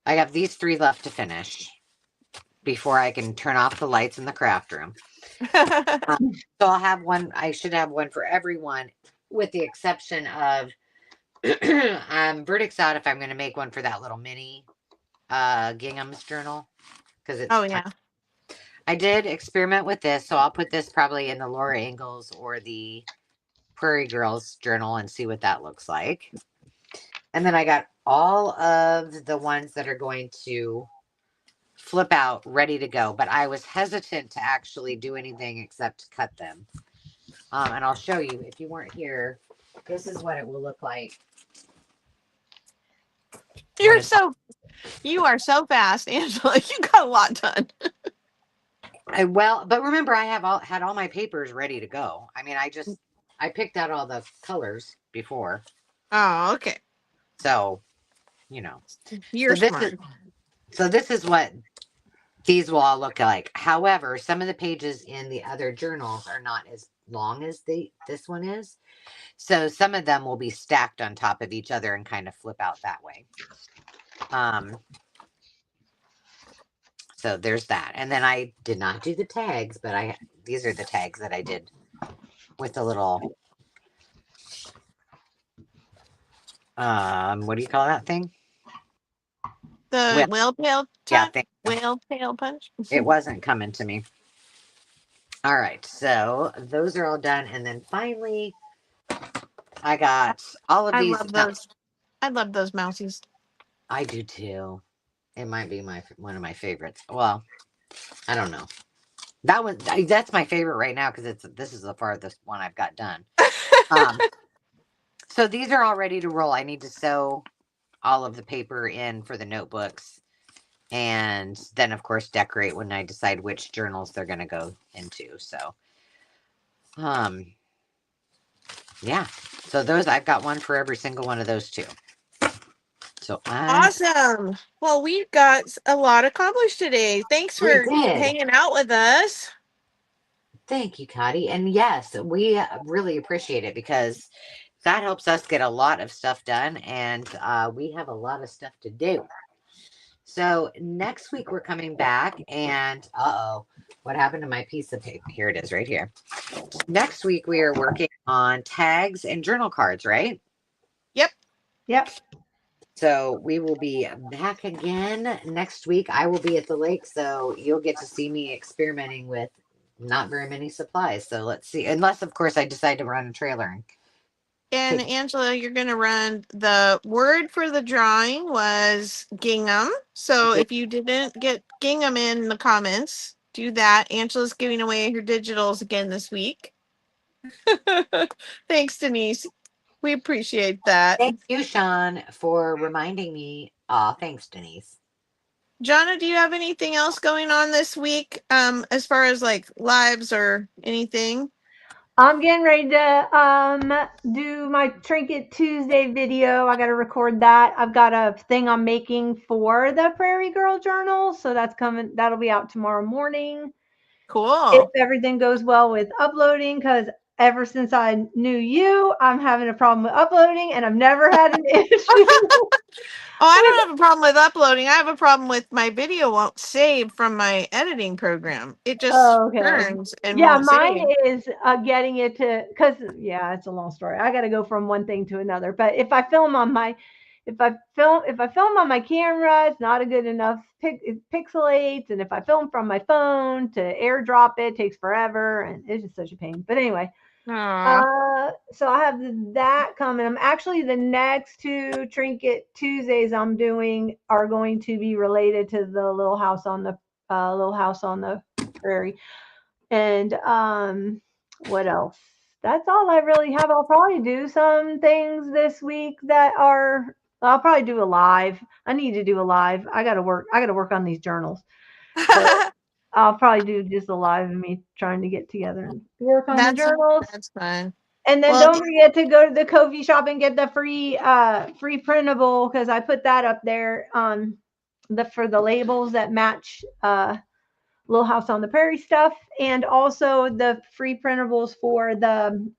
I have these 3 left to finish before I can turn off the lights in the craft room. So I'll have one. I should have one for everyone, with the exception of verdicts out if I'm going to make one for that little mini Gingham's journal, because it's Oh yeah. I did experiment with this, so I'll put this probably in the Laura Ingalls or the Prairie Girls journal and see what that looks like. And then I got all of the ones that are going to flip out ready to go, but I was hesitant to actually do anything except cut them. And I'll show you, if you weren't here, this is what it will look like when You're it's so you are so fast, Angela. You got a lot done. well, but remember, I have had all my papers ready to go. I mean, I picked out all the colors before, Oh, okay. so you know. You're So this smart. is what these will all look like. However, some of the pages in the other journals are not as long as this one is. So some of them will be stacked on top of each other and kind of flip out that way. So there's that. And then I did not do the tags, but these are the tags that I did with the little what do you call that thing? The Well, yeah, whale tail punch. it wasn't coming to me. All right, so those are all done, and then finally I got all of I these. love Now, those. I love those mousies. I do too. It might be one of my favorites. Well, I don't know. That's my favorite right now because this is the farthest one I've got done. Um, so these are all ready to roll. I need to sew all of the paper in for the notebooks, and then of course decorate when I decide which journals they're going to go into. So, yeah. So those I've got one for every single one of those too. So Awesome. Well, we got a lot accomplished today. Thanks we for did. hanging out with us. Thank you, Cotty. And yes, we really appreciate it because that helps us get a lot of stuff done, and we have a lot of stuff to do. So next week we're coming back, and what happened to my piece of paper? Here it is, right here. Next week we are working on tags and journal cards, right? Yep. Yep. So we will be back again next week. I will be at the lake, so you'll get to see me experimenting with not very many supplies. So let's see. Unless, of course, I decide to run a trailer and And take. Angela, you're going to run the word for the drawing was gingham. So if you didn't get gingham in the comments, do that. Angela's giving away her digitals again this week. Thanks, Denise. We appreciate that. Thank you, Sean, for reminding me. Aw, thanks, Denise. Jonna, do you have anything else going on this week? As far as like lives or anything? I'm getting ready to do my Trinket Tuesday video. I got to record that. I've got a thing I'm making for the Prairie Girl Journal, so that's coming. That'll be out tomorrow morning. If Cool. everything goes well with uploading, because ever since I knew you, I'm having a problem with uploading, and I've never had an issue. Oh, I don't have a problem with uploading. I have a problem with my video won't save from my editing program. It just Oh, okay. turns and Yeah, won't mine save. is getting it to, because yeah, it's a long story. I got to go from one thing to another. But if I film on my, if I film on my camera, it's not a good enough it pixelates, and if I film from my phone to airdrop it, takes forever, and it's just such a pain. But anyway, Aw. so I have that coming. I'm actually the next 2 Trinket Tuesdays I'm doing are going to be related to the little house on the prairie. And what else? That's all I really have. I'll probably do some things this week that are. I'll probably do a live. I need to do a live. I gotta work. I gotta work on these journals. So I'll probably do just a live of me trying to get together and work on the that's journals. that's fun. And then Well, don't forget to go to the Kofi shop and get the free printable because I put that up there. for the labels that match Little House on the Prairie stuff, and also the free printables for the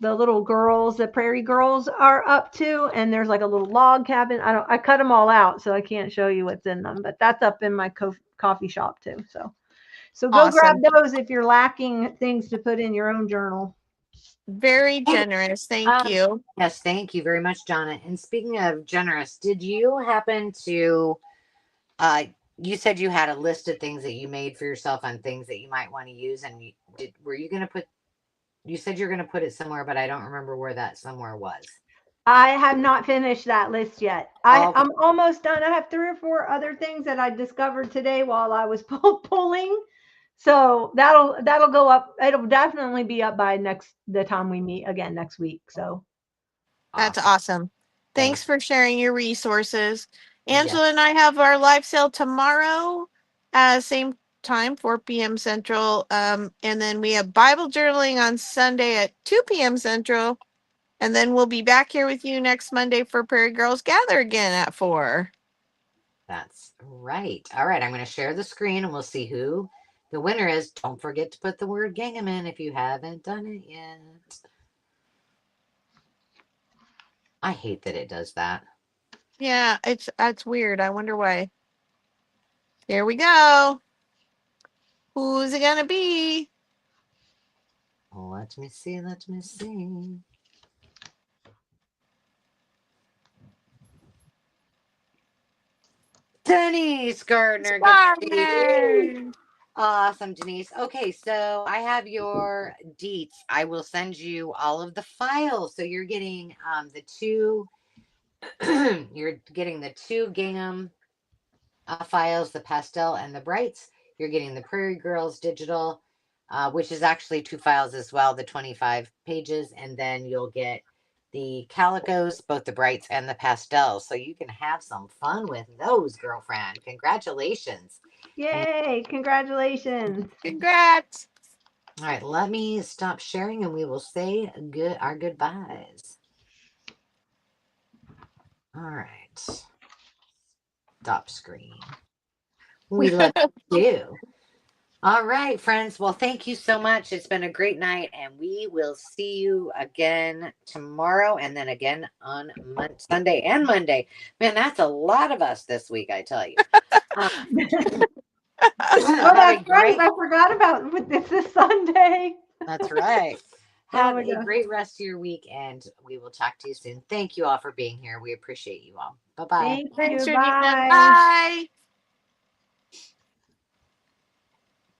little girls, the Prairie girls are up to, and there's like a little log cabin. I cut them all out, so I can't show you what's in them, but that's up in my coffee shop too. So go grab Awesome. those if you're lacking things to put in your own journal. Very generous. Thank Um, you. yes, thank you very much, Donna. And speaking of generous, did you happen to uh you said you had a list of things that you made for yourself on things that you might want to use, and were you going to put, you said you're going to put it somewhere, but I don't remember where that somewhere was. I have not finished that list yet. Okay. I'm almost done. I have 3 or 4 other things that I discovered today while I was pulling. So that'll go up. It'll definitely be up by the time we meet again next week. So That's Awesome. awesome. Thank Thanks for sharing your resources. Yes. Angela and I have our live sale tomorrow, same time, 4 p.m. Central. And then we have Bible journaling on Sunday at 2 p.m. Central. And then we'll be back here with you next Monday for Prairie Girls Gather again at 4. That's right. All right, I'm going to share the screen and we'll see who the winner is. Don't forget to put the word gingham in if you haven't done it yet. I hate that it does that. Yeah, it's weird. I wonder why. Here we go. Who's it gonna be? Let me see. Let me see. Denise Gardner. Good to see you. Sparkman. Awesome, Denise. Okay, so I have your deets. I will send you all of the files. So you're getting the two you're getting the two gingham files, the pastel and the brights. You're getting the Prairie Girls digital, which is actually 2 files as well, the 25 pages, and then you'll get the calicos, both the brights and the pastels. So you can have some fun with those, girlfriend. Congratulations. And yay! Congratulations. Congrats. all right, let me stop sharing and we will say our goodbyes. All right. Stop screen. We love you. All right, friends. Well, thank you so much. It's been a great night, and we will see you again tomorrow and then again on Sunday and Monday. Man, that's a lot of us this week, I tell you. Um, Oh, have a that's right. great, I forgot about this Sunday. that's right. Oh Have my a gosh. great rest of your week, and we will talk to you soon. Thank you all for being here. We appreciate you all. Bye bye. Thank Thanks, you. Regina. Bye. Bye.